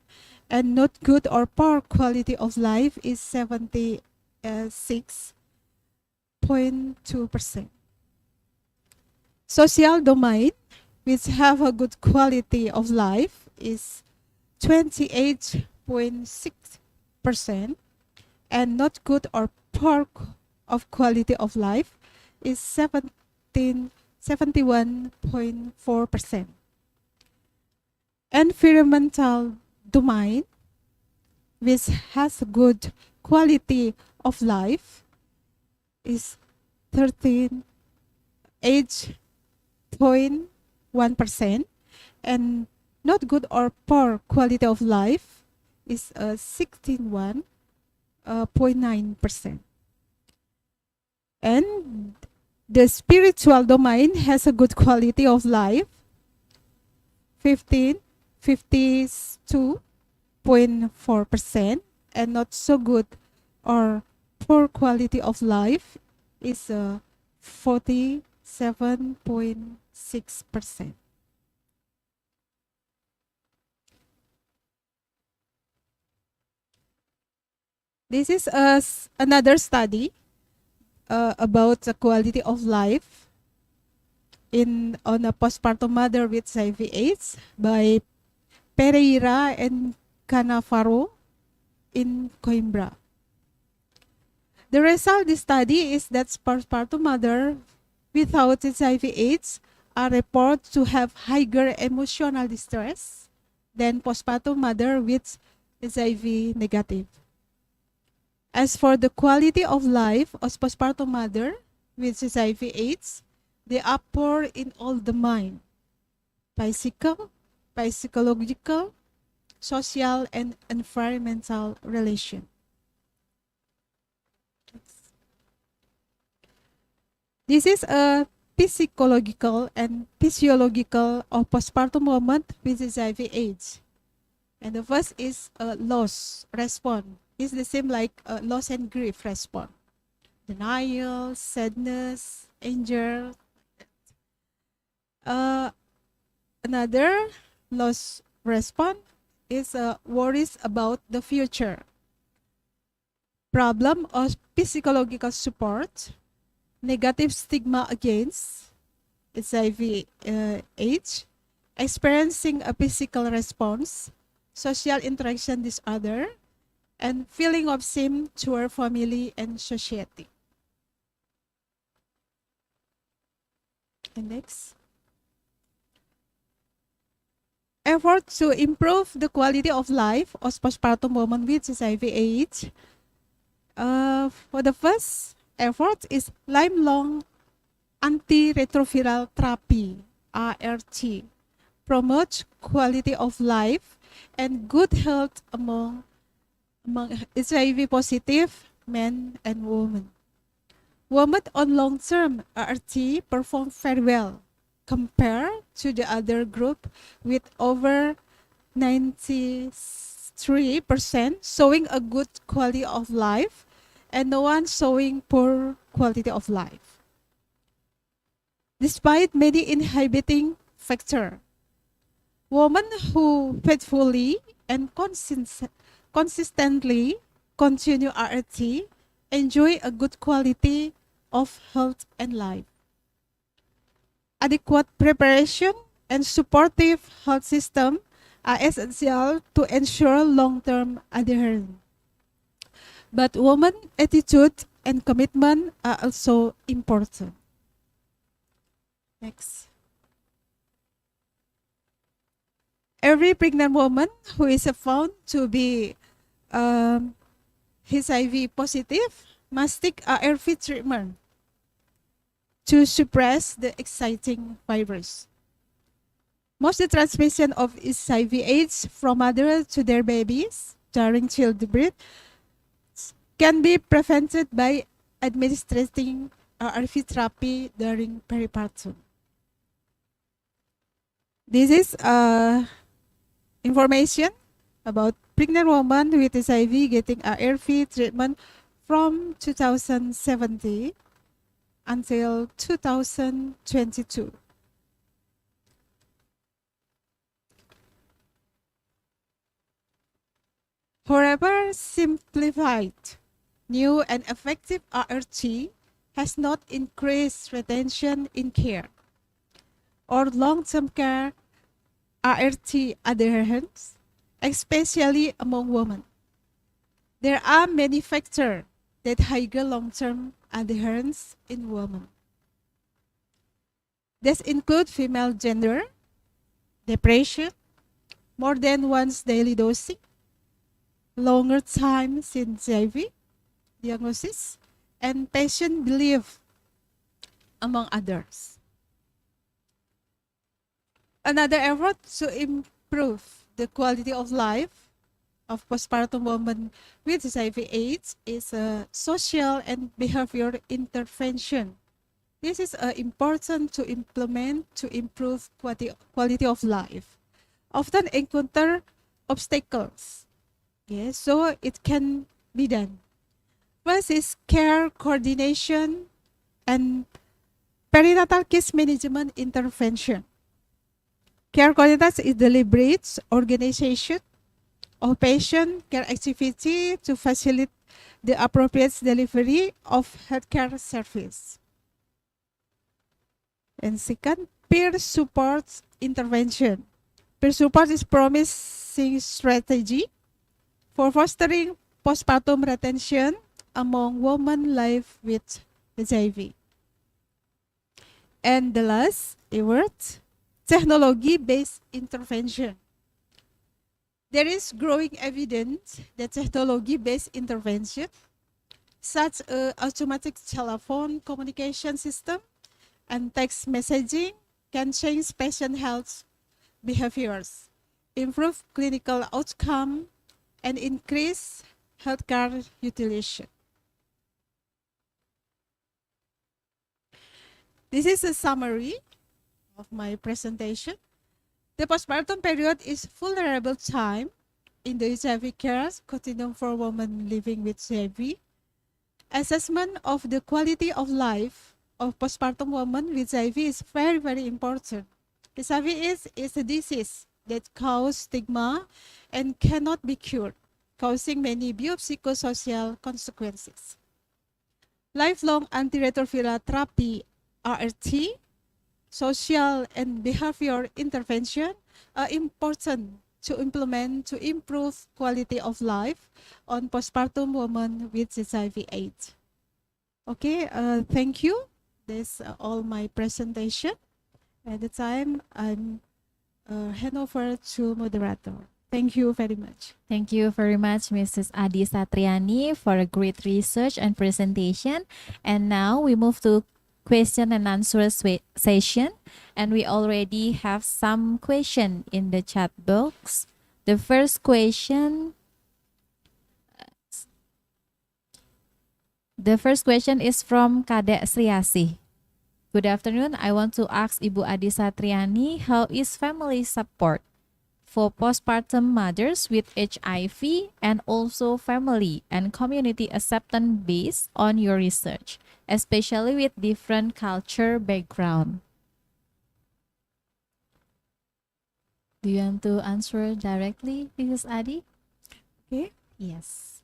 and not good or poor quality of life is 76.2%. Social domain, which have a good quality of life, is 28.6%, and not good or poor of quality of life is 71.4%. Environmental domain, which has a good quality of life, is 13.1%, and not good or poor quality of life is 61.9%. And the spiritual domain has a good quality of life, 52.4%, and not so good or poor quality of life is 47.6%. This is another study about the quality of life on a postpartum mother with HIV/AIDS by Pereira and Canavaro in Coimbra. The result of this study is that postpartum mother without HIV/AIDS are reported to have higher emotional distress than postpartum mother with HIV negative. As for the quality of life of postpartum mother with HIV/AIDS, they are poor in all the mind, physical, psychological, social, and environmental relation. This is a psychological and physiological of postpartum woman with HIV/AIDS. And the first is a loss response. It's the same like loss and grief response. Denial, sadness, anger. Another loss response is worries about the future. Problem of psychological support, negative stigma against HIV/AIDS, experiencing a physical response, social interaction disorder, and feeling of shame toward family and society. And next. Effort to improve the quality of life of postpartum women with HIV/AIDS. For the first effort is lifelong antiretroviral therapy (ART), promotes quality of life and good health among HIV positive men and women. Women on long-term ART perform very well compared to the other group, with over 93% showing a good quality of life and no one showing poor quality of life. Despite many inhibiting factors, women who faithfully and consistently continue ART enjoy a good quality of health and life. Adequate preparation and supportive health system are essential to ensure long-term adherence. But women's attitude and commitment are also important. Next. Every pregnant woman who is found to be HIV positive must take ARV treatment to suppress the exciting virus. Most of the transmission of HIV/AIDS from mother to their babies during childbirth can be prevented by administering ARV therapy during peripartum. This is information about pregnant women with HIV getting ARV treatment from 2017 until 2022. However, simplified, new and effective ART has not increased retention in care or long-term care ART adherence, especially among women. There are many factors that higher long-term adherence in women. This include female gender, depression, more than once daily dosing, longer time since HIV diagnosis, and patient belief, among others. Another effort to improve the quality of life of postpartum women with HIV/AIDS is a social and behavioral intervention. This is important to implement to improve quality of life. Often encounter obstacles, so it can be done. First is care coordination and perinatal case management intervention. Care coordination is deliberate organization of patient care activity to facilitate the appropriate delivery of healthcare service. And second, peer support intervention. Peer support is promising strategy for fostering postpartum retention among women live with HIV. And the last word, technology-based intervention. There is growing evidence that technology-based intervention, such as automatic telephone communication system and text messaging, can change patient health behaviors, improve clinical outcome, and increase healthcare utilization. This is a summary of my presentation. The postpartum period is vulnerable time in the HIV care continuum for women living with HIV. Assessment of the quality of life of postpartum women with HIV is very, very important. HIV is a disease that causes stigma and cannot be cured, causing many biopsychosocial consequences. Lifelong antiretroviral therapy, ART, social and behavior intervention are important to implement to improve quality of life on postpartum women with HIV/AIDS. Okay, thank you. That's all my presentation. At the time, I'm hand over to moderator. Thank you very much. Thank you very much, Mrs. Adi Satriani, for a great research and presentation. And now we move to question and answer session. And we already have some question in the chat box. The first question is from Kadek Sriasi. Good afternoon. I want to ask Ibu Adi Satriani, how is family support for postpartum mothers with HIV and also family and community acceptance based on your research, especially with different culture background? Do you want to answer directly, Mrs. Adi? Okay. Yes.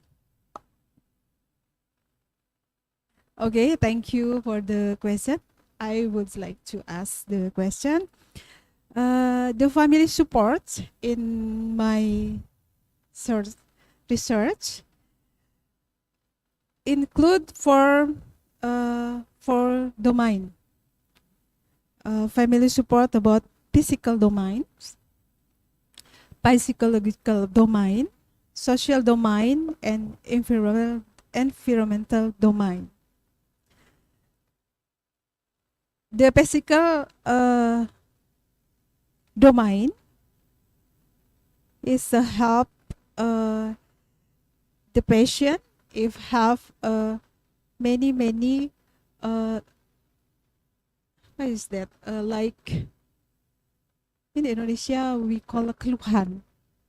Okay, thank you for the question. I would like to ask the question. The family support in my research include for domain. Family support about physical domains, psychological domain, social domain, and environmental domain. The physical domain is help the patient if have many what is that like in Indonesia we call keluhan,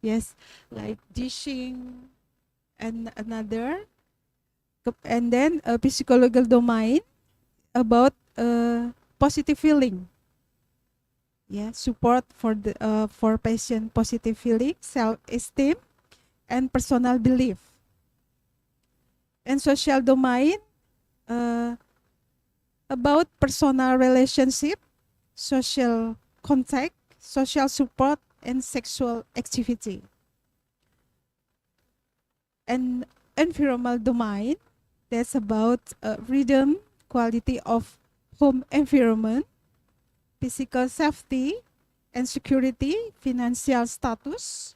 yes, like dishing and another, and then a psychological domain about positive feeling. Yeah, support for the for patient positive feeling, self-esteem, and personal belief. And social domain about personal relationship, social contact, social support, and sexual activity. And environmental domain, that's about freedom, quality of home environment, physical safety and security, financial status,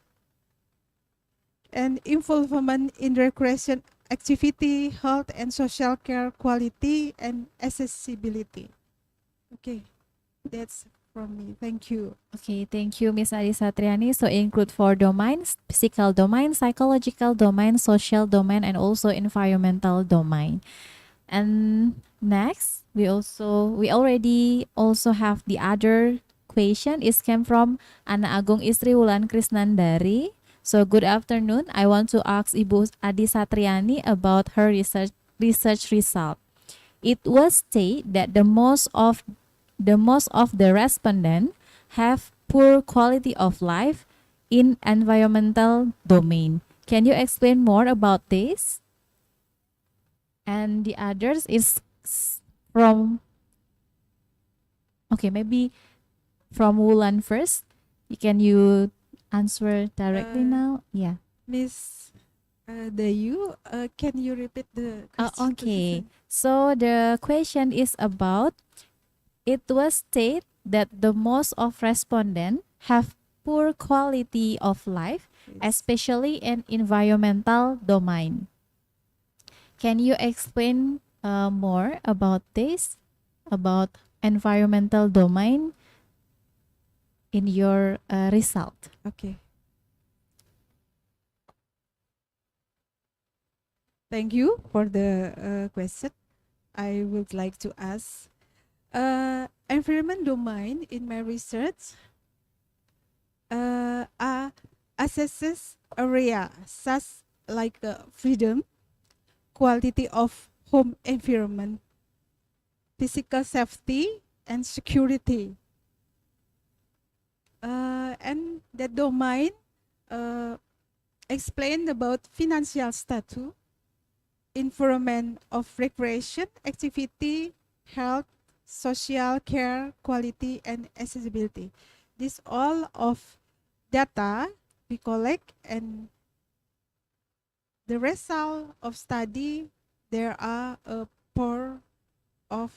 and involvement in recreation activity, health and social care quality, and accessibility. Okay, that's from me. Thank you. Okay, thank you, Ms. Adi Satriani. So include 4 domains: physical domain, psychological domain, social domain, and also environmental domain. And next, we already also have the other question. It came from Ana Agung Istri Wulan Krisnandari. So good afternoon. I want to ask Ibu Adi Satriani about her research result. It was stated that the most of the respondents have poor quality of life in environmental domain. Can you explain more about this? And the others is from, okay, maybe from Wulan first. Can you answer directly now? Yeah. Miss Dayu, can you repeat the question? Okay. So the question is about, it was stated that the most of respondents have poor quality of life, especially in environmental domain. Can you explain more about this, about environmental domain in your result? Okay. Thank you for the question. I would like to ask, environment domain in my research assesses area such like freedom, quality of home environment, physical safety, and security. And that domain explained about financial status, environment of recreation, activity, health, social care, quality, and accessibility. This all of data we collect, and the result of study, there are a poor of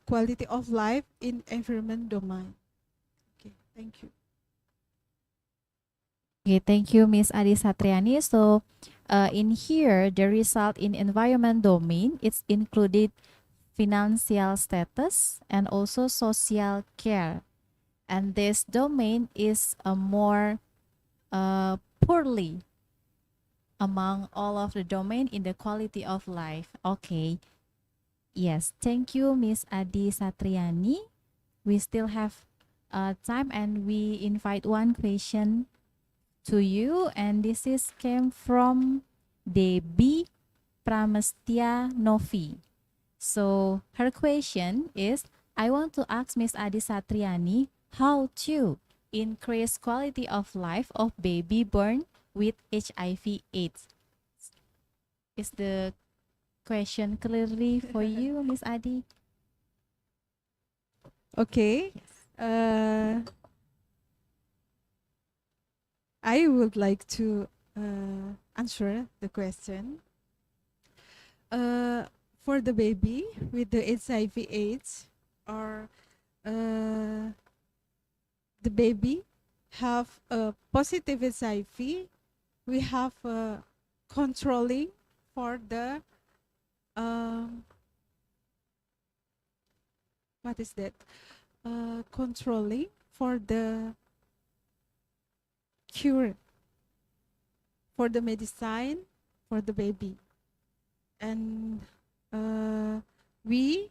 quality of life in environment domain. Okay, thank you. Okay, thank you, Miss Adi Satriani. So, in here, the result in environment domain, it's included financial status and also social care. And this domain is a more poorly among all of the domain in the quality of life. Okay. Yes, thank you, Miss Adi Satriani. We still have time, and we invite one question to you, and this is came from Debbie Pramestia Novi. So her question is, I want to ask Miss Adi Satriani how to increase quality of life of baby born with HIV/AIDS. Is the question clearly for you, Miss Adi? Okay. I would like to answer the question. For the baby with the HIV/AIDS, or the baby have a positive HIV, we have controlling for the what is that? Controlling for the cure, for the medicine for the baby, and we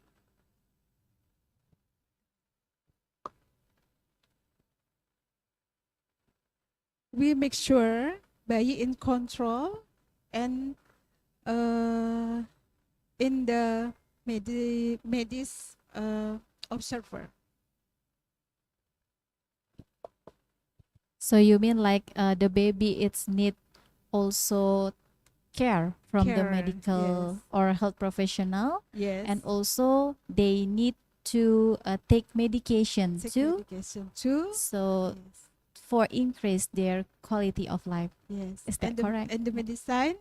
make sure bayi in control, and in the medis observer. So you mean like the baby it's need also care from the Care, medical yes. or health professional, Yes. and also they need to take medication Take too, medication too. so Yes. for increase their quality of life. Yes. Is that and correct? And the medicine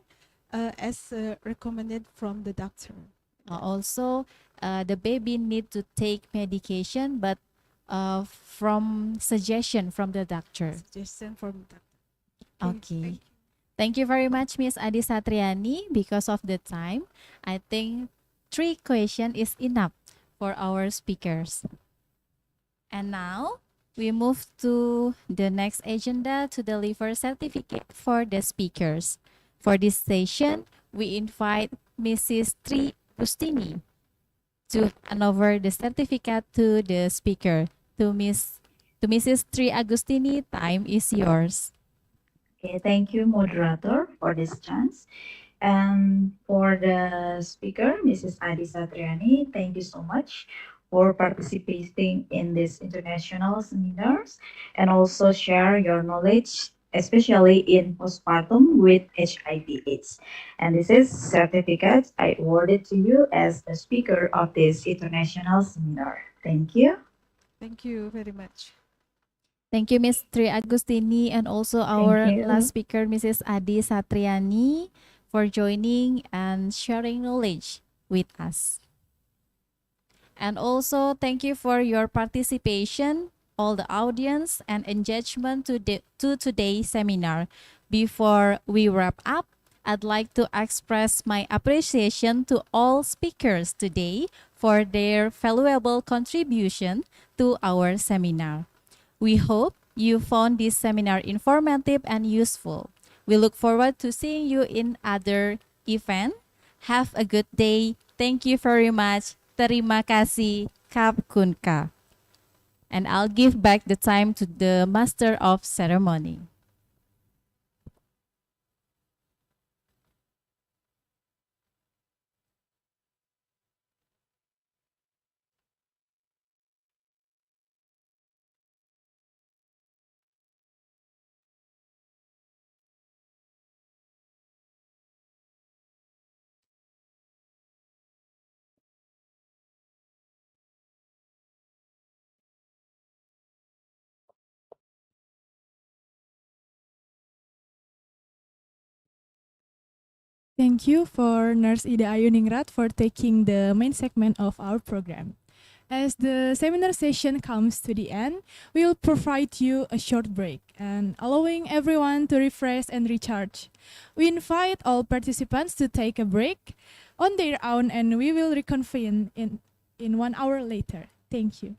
as recommended from the doctor. Also, the baby need to take medication, but from suggestion from the doctor. Suggestion from doctor. Okay. Thank you very much, Miss Adi Satriani. Because of the time, I think 3 questions is enough for our speakers. And now we move to the next agenda to deliver certificate for the speakers. For this session, we invite Mrs. Tri Agustini to hand over the certificate to the speaker. To Mrs. Tri Agustini, time is yours. Okay, thank you, moderator, for this chance. And for the speaker, Mrs. Adi Satriani, thank you so much for participating in this international seminars and also share your knowledge, especially in postpartum with HIV/AIDS. And this is certificate I awarded to you as the speaker of this international seminar. Thank you. Thank you very much. Thank you, Ms. Tri Agustini, and also Thank our you. last speaker, Mrs. Adi Satriani, for joining and sharing knowledge with us. And also, thank you for your participation, all the audience, and engagement to today's seminar. Before we wrap up, I'd like to express my appreciation to all speakers today for their valuable contribution to our seminar. We hope you found this seminar informative and useful. We look forward to seeing you in other event. Have a good day. Thank you very much. Terima kasih. Kap Kunka. And I'll give back the time to the Master of Ceremony. Thank you for Nurse Ida Ayuningrat for taking the main segment of our program. As the seminar session comes to the end, we will provide you a short break and allowing everyone to refresh and recharge. We invite all participants to take a break on their own and we will reconvene in 1 hour later. Thank you.